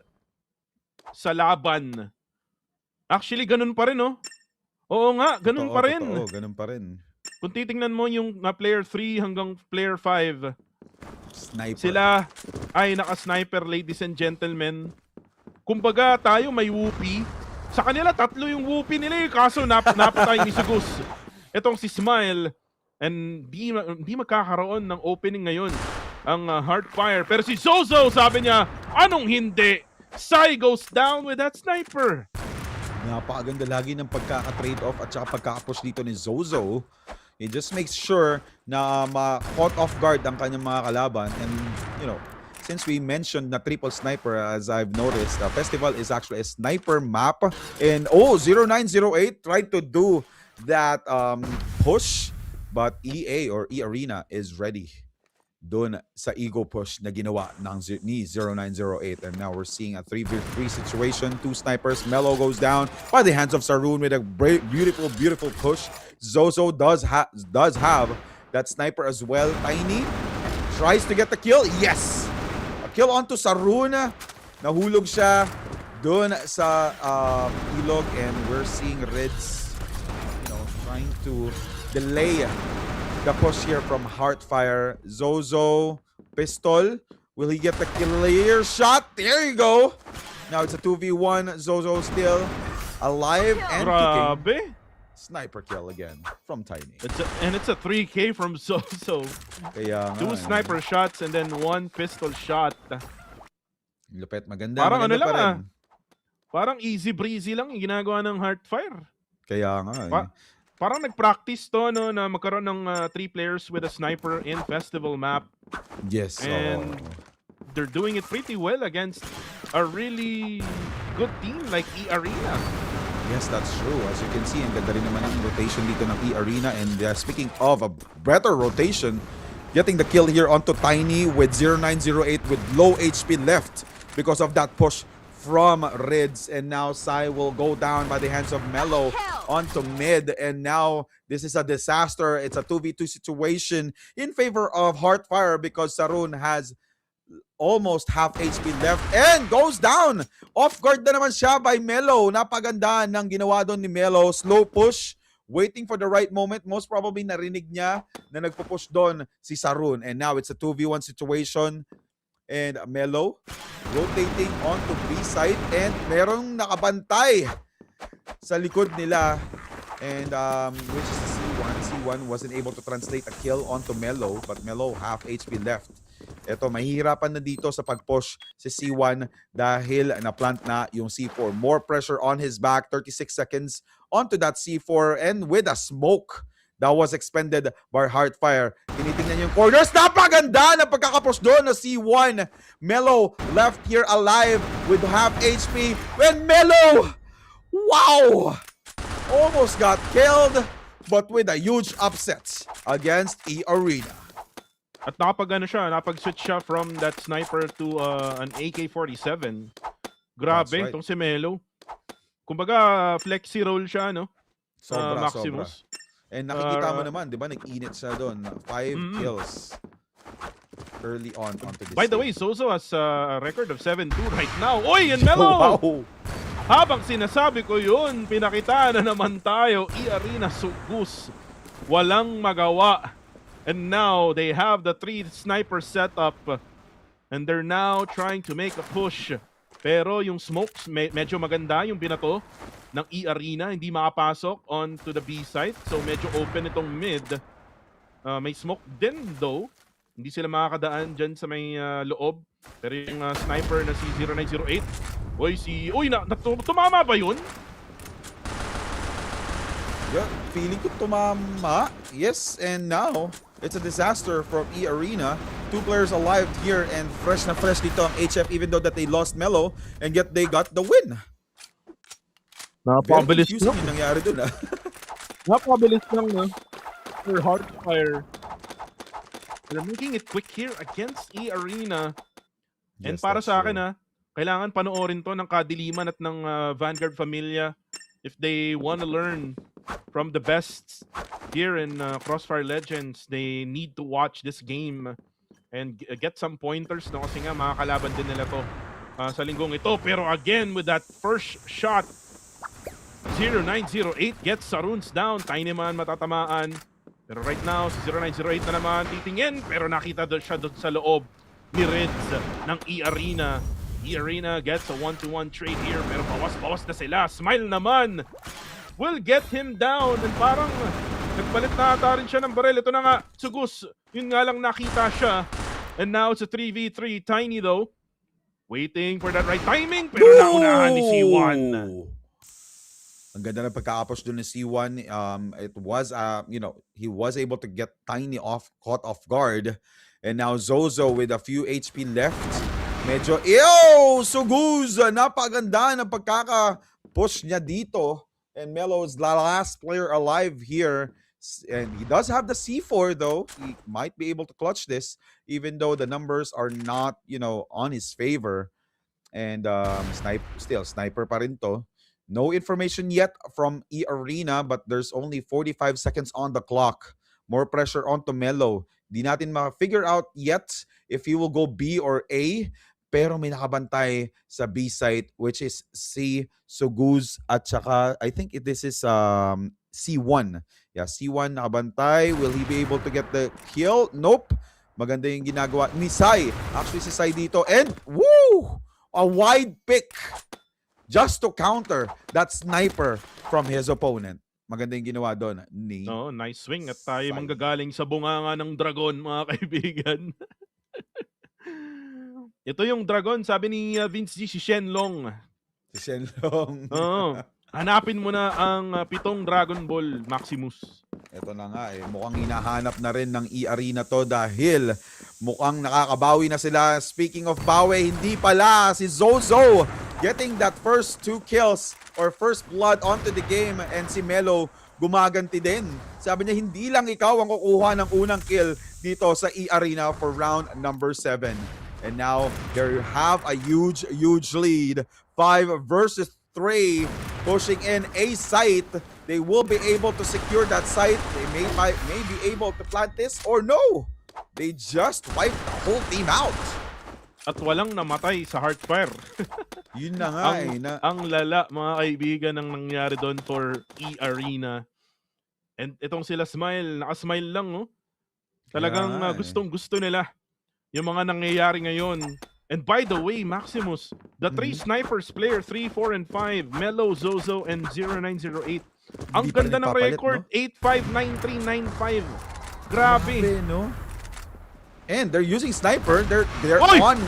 sa laban. Actually, ganun pa rin, no? Oo nga, ganun pa rin. Totoo, ganun pa rin. Kung titingnan mo yung player 3 hanggang player 5, Sniper. sila ay naka-sniper, ladies and gentlemen. Kumbaga, tayo may whoopee. Sa kanila, 3 yung whoopee nila. Kaso, napatay ni Sugus. Itong si Smile. And di magkakaroon ng opening ngayon ang Heartfire. Pero si Zozo, sabi niya, anong hindi? Sai goes down with that sniper. Napakaganda lagi ng pagkaka-trade off at saka pagkaka-push dito ni Zozo. He just makes sure na ma-caught off guard ang kanyang mga kalaban. And, you know, since we mentioned na triple sniper, as I've noticed, Festival is actually a sniper map. And, 0908 tried to do that push, but EA or eArena is ready dun sa ego push na ginawa ni 0908. And now we're seeing a 3v3 situation. Two snipers. Melo goes down by the hands of Saroon with a beautiful push. Zozo does have that sniper as well. Tiny tries to get the kill. Yes! A kill onto Saroon. Nahulog siya dun sa ilog, and we're seeing Reds, trying to delay the push here from Heartfire. Zozo, pistol. Will he get the clear shot? There you go. Now it's a 2v1. Zozo still alive and kicking. Grabe. Sniper kill again from Tiny. It's a 3K from Zozo. Kaya Two sniper shots and then one pistol shot. Lupet, maganda. Parang maganda ano lang pa rin. Parang easy breezy lang yung ginagawa ng Heartfire. Kaya nga. Parang nag-practice to, no, na magkaroon ng 3 players with a sniper in festival map. Yes. And they're doing it pretty well against a really good team like eArena. Yes, that's true. As you can see, ang ganda rin naman ang rotation dito ng eArena. And speaking of a better rotation, getting the kill here onto Tiny with 0908 with low HP left because of that push from Reds. And now Sai will go down by the hands of Melo onto mid. And now this is a disaster. It's a 2v2 situation in favor of Heartfire because Saroon has almost half HP left and goes down. Off guard na naman siya by Melo. Napaganda ng ginawa doon ni Melo. Slow push, waiting for the right moment. Most probably narinig niya na nagpo-push doon si Saroon. And now it's a 2v1 situation. And Melo rotating onto B side, and merong nakabantay sa likod nila, and which is C1. C1 wasn't able to translate a kill onto Melo, but Melo half HP left. Ito, mahihirapan na dito sa pag-push si C1 dahil na-plant na yung C4. More pressure on his back, 36 seconds onto that C4, and with a smoke that was expended by Heartfire. Tinitingnan yung corners. Napaganda na pagkakapush doon na C1. Melo left here alive with half HP. When Melo, wow! Almost got killed, but with a huge upset against eArena. At nakapag-switch siya from that sniper to an AK-47. Grabe, itong si Melo. Kumbaga, flexi roll siya, no? Sobra. Maximus. And nakikita mo naman, di ba, nag-init siya doon. 5 kills early on onto this. By the way, Zozo has a record of 7-2 right now. Oy, and Melo! Wow! Habang sinasabi ko yun, pinakita na naman tayo, eArena sugus. Walang magawa. And now, they have the 3 sniper setup. And they're now trying to make a push. Pero yung smokes, medyo maganda yung binato ng eArena, hindi makapasok onto the B site. So medyo open itong mid. May smoke din though. Hindi sila makakadaan dyan sa may loob. Pero yung sniper na si 0908. Tumama ba yun? Yeah, feeling ko tumama. Yes, and now, it's a disaster from eArena. 2 players alive here, and fresh na fresh dito ang HF even though that they lost Melo, and yet they got the win. Napakabilis Very confusing yung nangyari dun, ah. Napakabilis lang, no? For Heartfire. They're making it quick here against eArena. And Yes, para that's sa akin, true. kailangan panoorin to ng Kadiliman at ng Vanguard Familia if they want to learn from the best here in Crossfire Legends. They need to watch this game and get some pointers, no? Kasi nga makakalaban din nila to sa linggong ito. Pero again, with that first shot, 0908 gets Saroons down. Tiny man matatamaan. Pero right now, si 0908 na naman titingin. Pero nakita siya doon sa loob ni Reds ng eArena. eArena gets a 1-to-1 trade here. Pero bawas-bawas na sila. Smile naman will get him down. And parang nagpalit na ata rin siya ng baril. Ito na nga, sugus. Yun nga lang nakita siya. And now it's a 3v3. Tiny though, waiting for that right timing. Pero naunahan ni C1. Ang ganda ng pagka-push doon ni C1. It was, he was able to get Tiny caught off guard. And now Zozo with a few HP left. Medyo, Suguz! Napaganda ng pagkaka-push niya dito. And Melo is the last player alive here. And he does have the C4 though. He might be able to clutch this, even though the numbers are not, on his favor. And sniper pa rin to. No information yet from eArena, but there's only 45 seconds on the clock. More pressure onto Melo. Di natin ma-figure out yet if he will go B or A. Pero may nakabantay sa B site, which is C, Suguz, at saka I think this is C1. Yeah, C1 nakabantay. Will he be able to get the kill? Nope. Maganda yung ginagawa ni Sai. Actually, si Sai dito. And, woo! A wide pick just to counter that sniper from his opponent. Maganda yung ginawa doon ni Nice swing at tayo Sai. manggagaling sa bunganga ng dragon, mga kaibigan. Ito yung dragon, sabi ni Vince G, si Shenlong. Si Shenlong. Oo. Hanapin mo na ang 7 Dragon Ball Maximus. Ito na nga mukhang hinahanap na rin ng eArena to dahil mukhang nakakabawi na sila. Speaking of bawi, hindi pala si Zozo getting that first 2 kills or first blood onto the game, and si Melo gumaganti din. Sabi niya, hindi lang ikaw ang kukuha ng unang kill dito sa eArena for round number 7. And now, there you have a huge lead. 5 versus 3, pushing in a site. They will be able to secure that site. They may be able to plant this or no. They just wiped the whole team out. At walang namatay sa Heartfire. Yun na nga ang lala, mga kaibigan, ang nangyari doon for eArena. And itong sila Smile, nakasmile lang, no? Talagang gustong-gusto nila yung mga nangyayari ngayon. And by the way, Maximus, the 3 snipers player, 3, 4, and 5, Melo, Zozo, and 0908. Ang ganda ng record, no? 859395. Grabe, no? And they're using sniper. They're Oy! on.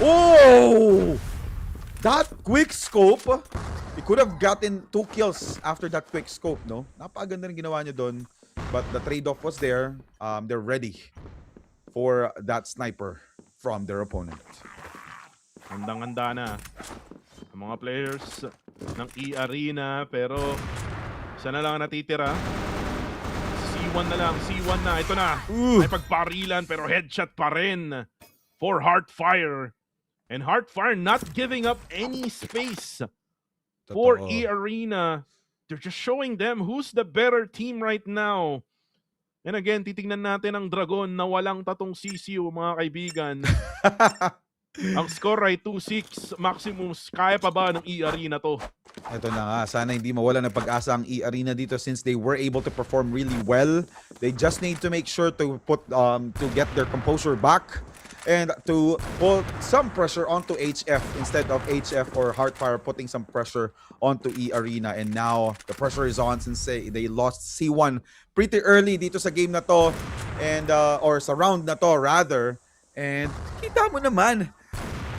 Oh! That quick scope. He could have gotten 2 kills after that quick scope, no? Napakaganda rin ginawa niya doon. But the trade-off was there. They're ready for that sniper from their opponent. handang-handa na ang mga players ng eArena, pero isa na lang natitira. C1 na lang, C1 na, ito na. May pagparilan pero headshot pa rin for Heartfire. And Heartfire not giving up any space for eArena. They're just showing them who's the better team right now. And again, titingnan natin ang Dragon na walang tatong CCU, mga kaibigan. Ang score ay 2-6. Maximus, kaya pa ba ng eArena to? Ito na nga, sana hindi mawala ng pag-asa ang eArena dito since they were able to perform really well. They just need to make sure to to get their composure back and to put some pressure onto HF instead of HF or Heartfire putting some pressure onto eArena. And now the pressure is on since they lost C1 pretty early dito sa game na to, and or sa round na to rather. And kita mo naman,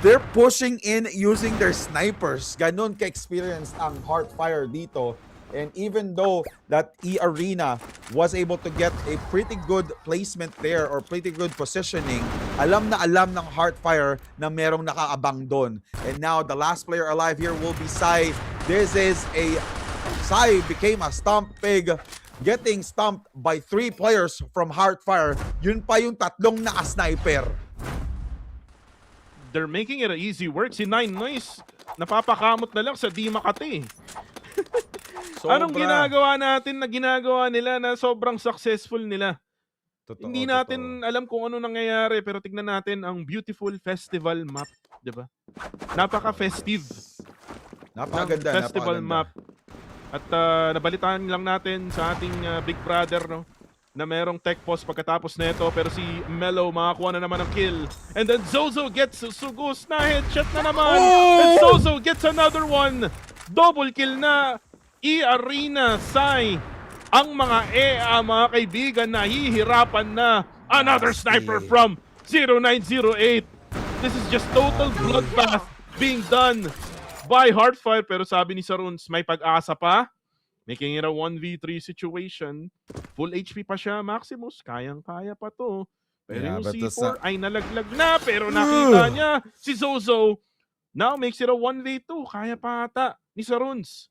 they're pushing in using their snipers. Ganon ka-experienced ang Heartfire dito. And even though that eArena was able to get a pretty good placement there or pretty good positioning, alam na alam ng Heartfire na merong nakaabang doon. And now the last player alive here will be Sai. Sai became a stomp pig, getting stumped by 3 players from Heartfire. Yun pa yung tatlong naka-sniper. They're making it an easy work. Si Nine Noise, napapakamot na lang sa di Makati. Anong ginagawa natin na ginagawa nila na sobrang successful nila? Hindi natin alam kung ano nangyayari, pero tignan natin ang beautiful festival map, di ba? Napaka-festive. Napakaganda. Festival map. At nabalitaan lang natin sa ating Big Brother, no, na merong tech pause pagkatapos nito, pero si Melo makakuha na naman ng kill. And then Zozo gets Sugos na headshot na naman. And Zozo gets another one. Double kill na. eArena, Sai. Ang mga mga kaibigan, nahihirapan na. Another sniper from 0908. This is just total bloodbath being done by Heartfire. Pero sabi ni Saruns, may pag-asa pa. Making it a 1v3 situation. Full HP pa siya, Maximus. Kayang-kaya pa to. Pero yung C4 ay nalaglag na. Pero nakita niya si Zozo. Now makes it a 1v2. Kaya pa ata ni Saruns.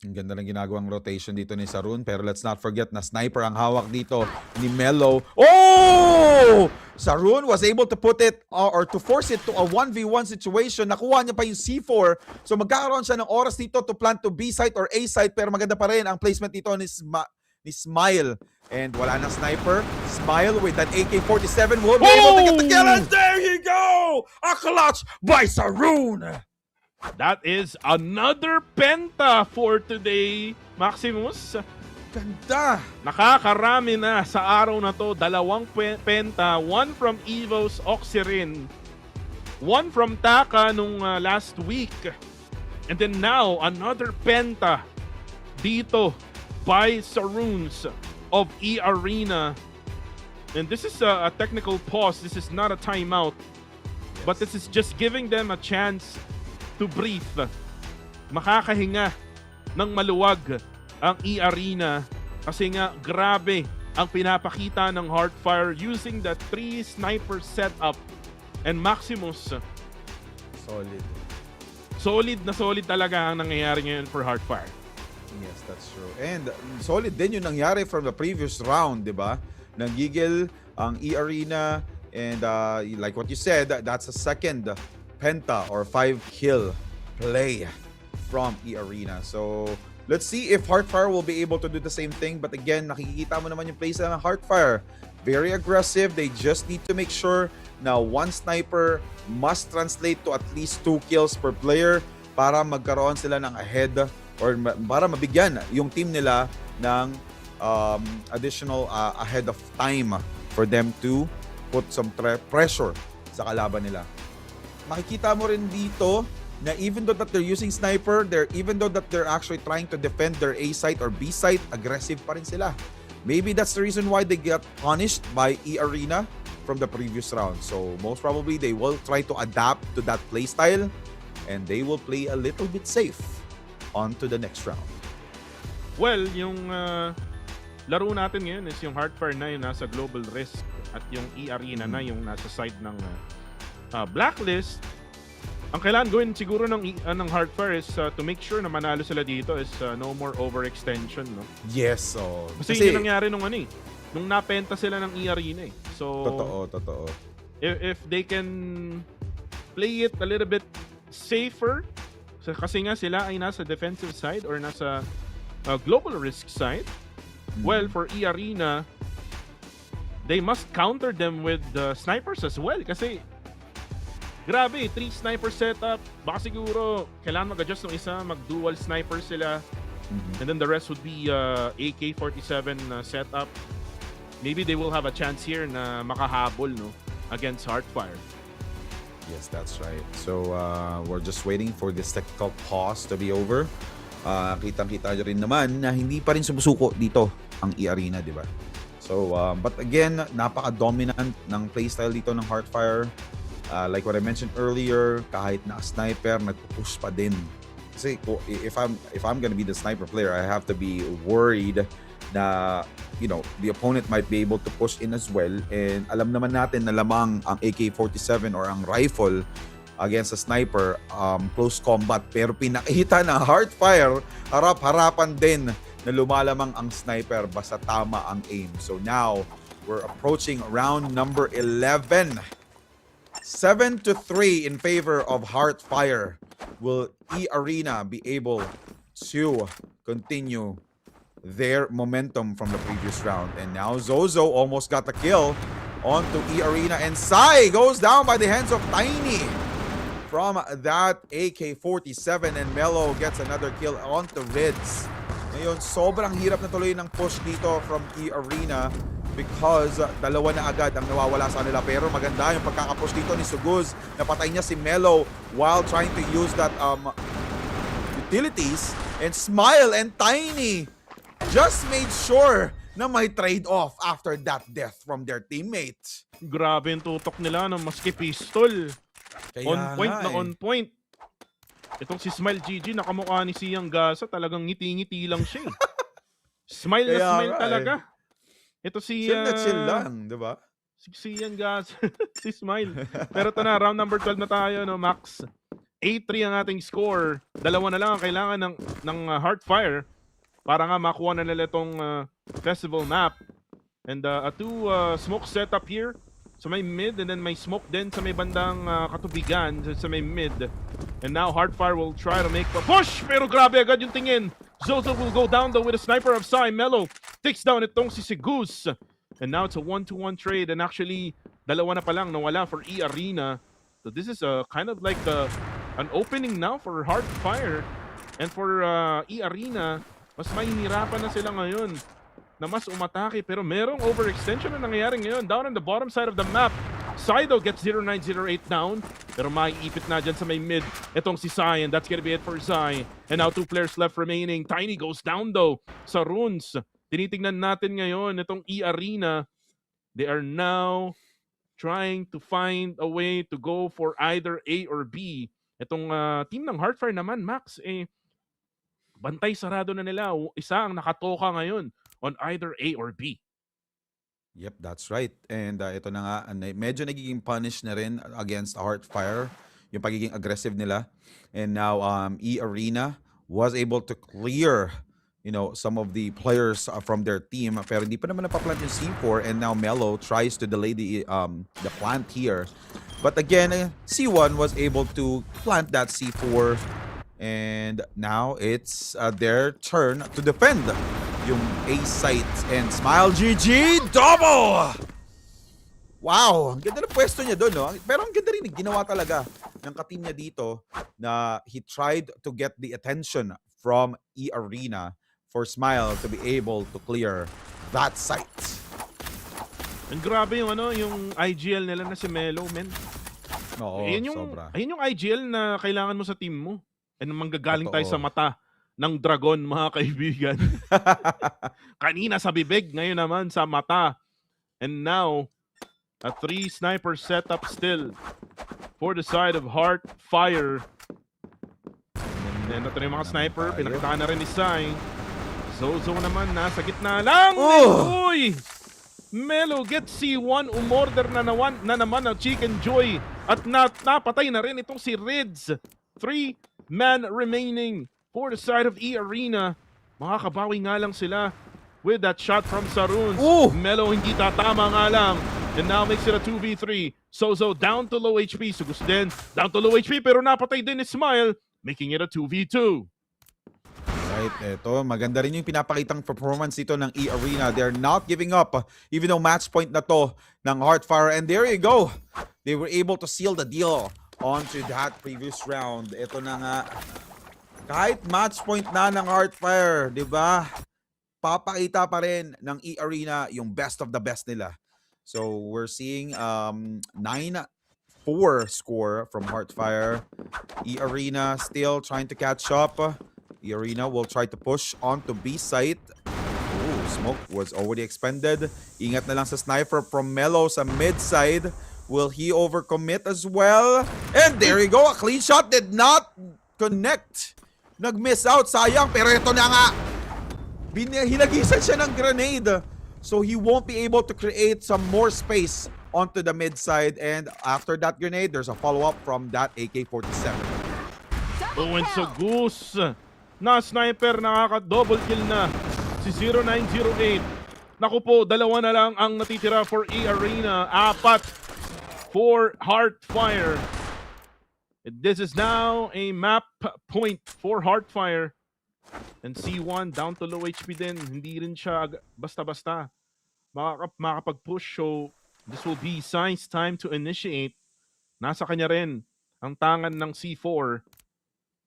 Ang ganda ng ginagawang rotation dito ni Sarun. Pero let's not forget na sniper ang hawak dito ni Melo. Oh! Sarun was able to put it or to force it to a 1v1 situation. Nakuha niya pa yung C4. So magkakaroon siya ng oras dito to plant to B site or A site. Pero maganda pa rin ang placement dito ni Smile. And wala nang sniper. Smile with that AK-47 will be able to get the kill. And there you go! A clutch by Sarun! That is another penta for today, Maximus. Ganda! Nakakarami na sa araw na to. 2 penta, 1 from Evos, Oxirin, 1 from Taka nung last week. And then now, another penta dito by Saruns of eArena. And this is a technical pause. This is not a timeout. But this is just giving them a chance to breathe. Makakahinga ng maluwag ang eArena kasi nga grabe ang pinapakita ng Heartfire using the 3 sniper setup. And Maximus, solid talaga ang nangyayari ngayon for Heartfire. Yes, that's true. And solid din yung nangyari from the previous round, di ba? Nagigil ang eArena and like what you said, that's a second penta or 5 kill play from eArena. So let's see if Heartfire will be able to do the same thing. But again, nakikita mo naman yung plays ng Heartfire. Very aggressive. They just need to make sure na 1 sniper must translate to at least 2 kills per player para magkaroon sila ng ahead or para mabigyan yung team nila ng additional ahead of time for them to put some pressure sa kalaban nila. Makikita mo rin dito na even though that they're using sniper, even though that they're actually trying to defend their A site or B site, aggressive pa rin sila. Maybe that's the reason why they got punished by eArena from the previous round. So most probably they will try to adapt to that playstyle and they will play a little bit safe on to the next round. Well, yung laro natin ngayon is yung Heartfire na yung nasa Global Risk at yung eArena na yung nasa side ng Blacklist. Ang kailangan gawin siguro ng Heartfire is to make sure na manalo sila dito is no more overextension, no? Yes, so Kasi yun nangyari nung nung napenta sila ng eArena eh. So totoo. If they can play it a little bit safer, kasi nga sila ay nasa defensive side or nasa global risk side, well, for eArena, they must counter them with snipers as well kasi grabe, 3 sniper setup. Baka siguro kailangan mag-adjust ng isa, mag-dual sniper sila. And then the rest would be AK-47 setup. Maybe they will have a chance here na makahabol, no, against Heartfire. Yes, that's right. So we're just waiting for this technical pause to be over. Kitang-kita nyo rin naman na hindi pa rin sumusuko dito ang eArena, di ba? So, but again, napaka-dominant ng playstyle dito ng Heartfire. Like what I mentioned earlier, kahit na sniper, nagpupush pa din. Kasi if I'm gonna be the sniper player, I have to be worried na, you know, the opponent might be able to push in as well. And alam naman natin na lamang ang AK-47 or ang rifle against a sniper, close combat. Pero pinakita na Heartfire, harap-harapan din na lumalamang ang sniper basta tama ang aim. So now, we're approaching round number 11. 7-3 in favor of Heartfire. Will eArena be able to continue their momentum from the previous round? And now Zozo almost got the kill onto eArena, and Sai goes down by the hands of Tiny from that AK-47, and Melo gets another kill onto Rids. Ngayon, sobrang hirap na tuloy ng push dito from eArena because dalawa na agad ang nawawala sa nila. Pero maganda yung pagkakapush dito ni Suguz. Napatay niya si Melo while trying to use that utilities. And Smile and Tiny just made sure na may trade-off after that death from their teammates. Grabe yung tutok nila ng maski pistol. On point. Itong si Smile GG, nakamukha ni Siyang Gasa. Talagang ngiti-ngiti lang siya. Smile na smile talaga. Ito si chill lang, 'di ba? Si Siyang Gasa, si Smile. Pero ito na, round number 12 na tayo, no, Max. 8-3 ang ating score. Dalawa na lang ang kailangan ng Heartfire para nga makuha na nila itong festival map. And a 2 smoke setup here sa may mid, and then may smoke din sa may bandang katubigan sa may mid. And now Heartfire will try to make a push, pero grabe agad yung tingin. Zozo will go down though with a sniper of Sai. Melo takes down itong si Sigus. And now it's a 1-to-1 trade, and actually dalawa na pa lang nawala for eArena. So this is kind of like an opening now for Heartfire. And for eArena, mas mahihirapan na sila ngayon na mas umatake, pero merong overextension na nangyayari ngayon. Down on the bottom side of the map, Saido gets 0908 down, pero maiipit na dyan sa may mid itong si Sai, and that's gonna be it for Sai. And now 2 players left remaining. Tiny goes down though sa runes. Tinitingnan natin ngayon itong eArena. They are now trying to find a way to go for either A or B. Itong team ng Heartfire naman, Max, bantay sarado na nila. Isa ang nakatoka ngayon on either A or B. Yep, that's right. And ito na nga, medyo nagiging punish na rin against Heartfire, yung pagiging aggressive nila. And now eArena was able to clear, you know, some of the players from their team, pero hindi pa naman napaplant yung C4, and now Melo tries to delay the plant here. But again, C1 was able to plant that C4, and now it's their turn to defend yung A site, and Smile GG double! Wow, ang ganda ng pwesto niya doon, no? Pero ang ganda rin ginawa talaga ng ka-team niya dito na he tried to get the attention from eArena for Smile to be able to clear that site. And grabe yung yung IGL nila na si Melo, men. Oo, sobra. Ayun yung IGL na kailangan mo sa team mo. And manggagaling tayo Totoo. sa mata ng dragon, mga kaibigan. Kanina sa bibig, ngayon naman sa mata. And now, a 3 sniper setup still for the side of Heartfire. And ito na yung mga sniper, pinakita na rin ni Sai. Zozo naman, nasa gitna lang. Uy! Melo gets C1, umorder na naman ang Chicken Joy. At napatay na rin itong si Rids. 3-man remaining for the side of eArena. Makakabawi nga lang sila with that shot from Saruns. Melo hindi tatama nga lang. And now makes it a 2v3. Zozo down to low HP. Sugus din down to low HP, pero napatay din ni Smile, making it a 2v2. Right, eto, maganda rin yung pinapakitang performance dito ng eArena. They're not giving up, even though match point na to ng Heartfire. And there you go. They were able to seal the deal onto that previous round. Ito na nga. Kahit match point na ng Heartfire, di ba? Papakita pa rin ng eArena yung best of the best nila. So we're seeing 9-4 score from Heartfire. eArena still trying to catch up. eArena will try to push onto B site. Ooh, smoke was already expended. Ingat na lang sa sniper from Melo sa mid side. Will he overcommit as well? And there you go, a clean shot did not connect. Nag-miss out, sayang, pero ito na nga. Hinagisan siya ng grenade. So he won't be able to create some more space onto the mid side. And after that grenade, there's a follow-up from that AK-47. Owen Sagus na sniper, nakaka-double kill na si 0908. Naku po, dalawa na lang ang natitira for eArena, 4 for Heartfire. This is now a map point for Heartfire. And C1 down to low HP din. Hindi rin siya basta-basta makapag-push. So this will be Sai's time to initiate. Nasa kanya rin ang tangan ng C4.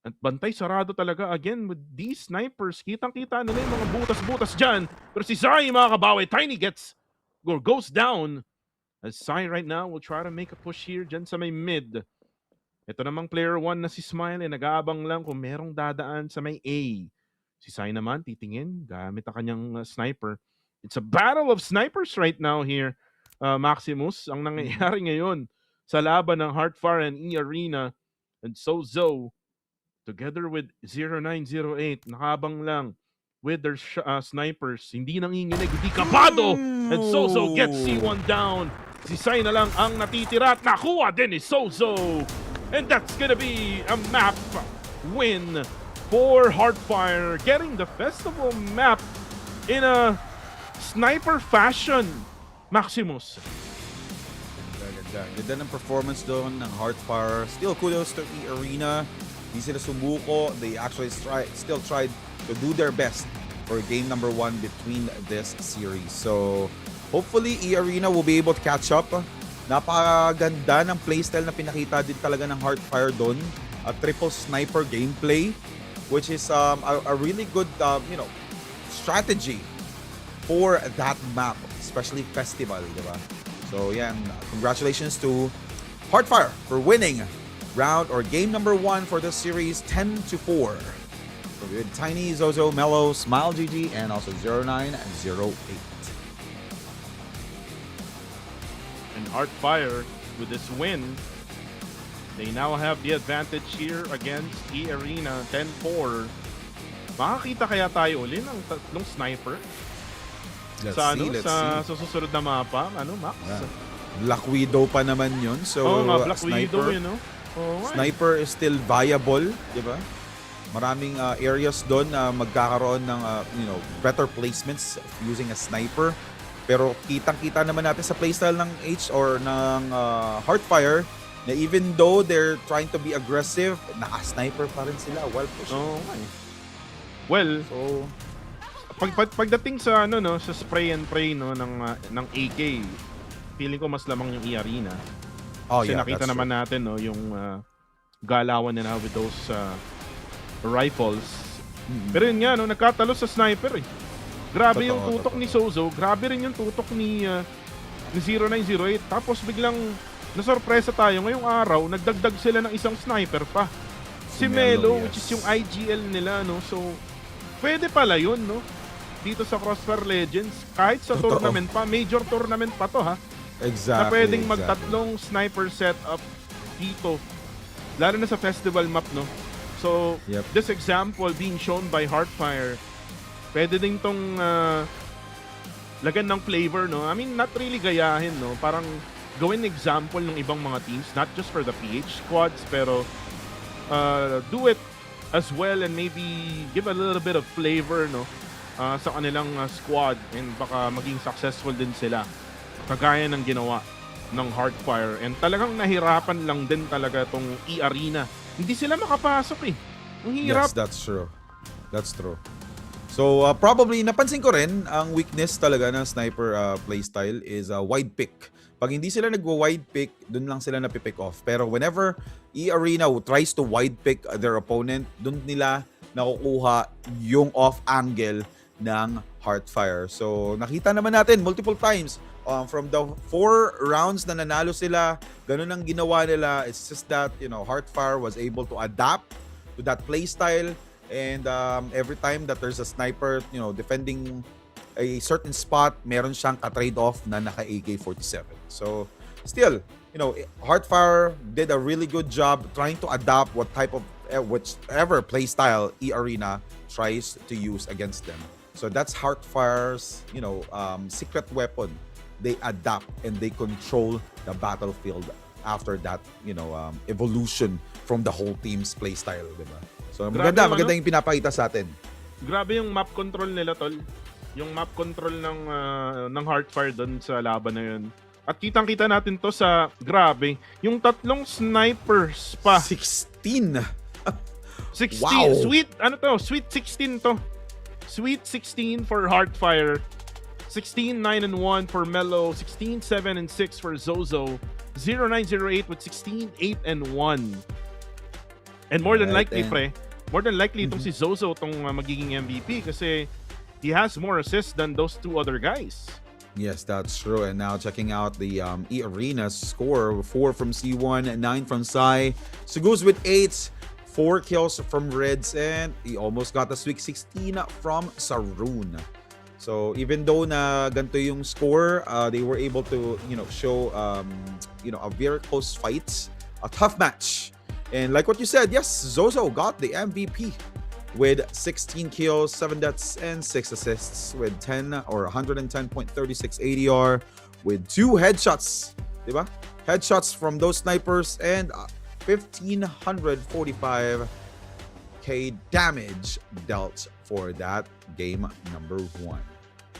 At bantay sarado talaga again with these snipers. Kitang-kita nila yung mga butas-butas dyan. Pero si Sai makakabawi. Tiny goes down. As Sai right now will try to make a push here dyan sa may mid. Ito namang player 1 na si Smile, nag-aabang lang kung merong dadaan sa may A. Si Sai naman titingin gamit ang kanyang sniper. It's a battle of snipers right now here, Maximus. Ang nangyayari ngayon sa laban ng Heartfire and eArena. And Zozo, together with 0908, nakabang lang with their snipers. Hindi nanginginig, hindi kabado. And Zozo gets C1 down. Si Sai na lang ang natitira at nakuha din ni Zozo. And that's gonna be a map win for Heartfire, getting the festival map in a sniper fashion. Maximus. Ganda ng performance doon ng Heartfire. Still kudos to eArena. Di sila sumuko. They actually still tried to do their best for game number 1 between this series. So hopefully eArena will be able to catch up. Napakaganda ng playstyle na pinakita din talaga ng Heartfire doon. A triple sniper gameplay, which is a really good strategy for that map, especially festival, diba? So yeah, congratulations to Heartfire for winning round or game number 1 for this series 10-4. So we had Tiny, Zozo, Mellow, Smile GG, and also 0908. And Heartfire, with this win, they now have the advantage here against eArena 10-4. Makakita kaya tayo uli ng tatlong sniper? Let's Sa see. susunod na mapa, Max? Yeah. Black Widow pa naman yun. So, Black Widow, Sniper is still viable, di ba? Maraming areas doon na magkakaroon ng better placements using a sniper. Pero kitang-kita naman natin sa playstyle ng ng Heartfire na even though they're trying to be aggressive, naka-sniper pa rin sila while pushing. Well, so pagdating sa sa spray and pray ng AK, feeling ko mas lamang yung eArena. Kasi nakita naman natin yung galawan nila with those rifles. Pero yun nga nagkatalo sa sniper eh. Grabe yung tutok ni Zozo, grabe rin yung tutok ni 0908. Tapos biglang nasorpresa tayo ngayong araw, nagdagdag sila ng isang sniper pa. Si Melo, which is yung IGL nila So pwede pala yun dito sa CrossFire Legends, kahit sa tournament pa, major tournament pa to ha. Exactly. Na pwedeng magtatlong sniper setup dito. Lalo na sa festival map So, this example being shown by Heartfire, pwede din tong lagan ng flavor I mean, not really gayahin parang gawin example ng ibang mga teams, not just for the PH squads, pero do it as well and maybe give a little bit of flavor sa kanilang squad and baka maging successful din sila kagaya ng ginawa ng Heartfire. And talagang nahirapan lang din talaga tong eArena. Hindi sila makapasok eh. Ang hirap. Yes, that's true. That's true. So probably napansin ko rin ang weakness talaga ng sniper playstyle is wide pick. Pag hindi sila nagwa-wide pick, dun lang sila napipick off. Pero whenever eArena tries to wide pick their opponent, dun nila nakukuha yung off angle ng Heartfire. So nakita naman natin multiple times from the 4 rounds na nanalo sila, ganun ang ginawa nila. It's just that Heartfire was able to adapt to that playstyle, and every time that there's a sniper defending a certain spot, meron siyang ka-trade off na naka AK-47. So still Heartfire did a really good job trying to adapt what type of whichever playstyle eArena tries to use against them. So that's Heartfire's secret weapon. They adapt and they control the battlefield after that evolution from the whole team's playstyle, diba? So maganda yung pinapakita sa atin. Grabe yung map control nila, tol. Yung map control ng Heartfire doon sa laban na yun. At kitang-kita natin to sa grabe, yung tatlong snipers pa. 16. 16. Wow. Sweet 16 to. Sweet 16 for Heartfire. 16-9-1 for Mellow. 16-7-6 for Zozo. 0908 with 16-8-1. And more than likely, itong si Zozo itong magiging MVP kasi he has more assists than those two other guys. Yes, that's true. And now checking out the eArena's score, 4 from C1, 9 from Sai. Sugus with 8, 4 kills from Reds, and he almost got the Sweet 16 from Saroon. So even though na ganito yung score, they were able to show a very close fight, a tough match. And like what you said, yes, Zozo got the MVP with 16 kills, 7 deaths, and 6 assists with 10 or 110.36 ADR with 2 headshots, diba? Headshots from those snipers, and 1,545k damage dealt for that game number 1.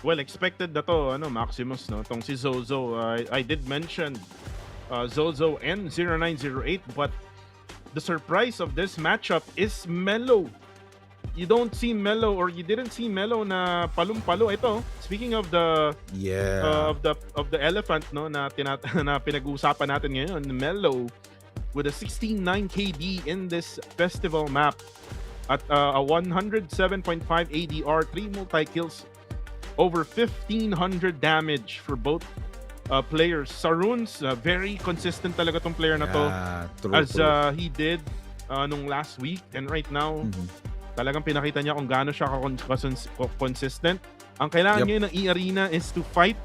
Well, expected na to, Maximus, no? Tong si Zozo. I did mention Zozo and 0908, but the surprise of this matchup is Melo. You don't see Melo, or you didn't see Melo na palum-palo. Ito, speaking of the of the elephant, no, na pinag-uusapan natin ngayon, Melo with a 16.9 KD in this festival map at a 107.5 ADR, 3 multi-kills, over 1,500 damage for both players. Saruns, very consistent talaga tong player na to, as he did nung last week, and right now talagang pinakita niya kung gaano siya consistent. Ang kailangan niya ng eArena is to fight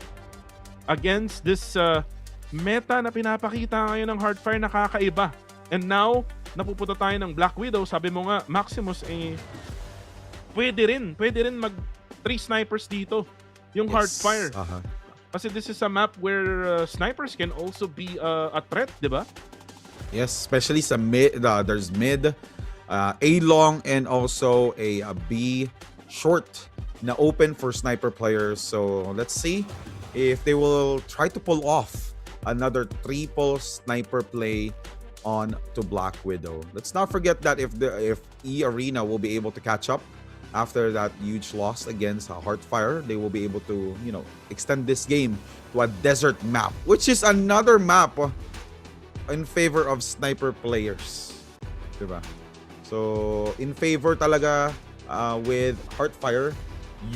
against this meta na pinapakita ngayon ng Hardfire na kakaiba. And now, napupunta tayo ng Black Widow. Sabi mo nga, Maximus, pwede rin mag 3 snipers dito yung Hardfire. Kasi this is a map where snipers can also be a threat, di ba? Yes, especially sa mid, there's mid, A long, and also a B short na open for sniper players. So let's see if they will try to pull off another triple sniper play on to Black Widow. Let's not forget that if eArena will be able to catch up after that huge loss against Heartfire, they will be able to, extend this game to a desert map, which is another map in favor of sniper players. Diba? So, in favor talaga with Heartfire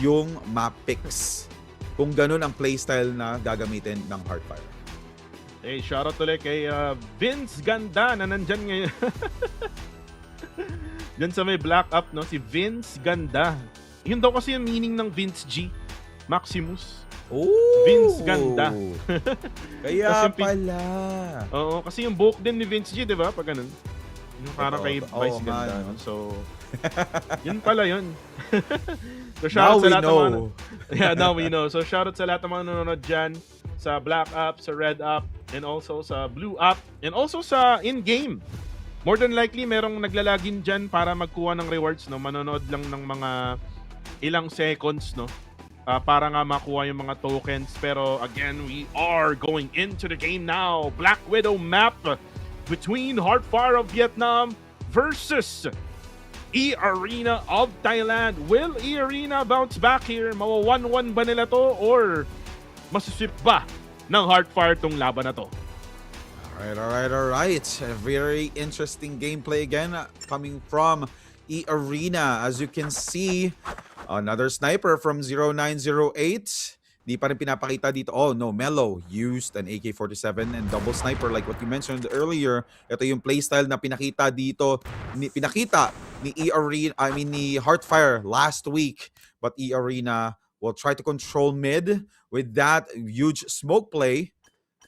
yung map picks. Kung ganun ang playstyle na gagamitin ng Heartfire. Hey, shoutout ulit kay Vince Ganda na nandyan ngayon. Diyan sa may black up, no? Si Vince Ganda. Yun daw kasi yung meaning ng Vince G. Maximus. Oh! Vince Ganda. Kaya pala. Oo, kasi yung buhok din ni Vince G, di ba? Pag ganun. Yung parang kay Vice Ganda. No? So, yun pala yun. So, shoutout sa lahat ng mga... Yeah, now we know. So, shoutout sa lahat ng mga nanonood dyan. Sa Black Up, sa Red Up, and also sa Blue Up, and also sa in-game. More than likely, merong naglalagin dyan para magkuha ng rewards, no? Manonood lang ng mga ilang seconds, no? Para nga makuha yung mga tokens. Pero again, we are going into the game now. Black Widow map between Heartfire of Vietnam versus eArena of Thailand. Will eArena bounce back here? Mawa 1-1 ba nila to? Or masuswip ba ng Heartfire tong laban na to? Alright. A very interesting gameplay again coming from eArena. As you can see, another sniper from 0908. Di pa rin pinapakita dito. Oh no, Melo used an AK-47 and double sniper like what you mentioned earlier. Ito yung playstyle na pinakita dito, pinakita ni eArena, ni Heartfire last week. But eArena will try to control mid with that huge smoke play.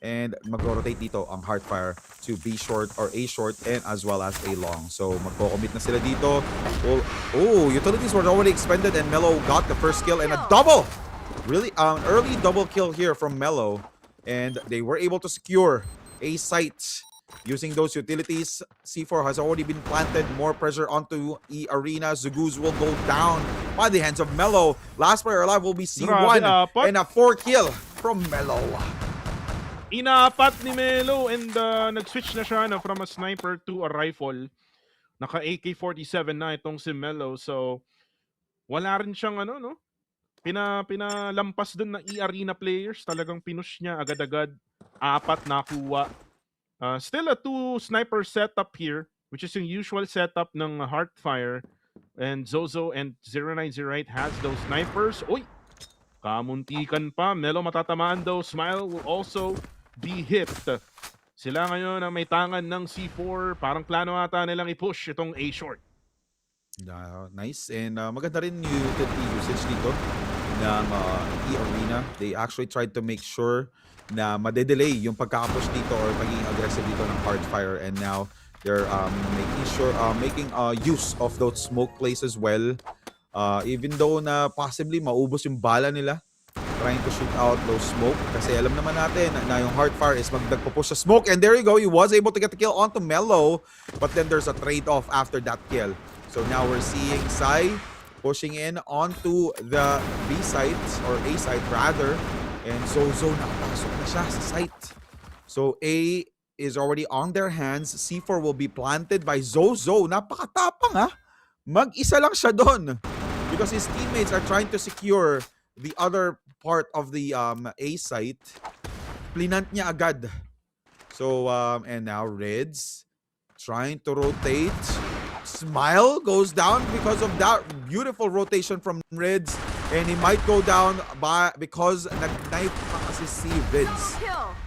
And mag-rotate dito ang Heartfire to B short or A short and as well as A long. So magko-commit na sila dito. Utilities were already expended and Melo got the first kill and a double! Really early double kill here from Melo. And they were able to secure A site using those utilities. C4 has already been planted. More pressure onto eArena. Zuguz will go down by the hands of Melo. Last player alive will be C1 and a 4 kill from Melo. Inaapat ni Melo and nag-switch na siya from a sniper to a rifle. Naka AK-47 na itong si Melo. So, wala rin siyang pinalampas dun ng eArena players. Talagang pinush niya agad-agad. 4 nakuha. Still a 2 sniper setup here, which is yung usual setup ng Heartfire. And Zozo and 0908 has those snipers. Uy! Kamuntikan pa. Melo matatamaan daw. Smile will also be hit. Sila ngayon ang may tangan ng C4. Parang plano ata nilang i-push itong A short. Nice. And maganda rin yung utility usage dito ng eArena. They actually tried to make sure na madedelay yung pagka-push dito or maging aggressive dito ng Heartfire. And now they're making use of those smoke plays as well. Even though na possibly maubos yung bala nila. trying to shoot out those smoke kasi alam naman natin na yung Heartfire is magdagpo-push sa smoke, and there you go, he was able to get the kill onto Mellow, but then there's a trade-off after that kill. So now we're seeing Sai pushing in onto the B site, or A site rather, and Zozo nakapasok na siya sa site. So A is already on their hands. C4 will be planted by Zozo. Napakatapang ha. Mag-isa lang siya doon because his teammates are trying to secure the other part of the A site. Plinant niya agad. So, and now Reds trying to rotate. Smile goes down because of that beautiful rotation from Reds. And he might go down because nag-knife pa kasi si Reds.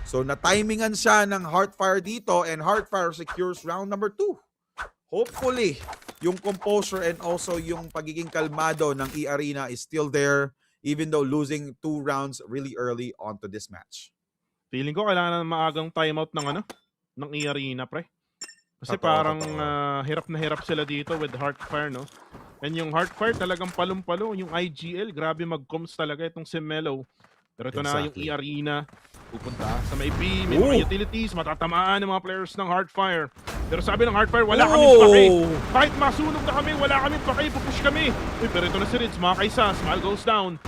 So, na-timingan siya ng Heartfire dito, and Heartfire secures round number 2. Hopefully, yung composure and also yung pagiging kalmado ng eArena is still there, even though losing 2 rounds really early onto this match. Feeling ko kailangan na maagang timeout ng eArena, pre. Kasi parang hirap na hirap sila dito with Heartfire, no? And yung Heartfire talagang palong-palo. Yung IGL, grabe mag-coms talaga itong si Mellow. Pero ito na yung eArena. Pupunta sa may B, may mga utilities, matatamaan ng mga players ng Heartfire. Pero sabi ng Heartfire, wala kami pake. Kahit masunog na kami, wala kami pake, pupush kami. Uy, pero ito na si Rids, mga kaisa, Smile goes down.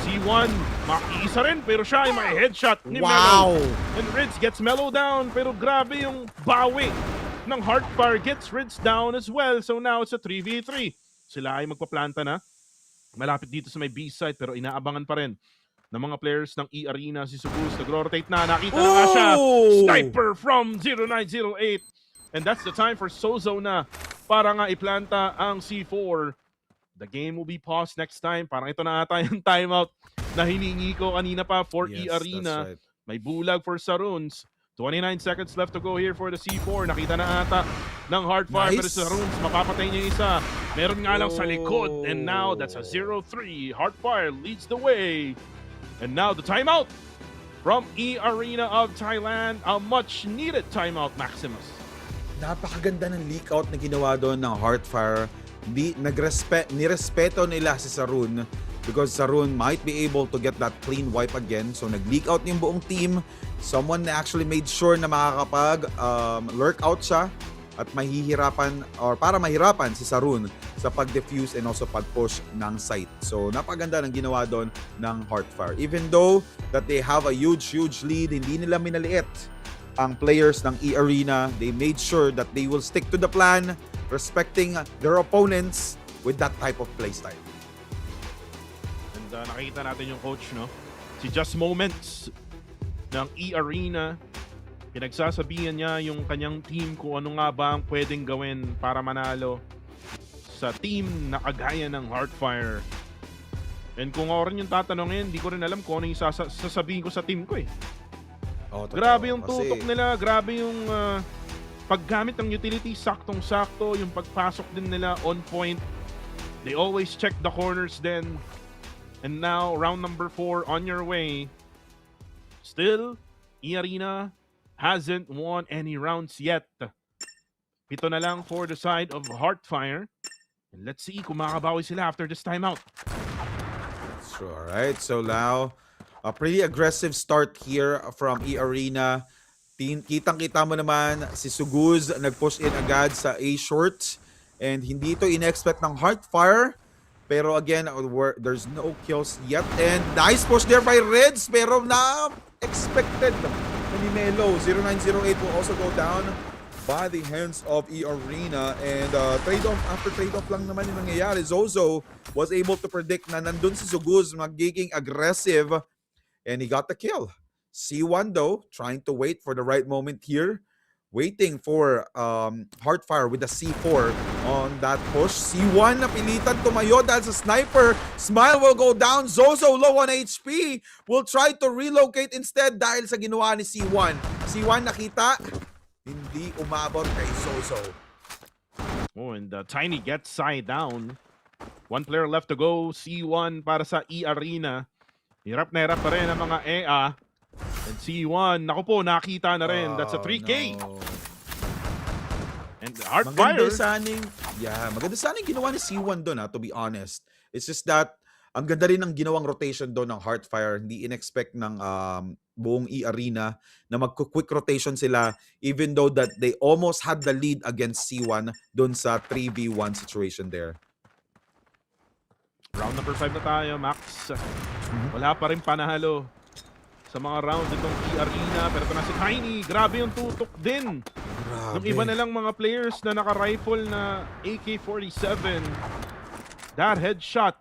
C1, makiisa rin, pero siya ay may headshot ni Mellow. And Rids gets Mellow down, pero grabe yung bawi ng Heartfire, gets Rids down as well. So now it's a 3v3. Sila ay magpaplanta na. Malapit dito sa may B side, pero inaabangan pa rin ng mga players ng eArena. Si Sugus, nag-rotate na, nakita na nga siya. Sniper from 0908. And that's the time for Sozo na para nga iplanta ang C4. The game will be paused next time. Parang ito na ata yung timeout na hiningi ko kanina pa for eArena. Right. May bulag for Saruns. 29 seconds left to go here for the C4. Nakita na ata ng Heartfire. Pero Saruns, mapapatay niya isa. Meron nga lang sa likod. And now that's a 0-3. Heartfire leads the way. And now the timeout from eArena of Thailand. A much needed timeout, Maximus. Napakaganda ng leak out na ginawa doon ng Heartfire. Nirespeto nila si Sarun because Sarun might be able to get that clean wipe again. So nag-leak out yung buong team. Someone actually made sure na makakapag lurk out siya at mahihirapan or para mahirapan si Sarun sa pag-defuse and also pag-push ng site. So napaganda ng ginawa doon ng Heartfire. Even though that they have a huge lead, hindi nila minaliit ang players ng eArena. They made sure that they will stick to the plan, respecting their opponents with that type of playstyle. And nakita natin yung coach, no? Si Just Moments ng eArena. Pinagsasabihan niya yung kanyang team kung ano nga ba ang pwedeng gawin para manalo sa team na kagaya ng Heartfire. And kung ako rin yung tatanungin, di ko rin alam kung ano yung sasabihin ko sa team ko eh. Grabe yung tutok nila, grabe yung paggamit ng utility, saktong-sakto, yung pagpasok din nila on point. They always check the corners then. And now, round number 4 on your way. Still, eArena hasn't won any rounds yet. 7 na lang for the side of Heartfire. And let's see kung makabawi sila after this timeout. Sure, alright. So now, a pretty aggressive start here from eArena. Kitang-kita mo naman si Suguz nag-push in agad sa A short. And hindi ito in-expect ng Heartfire. Pero again, there's no kills yet. And nice push there by Reds. Pero na-expected ni Melo. 0908 will also go down by the hands of eArena. And trade-off after trade-off lang naman yung nangyayari. Zozo was able to predict na nandun si Suguz magiging aggressive. And he got the kill. C1 though, trying to wait for the right moment here. Waiting for Heartfire with the C4 on that push. C1 napilitan tumayo dahil sa sniper. Smile will go down. Zozo low on HP. Will try to relocate instead dahil sa ginawa ni C1. C1 nakita. Hindi umabot kay Zozo. Oh, and Tiny gets side down. One player left to go. C1 para sa eArena. Hirap na hirap pa rin ang mga EA. And C1, naku po, nakita na rin. That's a 3K. No. And Heartfire. Maganda saning ginawa ni C1 doon, to be honest. It's just that Ang ganda rin ng ginawang rotation doon ng Heartfire. Hindi in-expect ng buong eArena na mag-quick rotation sila even though that they almost had the lead against C1 doon sa 3v1 situation there. Round number 5 na tayo, Max. Wala pa rin panahalo sa mga rounds itong eArena. Pero ito na si Tiny. Grabe yung tutok din. Yung iba na lang mga players na naka-rifle na AK-47. That headshot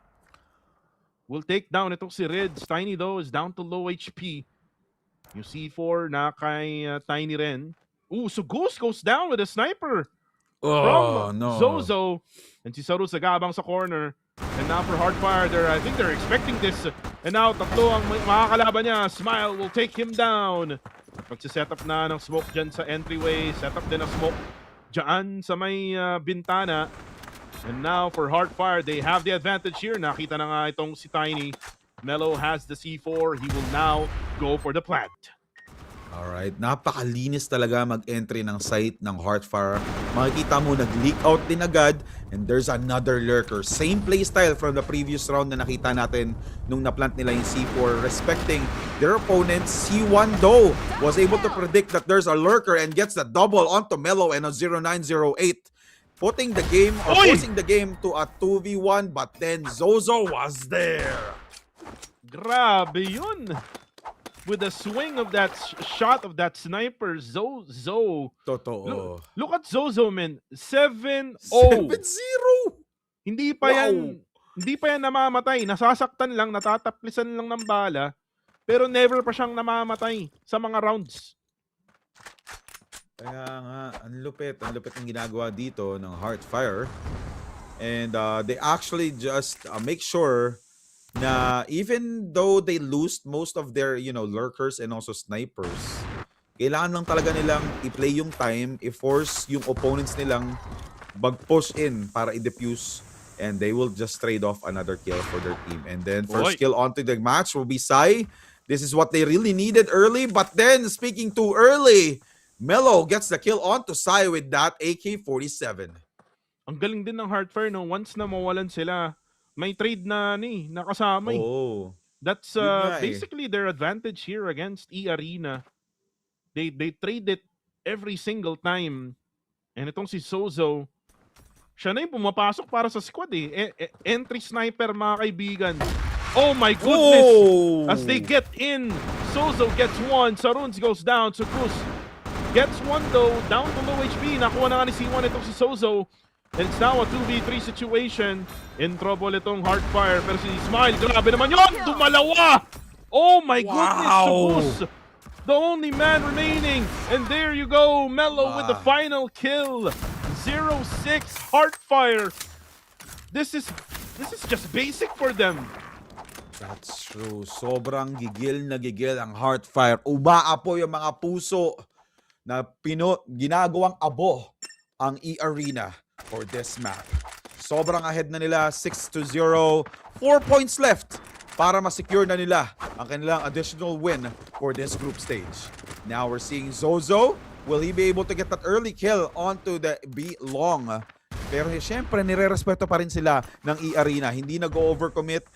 will take down itong si Reds. Tiny though is down to low HP. Yung C4 na kay Tiny rin. Ooh, so Goose goes down with a sniper from Zozo. And si Saru sagabang sa corner. And now for Hardfire, I think they're expecting this. And now tatlo ang makakalaban niya. Smile will take him down. Magsiset-up na ng smoke dyan sa entryway. Set up din ng smoke dyan sa may bintana. And now for Hardfire, they have the advantage here. Nakita na nga itong si Tiny. Melo has the C4. He will now go for the plant. Alright, napakalinis talaga mag-entry ng site ng Heartfire. Makikita mo, nag-leak out din agad. And there's another lurker. Same playstyle from the previous round na nakita natin nung na-plant nila yung C4. Respecting their opponents, C1 though was able to predict that there's a lurker and gets the double onto Melo and a 0908. Putting the game or forcing the game to a 2v1, but then Zozo was there. Grabe yun. With the swing of that shot of that sniper, Zozo. Totoo. Look at Zozo, man. 7-0. 7-0. Hindi pa yan namamatay. Nasasaktan lang, natataplisan lang ng bala. Pero never pa siyang namamatay sa mga rounds. Kaya nga, ang lupit ang ginagawa dito ng Heartfire. And they actually just make sure na even though they lost most of their, lurkers and also snipers, kailangan lang talaga nilang i-play yung time, i-force yung opponents nilang mag-push in para i-defuse, and they will just trade off another kill for their team. And then first kill onto the match will be Sai. This is what they really needed early, but then speaking too early, Melo gets the kill onto Sai with that AK-47. Ang galing din ng Heartfire, no? Once na mawalan sila, may trade na nakasama. Oh. That's basically their advantage here against eArena. They trade it every single time. And itong si Zozo, siya na yung pumapasok para sa squad eh. Entry sniper, mga kaibigan. Oh my goodness! As they get in, Zozo gets one, Saruns goes down, Sukus gets one though, down to low HP. Nakuha na nga ni C1 itong si Zozo. And it's now a 2v3 situation. In trouble itong Heartfire. Pero si Smile, grabe naman yun! Dumalawa! Oh my goodness, Sukus! The only man remaining. And there you go, Melo with the final kill. 0-6 Heartfire. This is just basic for them. That's true. Sobrang gigil na gigil ang Heartfire. Umaapo yung mga puso na ginagawang abo ang eArena for this map. Sobrang ahead na nila, 6-0. 4 points left para ma-secure na nila ang kanilang additional win for this group stage. Now we're seeing Zozo. Will he be able to get that early kill onto the B long? Pero syempre, nire-respeto pa rin sila ng eArena. Hindi nag-overcommit.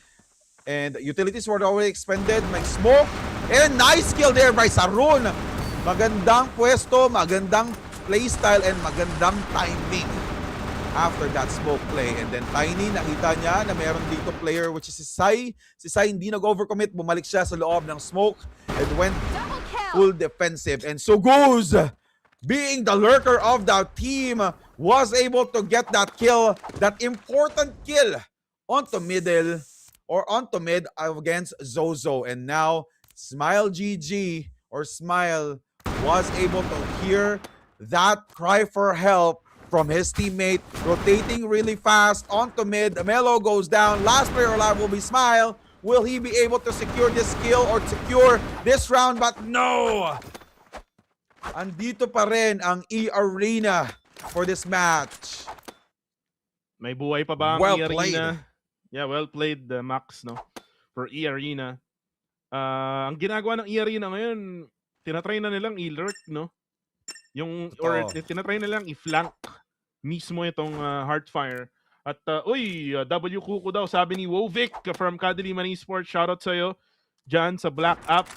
And utilities were already expended. May smoke. And nice kill there by Sarun. Magandang pwesto, magandang playstyle, and magandang timing after that smoke play. And then Tiny, nakita niya na meron dito player which is si Sai. Si Sai hindi nag-overcommit. Bumalik siya sa loob ng smoke and went full defensive. And so goes, being the lurker of that team, was able to get that kill, that important kill onto middle or onto mid against Zozo. And now Smile GG or Smile was able to hear that cry for help from his teammate, rotating really fast onto mid. Melo goes down. Last player alive will be Smile. Will he be able to secure this kill or secure this round? But no! Andito pa rin ang eArena for this match. May buhay pa ba ang Well eArena? played. Yeah, well played, Max, no? For eArena. Ang ginagawa ng eArena ngayon, tinatry na nilang i-lurk, no? Or tinatry na nilang i-flank mismo itong Heartfire. At W Kuko daw, sabi ni Wovic from Kadiliman Esports, shoutout sa'yo dyan sa Black App.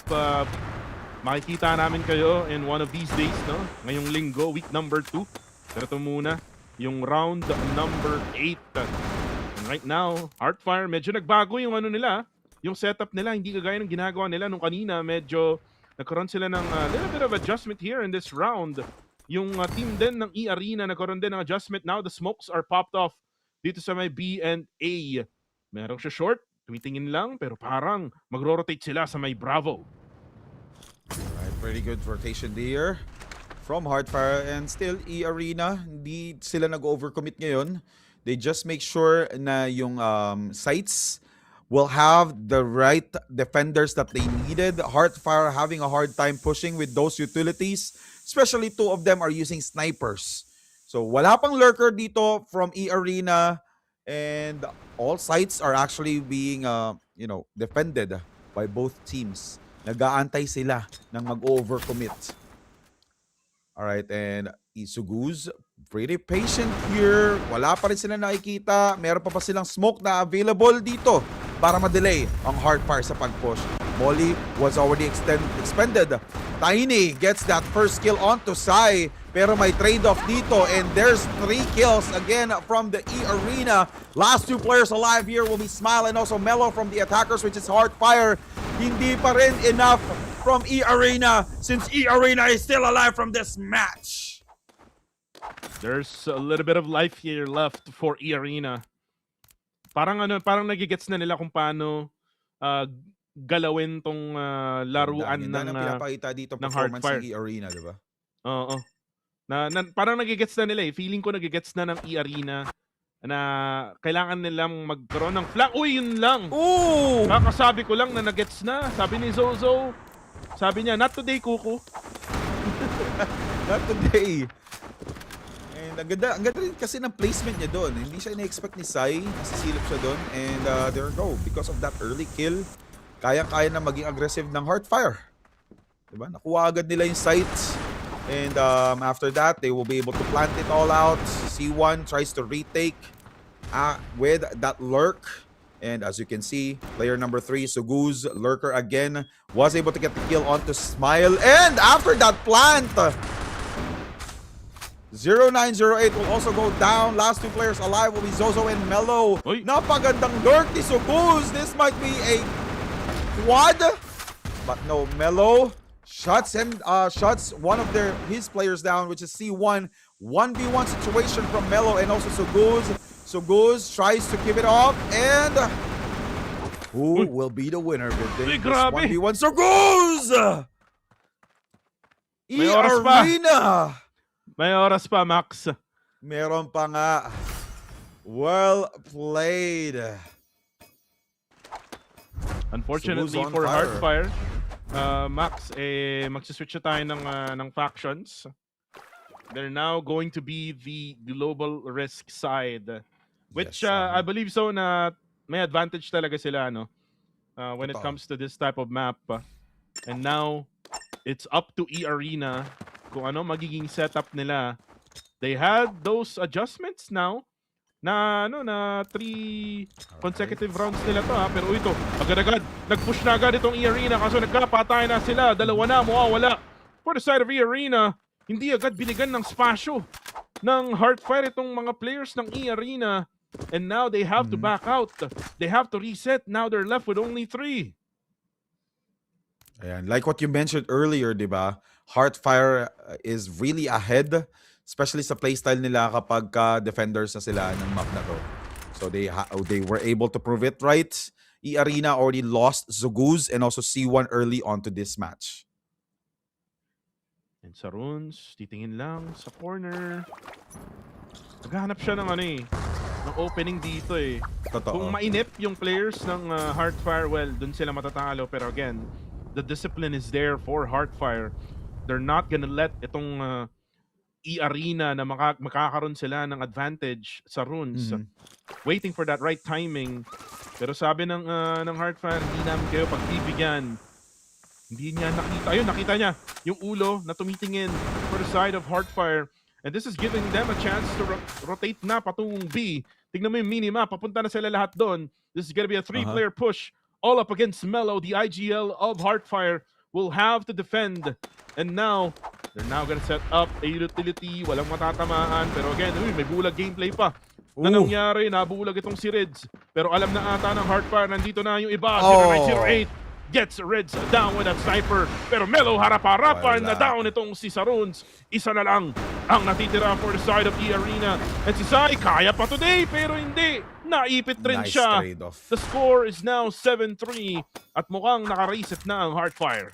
Makikita namin kayo in one of these days, no? Ngayong linggo, week number 2. Pero ito muna, yung round number 8. And right now, Heartfire, medyo nagbago yung ano nila, yung setup nila, hindi kagaya ng ginagawa nila nung kanina. Medyo nagkaroon sila ng little bit of adjustment here in this round. Yung team din ng eArena nagkaroon din ng adjustment. Now the smokes are popped off dito sa may B and A. Meron siya short, tumitingin lang, pero parang magro-rotate sila sa may Bravo. Alright, pretty good rotation there from Heartfire, and still eArena, hindi sila nag-overcommit ngayon. They just make sure na yung sites will have the right defenders that they needed. Heartfire having a hard time pushing with those utilities, especially 2 of them are using snipers. So wala pang lurker dito from eArena, and all sites are actually being defended by both teams. Nag-aantay sila ng mag-overcommit. Alright, and Isuguz, pretty patient here. Wala pa rin sila nakikita. Meron pa silang smoke na available dito para ma-delay ang Heartfire sa pag-push. Molly was already expended. Tiny gets that first kill onto Sai, pero may trade-off dito, and there's 3 kills again from the eArena. Last 2 players alive here will be Smile and also Mellow from the attackers, which is Heartfire. Hindi pa rin enough from eArena, since eArena is still alive from this match. There's a little bit of life here left for eArena. Parang nagigets na nila kung paano galawin tong laruan ng pinapakita dito ng performance Heartfire. ng eArena, di ba? Oo. Parang nagigets na nila eh. Feeling ko nagigets na ng eArena na kailangan nilang magkaroon ng flank. Uy, yun lang. Ooh! Kakasabi ko lang na nagets na. Sabi ni Zozo, sabi niya, not today, Kuko. Not today. And ang ganda rin kasi ng placement niya doon. Hindi siya ina-expect ni Sai. Nasisilip siya doon. And there you go. Because of that early kill, kaya-kaya na maging aggressive ng Heartfire. Diba? Nakuha agad nila yung sights. And after that, they will be able to plant it all out. C1 tries to retake with that lurk. And as you can see, player number 3, Suguz, lurker again, was able to get the kill onto Smile. And after that plant, 0908 will also go down. Last 2 players alive will be Zozo and Mellow. Oy. Napagandang lurk ni Suguz. This might be a quad. But no, Mellow shuts one of his players down, which is C1. 1v1 situation from Mellow and also Suguz. Suguz tries to give it off, and who will be the winner within this 1v1? Suguz! May oras pa. eArena! May oras pa, Max. Meron pa nga. Well played. Unfortunately Suguz on for fire. Heartfire, Max, magsiswitch na tayo ng factions. They're now going to be the global risk side. Which Yes, I believe so na may advantage talaga sila when it Totoo. comes to this type of map. And now, it's up to eArena kung ano magiging setup nila. They had those adjustments now na 3 consecutive rounds nila to pero ito, agad-agad nag-push na agad itong eArena kaso nagkapatay na sila, dalawa na mawawala. For the side of eArena, hindi agad binigyan ng spasyo ng Heartfire itong mga players ng eArena, and now they have to back out. They have to reset. Now they're left with only 3. Ayan, like what you mentioned earlier, di ba? Heartfire is really ahead, especially sa playstyle nila kapag defenders na sila ng map na to. So they were able to prove it right. eArena already lost Zuguz and also C1 early onto this match. And sa runes, titingin lang sa corner. Naghahanap siya ng ng opening dito eh. Totoo. Kung mainip yung players ng Heartfire, well, dun sila matatalo. Pero again, the discipline is there for Heartfire. They're not gonna let itong eArena na makakaroon sila ng advantage sa runes. Waiting for that right timing. Pero sabi ng Heartfire, hindi namin kayo pagbibigyan. Hindi niya nakita. Ayun, nakita niya yung ulo na tumitingin for the side of Heartfire. And this is giving them a chance to rotate na patungong B. Tignan mo yung minimap, papunta na sila lahat doon. This is gonna be a 3-player push all up against Melo. The IGL of Heartfire will have to defend. And now, they're now gonna set up a utility. Walang matatamaan. Pero again, may bulag gameplay pa. Na nangyari, nabulag itong si Rids. Pero alam na ata ng Heartfire, nandito na yung iba. 0908 gets Rids down with that sniper. Pero Melo harap-harapan na down itong si Saruns. Isa na lang ang natitira for the side of eArena. And si Sai, kaya pa today, pero hindi. Naipit rin Nice siya. trade-off. The score is now 7-3 at mukhang naka-reset na ang Heartfire.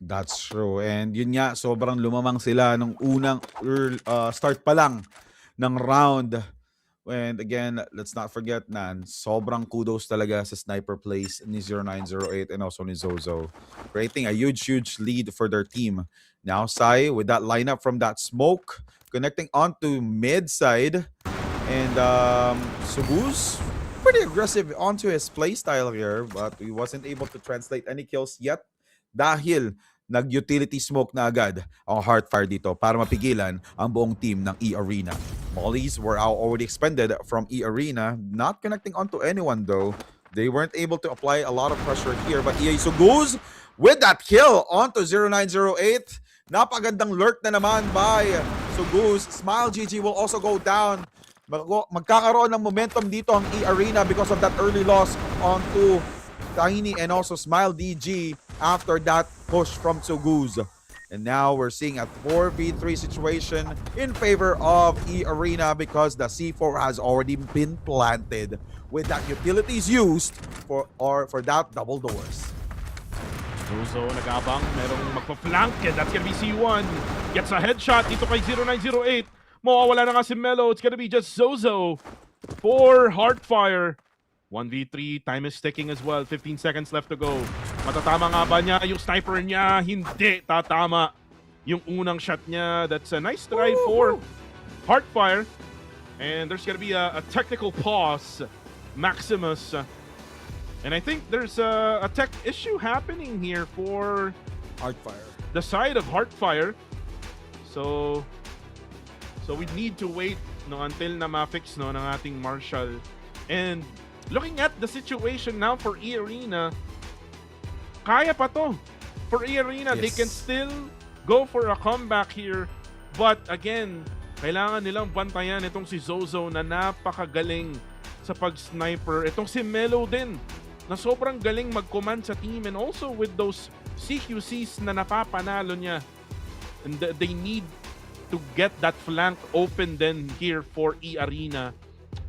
That's true. And yun nga, sobrang lumamang sila nung unang start pa lang ng round. And again, let's not forget na sobrang kudos talaga sa sniper plays ni 0908 and also ni Zozo. Creating a huge lead for their team. Now Sai with that lineup from that smoke, connecting onto mid side. And Subuz, pretty aggressive onto his playstyle here, but he wasn't able to translate any kills yet dahil nag-utility smoke na agad ang Heartfire dito para mapigilan ang buong team ng eArena. Mollies were already expended from eArena, not connecting onto anyone though. They weren't able to apply a lot of pressure here, but EA Suguz with that kill onto 0908. Napagandang lurk na naman by Suguz. Smile GG will also go down. Magkakaroon ng momentum dito ang eArena because of that early loss onto Tiny and also Smile DG after that push from Suguz. And now we're seeing a 4v3 situation in favor of eArena because the C4 has already been planted with that utilities used for that double doors. Zozo nagabang, merong magpa-flank and that's gonna be C1. Gets a headshot dito kay 0908. Mawawala na nga si Melo. It's gonna be just Zozo for Heartfire. 1v3, time is ticking as well. 15 seconds left to go. Matatama nga ba niya yung sniper niya? Hindi tatama yung unang shot niya. That's a nice try for Heartfire. And there's gonna be a technical pause. Maximus. And I think there's a tech issue happening here for Heartfire. the side of Heartfire. So we need to wait until na ma-fix ng ating Marshall. And looking at the situation now for eArena, kaya pa to. For eArena, they can still go for a comeback here. But again, kailangan nilang bantayan itong si Zozo na napakagaling sa pag-sniper. Itong si Melo din, na sobrang galing mag-command sa team and also with those CQCs na napapanalo niya. And they need to get that flank open then here for eArena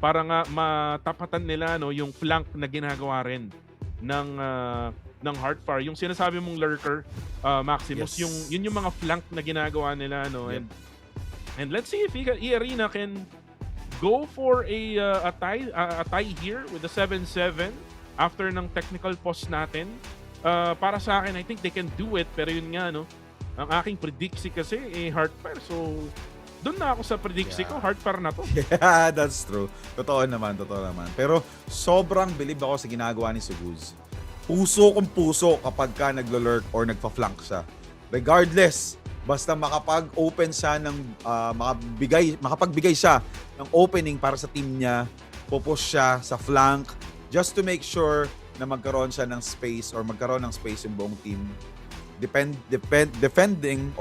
para nga matapatan nila yung flank na ginagawa rin ng Heartfire. Yung sinasabi mong lurker, Maximus, yun yung mga flank na ginagawa nila and let's see if eArena can go for a tie here with the 7-7 after ng technical pause natin. Para sa akin, I think they can do it, pero yun nga ang aking prediksi kasi Heartfire, so doon na ako sa prediksi ko, Heartfire na to. Yeah, that's true. Totoo naman. Pero sobrang believe ako sa ginagawa ni Suguz. Puso kung puso kapag ka naglo-lurk or nagpa-flank siya. Regardless, basta makapag-open siya ng makapagbigay siya ng opening para sa team niya, pupush siya sa flank just to make sure na magkaroon siya ng space or magkaroon ng space yung buong team. Depending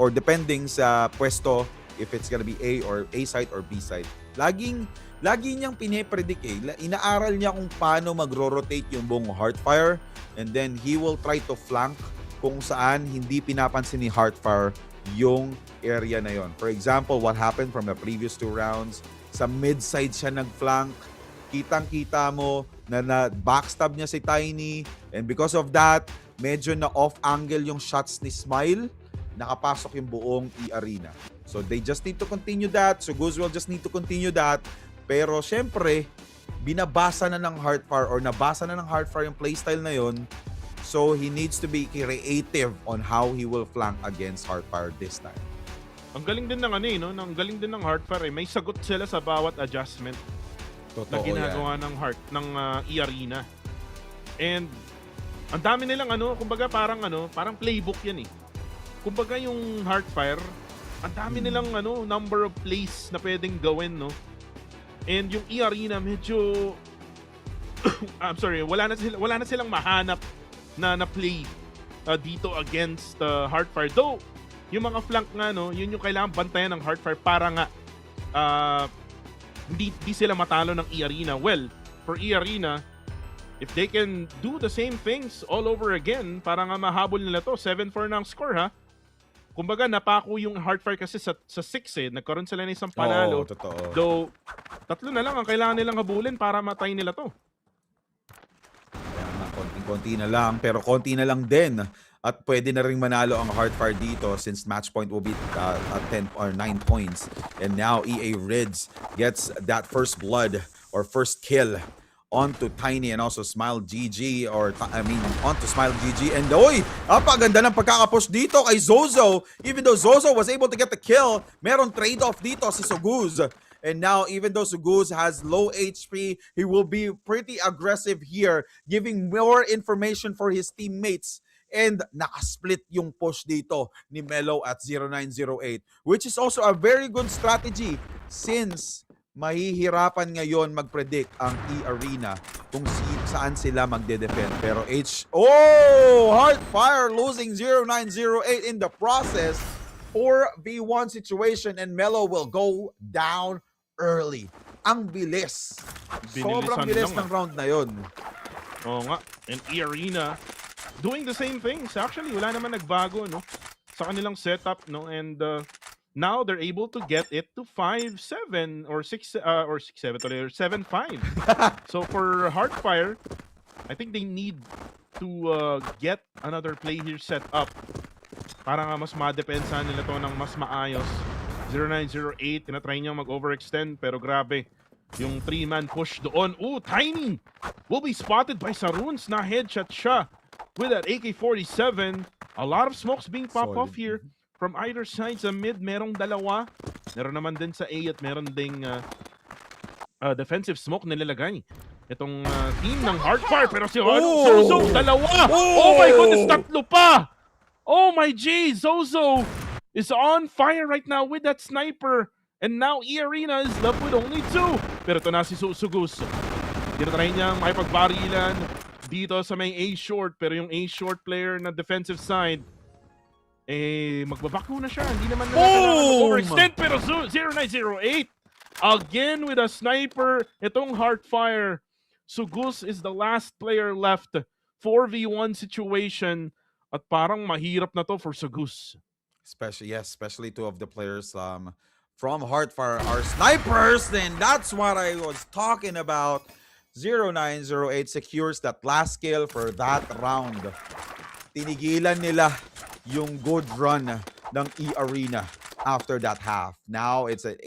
sa pwesto, if it's gonna be A side or B side. Lagi niyang pinipredict inaaral niya kung paano magro-rotate yung buong Heartfire and then he will try to flank kung saan hindi pinapansin ni Heartfire yung area na yon. For example, what happened from the previous 2 rounds, sa mid-side siya nag-flank, kitang-kita mo na backstab niya si Tiny and because of that, medyo na off-angle yung shots ni Smile, nakapasok yung buong eArena. So they just need to continue that. So Guz will just need to continue that. Pero syempre, binabasa na ng Heartfire or nabasa na ng Heartfire yung playstyle na yon. So he needs to be creative on how he will flank against Heartfire this time. Ang galing din ng ang galing din ng Heartfire. May sagot sila sa bawat adjustment na ginagawa ng eArena. And ang dami nilang kumbaga parang playbook yan eh. Kumbaga yung Heartfire, ang dami nilang number of plays na pwedeng gawin And yung eArena medyo I'm sorry, wala na silang mahanap na play dito against Heartfire. Though yung mga flank nga no, yun yung kailangan bantayan ng Heartfire para nga hindi sila matalo ng eArena. Well, for eArena, if they can do the same things all over again, para nga mahabol nila to, 7-4 na ang score ha. Kumbaga, napako yung Heartfire kasi sa 6 eh. Nagkaroon sila ng isang panalo. Oo, totoo. Though, 3 na lang ang kailangan nilang habulin para matay nila to. Kaya nga, konti na lang. Pero konti na lang din. At pwede na rin manalo ang Heartfire dito since match point will be at 10 or 9 points. And now, EA Rids gets that first blood or first kill onto Tiny and also Smile GG onto Smile GG. And oy, apaganda ng pagkakapush dito kay Zozo. Even though Zozo was able to get the kill, meron trade-off dito si Suguz. And now, even though Suguz has low HP, he will be pretty aggressive here, giving more information for his teammates. And nakasplit yung push dito ni Melo at 0908, which is also a very good strategy since mahihirapan ngayon mag-predict ang eArena kung saan sila magde-defend. Pero Heartfire losing 0908 in the process. 4v1 situation and Melo will go down early. Ang bilis. Sobrang bilis ng round na yon. Oo nga. And eArena doing the same things. Actually, wala naman nagbago no sa kanilang setup no, and now they're able to get it to 5-7 or 6-7 or 7-5. So for Heartfire, I think they need to get another play here set up para nga mas madepensa nila to ng mas maayos. 0908, tinatry niyang mag-overextend pero grabe. Yung 3-man push doon. Ooh, Tiny will be spotted by Saruns na headshot siya with that AK-47. A lot of smokes being popped off here from either side. Sa mid, merong dalawa. Meron naman din sa A at meron ding defensive smoke nilalagay. Itong team ng Heartfire. Pero si Zozo, dalawa! Oh my goodness, tatlo pa! Oh my G, Zozo is on fire right now with that sniper. And now eArena is left with only 2. Pero ito na si Suguz. Tinatry niyang makipagbarilan dito sa may A short. Pero yung A short player na defensive side, magbabako na siya. Hindi naman na overextend. Pero 0908 again with a sniper. Itong Heartfire. Suguz is the last player left. 4v1 situation. At parang mahirap na to for Suguz. Especially two of the players from Heartfire are snipers. And that's what I was talking about. 0908 secures that last kill for that round. Tinigilan nila yung good run ng eArena after that half. Now it's an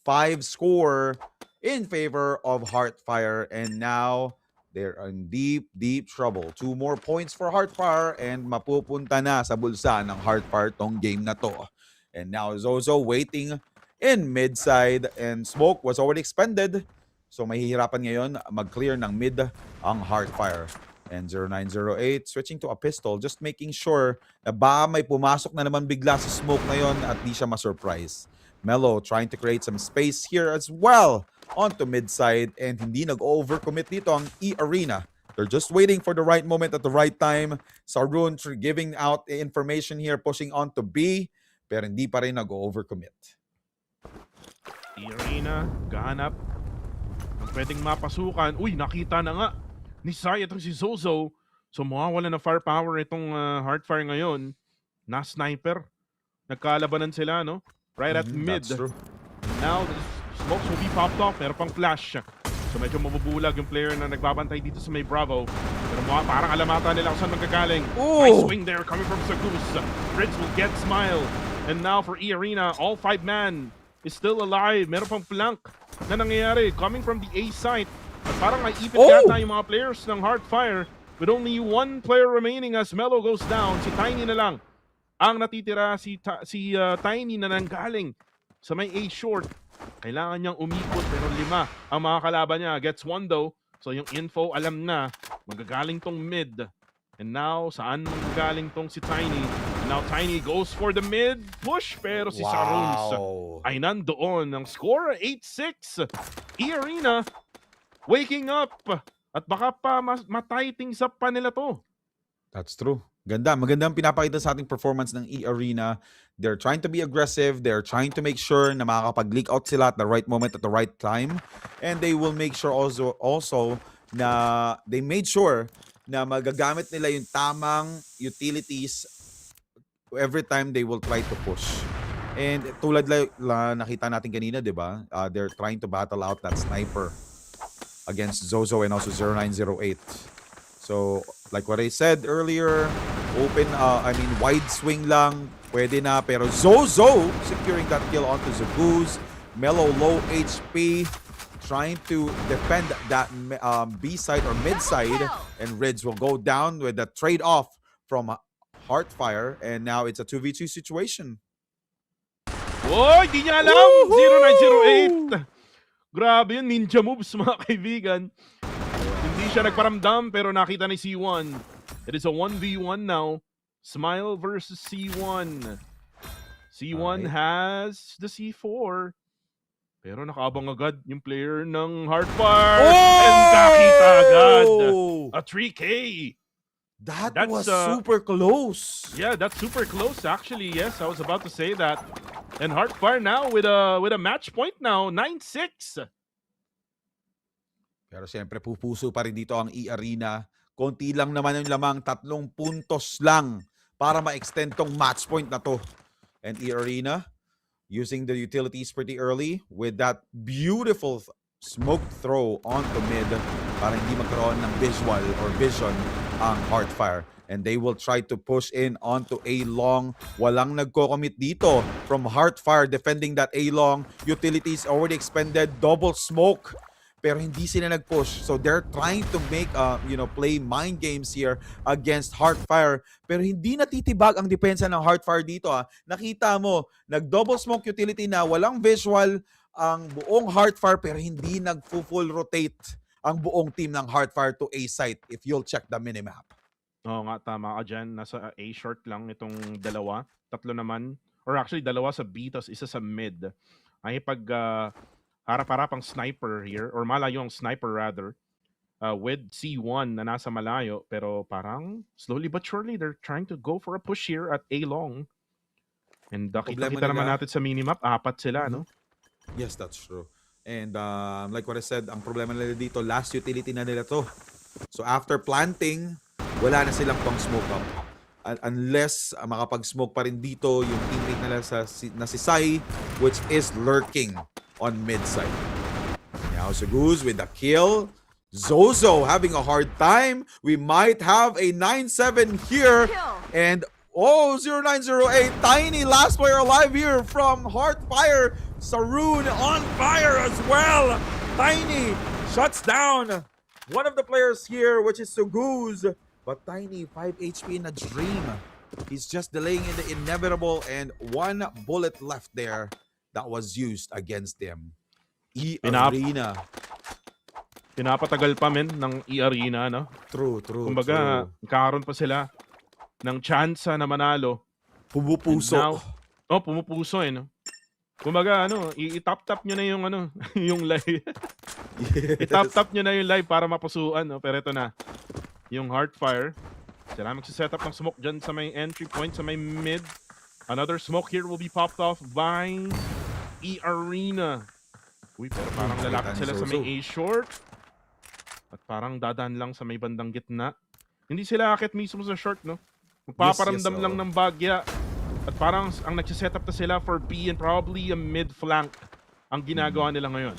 8-5 score in favor of Heartfire. And now they're in deep trouble. 2 more points for Heartfire and mapupunta na sa bulsa ng Heartfire tong game na to. And now Zozo waiting in mid side and smoke was already expended. So mahihirapan ngayon mag-clear ng mid ang Heartfire. And 0908 switching to a pistol, just making sure na ba may pumasok na naman bigla sa smoke na yon at di siya ma-surprise. Melo trying to create some space here as well onto mid side and hindi nag-overcommit dito ang eArena. They're just waiting for the right moment at the right time. Sarun giving out information here, pushing on to B, pero hindi pa rin nag-overcommit. eArena, gahanap ang pwedeng mapasukan. Uy, nakita na nga ni Sai itong si Zozo. So mawawala na firepower itong Heartfire ngayon. Na sniper. Nagkalabanan sila, no? Right at mid. That's true. Now, the smokes will be popped off. Meron pang flash. So medyo mabubulag yung player na nagbabantay dito sa may Bravo. Pero parang alamata nila kung saan magkagaling. Nice swing there coming from Suguz. Fritz will get Smile. And now for eArena, all 5-man is still alive. Meron pang flank na nangyayari coming from the A site. At parang naipit yata yung mga players ng Heartfire with only 1 player remaining as Melo goes down. Si Tiny na lang ang natitira. Si Tiny na nanggaling sa may A short. Kailangan niyang umikot pero 5 ang mga kalaban niya. Gets 1 though. So yung info alam na magagaling tong mid. And now saan magagaling tong si Tiny? And now Tiny goes for the mid push pero si Saruns ay nandoon. Ang score 8-6 eArena waking up. At baka pa matay things up pa nila to. That's true. Ganda. Magandang pinapakita sa ating performance ng eArena. They're trying to be aggressive. They're trying to make sure na makakapag-leak out sila at the right moment at the right time. And they will make sure also na they made sure na magagamit nila yung tamang utilities every time they will try to push. And tulad nakita natin kanina, di ba? They're trying to battle out that sniper against Zozo and also 0908. So, like what I said earlier, wide swing lang, pwede na. Pero Zozo securing that kill onto Zaguz. Mellow low HP, trying to defend that B side or mid side. And Rids will go down with the trade-off from Heartfire. And now it's a 2v2 situation. Oy, di niya alam! 0908! Grabe yun, ninja moves mga kaibigan. Hindi siya nagparamdam pero nakita ni C1. It is a 1v1 now. Smile versus C1. C1 has the C4. Pero nakaabang agad yung player ng Heartfire. And nakita agad. A 3K. That's was super close. Yeah, that's super close actually. Yes, I was about to say that. And Heartfire now with a match point now, 9-6. Pero siyempre pupuso pa rin dito ang eArena. Konti lang naman yung lamang, 3 puntos lang para ma-extend tong match point na to. And eArena using the utilities pretty early with that beautiful smoke throw onto mid para hindi magkaroon ng visual or vision ang Heartfire. And they will try to push in onto A-Long. Walang nagko-commit dito from Heartfire defending that A-Long. Utilities already expended. Double smoke. Pero hindi sila nag-push. So they're trying to make, play mind games here against Heartfire. Pero hindi natitibag ang depensa ng Heartfire dito. Nakita mo, nag-double smoke utility na walang visual ang buong Heartfire pero hindi nag-full rotate ang buong team ng Heartfire to A site if you'll check the minimap. Oo nga, tama ka dyan. Nasa A short lang itong dalawa. 3 naman. Or actually, 2 sa B, tas 1 sa mid. Ay pag harap-harapang sniper here, or malayo ang sniper rather, with C1 na nasa malayo. Pero parang slowly but surely, they're trying to go for a push here at A-long. And kita naman natin sa minimap, 4 sila, no? Yes, that's true. And like what I said, ang problema nila dito, last utility na nila to. So after planting, wala na silang pang smoke up. Unless makapag-smoke pa rin dito yung teammate nila na si Sai, which is lurking on mid side. Now Zaguz with the kill. Zozo having a hard time. We might have a 9-7 here. And 0908, Tiny, last player alive here from Heartfire. Saroon on fire as well. Tiny shuts down one of the players here, which is Zaguz. But Tiny, 5 HP in a dream. He's just delaying in the inevitable and 1 bullet left there that was used against him. eArena. Pinapatagal pa ng eArena, no? True. Kumbaga, nagkakaroon pa sila ng chance na manalo. Pumupuso. Pumupuso no? Kumbaga, i-tap-tap nyo na yung, yung live. Yes. I-tap-tap nyo na yung live para mapusuan, no? Pero ito na. Yung Heartfire. Sila magsiset up ng smoke dyan sa may entry point, sa may mid. Another smoke here will be popped off by eArena. Uy, pero parang lalapit sila sa may A short. At parang dadaan lang sa may bandang gitna. Hindi sila akit mismo sa short, no? Magpaparamdam lang ng bagya. At parang ang nagsiset up na sila for B and probably a mid flank ang ginagawa nila ngayon.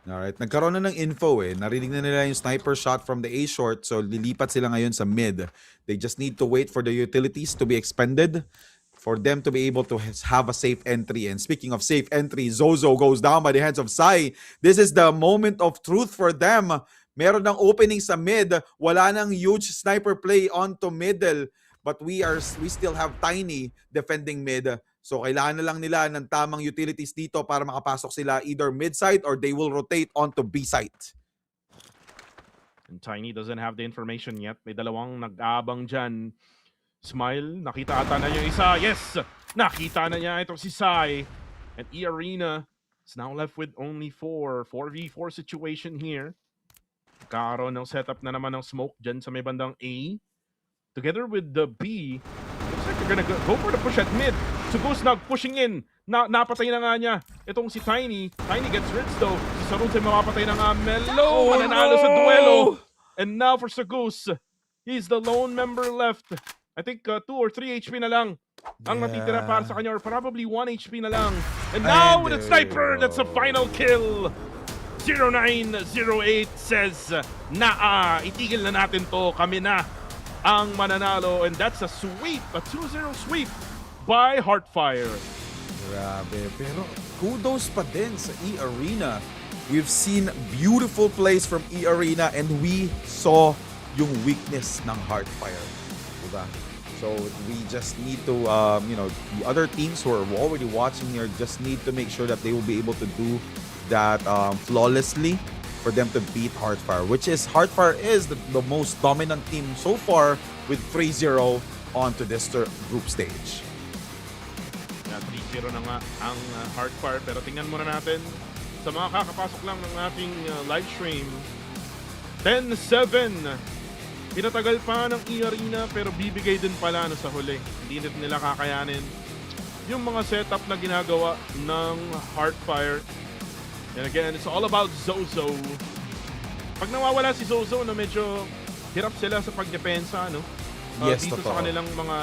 Alright, nagkaroon na ng info Narinig na nila yung sniper shot from the A short, so lilipat sila ngayon sa mid. They just need to wait for the utilities to be expended for them to be able to have a safe entry. And speaking of safe entry, Zozo goes down by the hands of Sai. This is the moment of truth for them. Meron ng opening sa mid. Wala nang huge sniper play onto middle. But we still have Tiny defending mid. So kailangan na lang nila ng tamang utilities dito para makapasok sila either mid side or they will rotate onto B side. And Tiny doesn't have the information yet. May dalawang nag-aabang dyan. Smile, nakita ata na yung isa. Yes! Nakita na niya itong si Sai. And eArena It's now left with only 4v4 situation here. Kakaroon ng setup na naman ng smoke dyan sa may bandang A. Together with the B, looks like they're gonna go for the push at mid. Sugus now pushing in. Napatay na nga niya. Itong si Tiny. Tiny gets rid though. Si Sarun ay mapapatay na nga. Melo mananalo sa duelo. And now for Sugus. He's the lone member left. I think 2 or 3 HP na lang ang natitira para sa kanya, or probably 1 HP na lang. And now with a sniper, that's a final kill. 0908 says itigil na natin to. Kami na ang mananalo. And that's a sweep, a 2-0 sweep by Heartfire. Grabe. Pero kudos pa din sa eArena. We've seen beautiful plays from eArena and we saw yung weakness ng Heartfire. Diba? So we just need to, the other teams who are already watching here just need to make sure that they will be able to do that flawlessly for them to beat Heartfire, which is Heartfire is the most dominant team so far with 3-0 onto this group stage. 3-0 na nga ang Heartfire, pero tingnan muna natin sa mga kakapasok lang ng ating live stream. 10-7. Pinatagal pa ng eArena pero bibigay din pala sa huli. Hindi nila kakayanin yung mga setup na ginagawa ng Heartfire. And again, it's all about Zozo. Pag nawawala si Zozo, medyo hirap sila sa pagdepensa, no? Yes, dito totoo. sa kanilang mga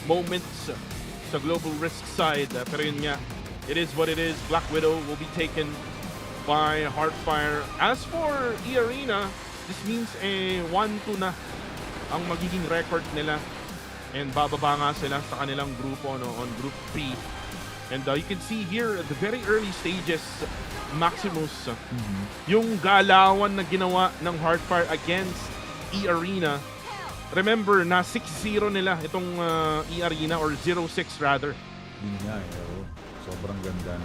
moments sa global risk side. Pero yun nga, it is what it is. Black Widow will be taken by Heartfire. As for eArena, this means 1-2 na ang magiging record nila. And bababa nga sila sa kanilang grupo, no, on Group B. And you can see here at the very early stages, Maximus, yung galawan na ginawa ng Heartfire against eArena. Remember, na 6-0 nila itong eArena, or 0-6 rather. Yun nga, sobrang ganda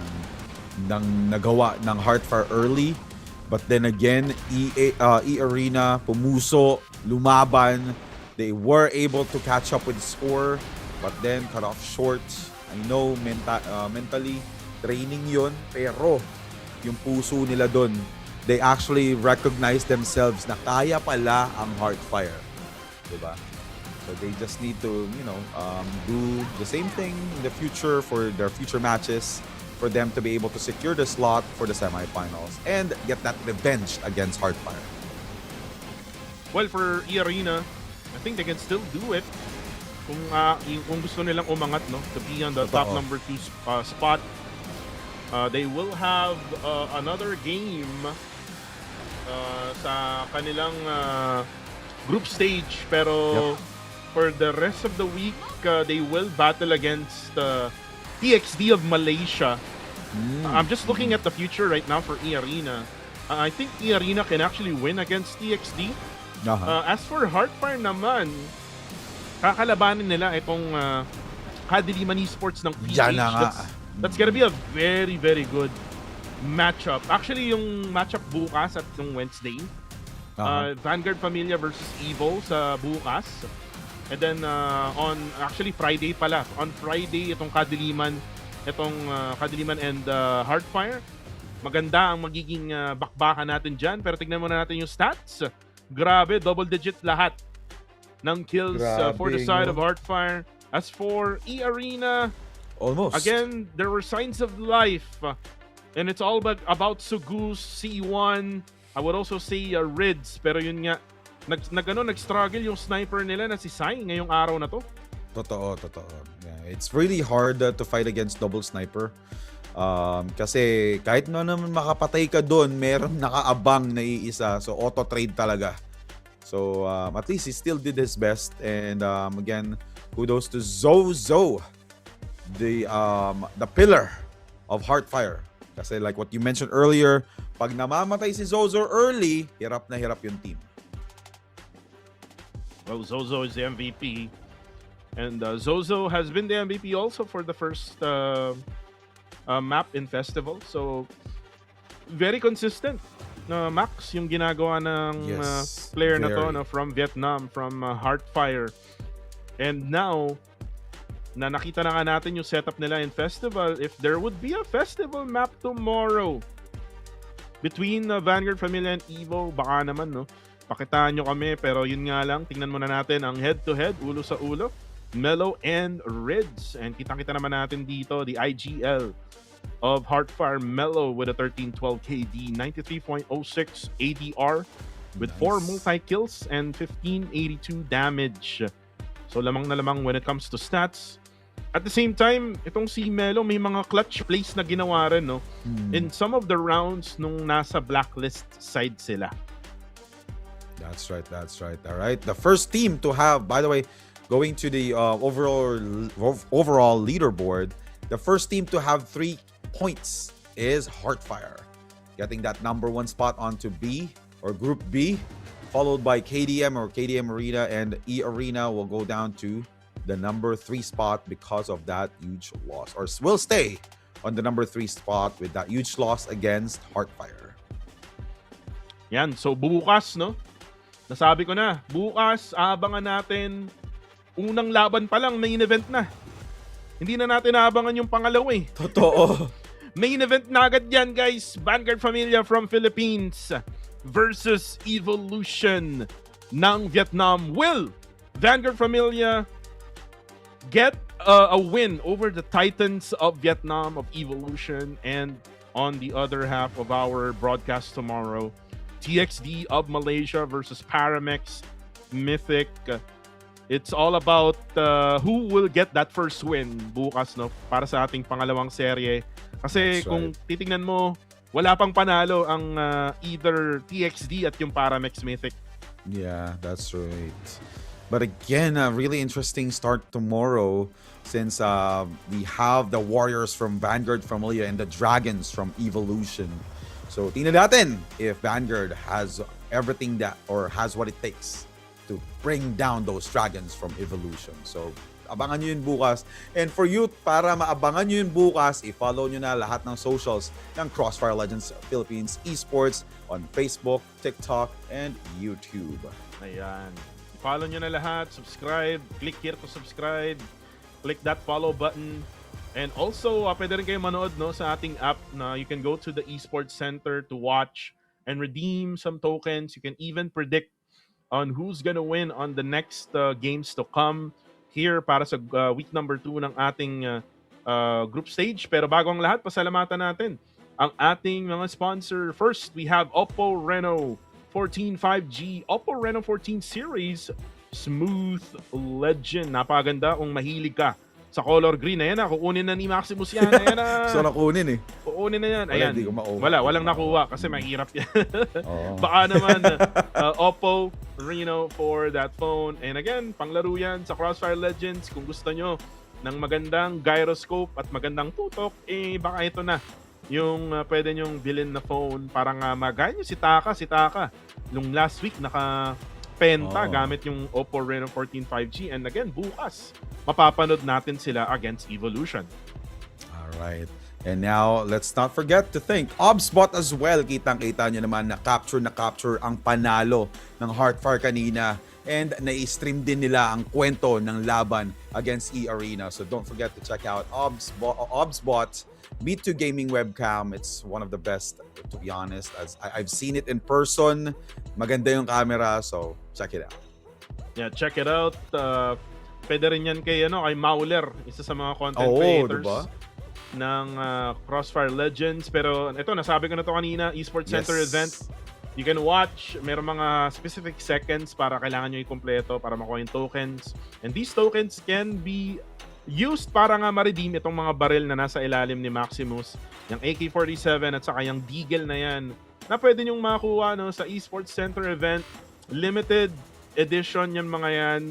ng nagawa ng Heartfire early. But then again, eArena, pumuso, lumaban. They were able to catch up with the score, but then cut off short. I know mentally training yun, pero yung puso nila dun, they actually recognize themselves na kaya pala ang Heartfire. Diba? So they just need to, do the same thing in the future for their future matches, for them to be able to secure the slot for the semifinals and get that revenge against Heartfire. Well, for eArena, I think they can still do it kung gusto nilang umangat, no, to be on the top number 2 spot. They will have another game sa kanilang group stage, pero for the rest of the week, they will battle against TXD of Malaysia. I'm just looking at the future right now for eArena. I think eArena can actually win against TXD. As for Heartfire naman, kakalabanin nila itong Kadiliman Esports ng PH. That's gonna be a very, very good matchup. Actually, yung matchup bukas at yung Wednesday, Vanguard Familia versus Evos sa bukas. And then on actually Friday pala. On Friday itong Kadiliman and Heartfire. Maganda ang magiging bakbakan natin diyan, pero tignan muna natin yung stats. Grabe, double digit lahat ng kills for the side of Heartfire. As for eArena, almost. Again, there were signs of life. And it's all about Sugus, C1. I would also say Rids, pero yun nga, nag-struggle yung sniper nila na si Sai ngayong araw na to. Totoo. Yeah, it's really hard to fight against double sniper. Kasi kahit naman makapatay ka doon, meron nakaabang na iisa. So auto-trade talaga. So at least he still did his best. And again, kudos to Zozo, the pillar of Heartfire. Kasi like what you mentioned earlier, pag namamatay si Zozo early, hirap na hirap yung team. Well, Zozo is the MVP. And Zozo has been the MVP also for the first map in Festival. So, very consistent na Max yung ginagawa ng player na to, no, from Vietnam, from Heartfire. And now, na nakita na nga natin yung setup nila in festival. If there would be a festival map tomorrow between Vanguard, Familia, and Evo, baka naman, no? Pakitaan nyo kami, pero yun nga lang, tingnan muna natin ang head-to-head, ulo sa ulo, Mellow and Rids. And kitang-kita naman natin dito, the IGL of Heartfire Mellow with a 1312 KD, 93.06 ADR with 4 multi-kills and 1582 damage. So lamang na lamang when it comes to stats. At the same time, itong si Mellow may mga clutch plays na ginawa rin, no? In some of the rounds nung nasa blacklist side sila. That's right. All right. The first team to have, by the way, going to the overall leaderboard, the first team to have 3 points is Heartfire, getting that number 1 spot onto B or Group B, followed by KDM or KDM Arena, and eArena will go down to the number 3 spot because of that huge loss, or will stay on the number 3 spot with that huge loss against Heartfire. Yan, so bukas, no? Nasabi ko na, bukas aabangan natin unang laban pa lang, main event na. Hindi na natin aabangan yung pangalawa eh. Totoo. Main event na agad yan, guys. Vanguard Familia from Philippines versus Evolution ng Vietnam. Will Vanguard Familia get a win over the Titans of Vietnam of Evolution? And on the other half of our broadcast tomorrow, TXD of Malaysia versus Paramex Mythic. It's all about who will get that first win bukas, no, para sa ating pangalawang serye. Kasi kung titingnan mo, wala pang panalo ang either TXD at yung Paramex Mythic. Yeah, that's right. But again, a really interesting start tomorrow since we have the Warriors from Vanguard Familia and the Dragons from Evolution. So, tingnan natin if Vanguard has everything that, or has what it takes to bring down those Dragons from Evolution. So, abangan nyo yun bukas. And for you, para maabangan nyo yun bukas, i-follow nyo na lahat ng socials ng CrossFire Legends Philippines Esports on Facebook, TikTok, and YouTube. Ayan. Follow nyo na lahat. Subscribe. Click here to subscribe. Click that follow button. And also, pwede rin kayo manood, no, sa ating app na you can go to the Esports Center to watch and redeem some tokens. You can even predict on who's gonna win on the next games to come here para sa week number 2 ng ating group stage. Pero bago ang lahat, pasalamatan natin ang ating mga sponsor. First, we have Oppo Reno 14 5G, Oppo Reno 14 series, Smooth Legend. Napaganda kung mahilig ka sa color green. Ayan na, kukunin na ni Maximus yan. Ayan na. So, nakunin eh. Kukunin na yan. Ayan. Walang nakuha kasi mahirap yan. Baka naman, Oppo Reno for that phone. And again, panglaro yan sa CrossFire Legends. Kung gusto nyo ng magandang gyroscope at magandang tutok, baka ito na yung pwede nyong bilhin na phone. Parang magaya nyo si Taka. Nung last week, penta gamit yung Oppo Reno 14 5G, and again bukas mapapanood natin sila against Evolution. Alright. And now, let's not forget to thank OBSBot as well. Kitang-kita nyo naman na capture ang panalo ng Heartfire kanina. And na-stream din nila ang kwento ng laban against eArena. So don't forget to check out OBSBot B2 gaming webcam. It's one of the best, to be honest. As I've seen it in person. Maganda yung camera, so check it out. Yeah, check it out. Pwede rin yan kay Mauler, isa sa mga content creators diba? ng CrossFire Legends. Pero ito, nasabi ko na to kanina, Esports Center event. You can watch, meron mga specific seconds para kailangan nyo i-kompleto para makuha yung tokens. And these tokens can be used para nga ma-redeem itong mga baril na nasa ilalim ni Maximus, yung AK-47 at saka yung Deagle na yan, na pwede nyong makuha sa Esports Center event. Limited edition yan mga yan.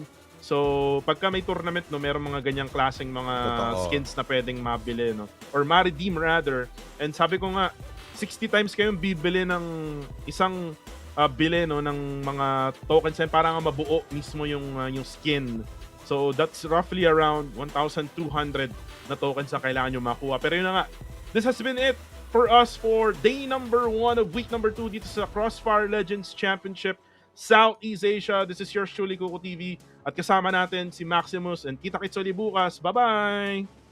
So, pagka may tournament, meron mga ganyang klaseng mga skins na pwedeng mabili, or ma-redeem rather. And sabi ko nga, 60 times kayong bibili ng isang bili ng mga tokens yan para nga mabuo mismo yung skin. So, that's roughly around 1,200 na tokens na kailangan nyo makuha. Pero yun na nga, this has been it for us for day number 1 of week number 2 dito sa CrossFire Legends Championship. Southeast Asia. This is yours truly, Kuko TV. At kasama natin si Maximus and kita-kits ulit bukas. Bye-bye!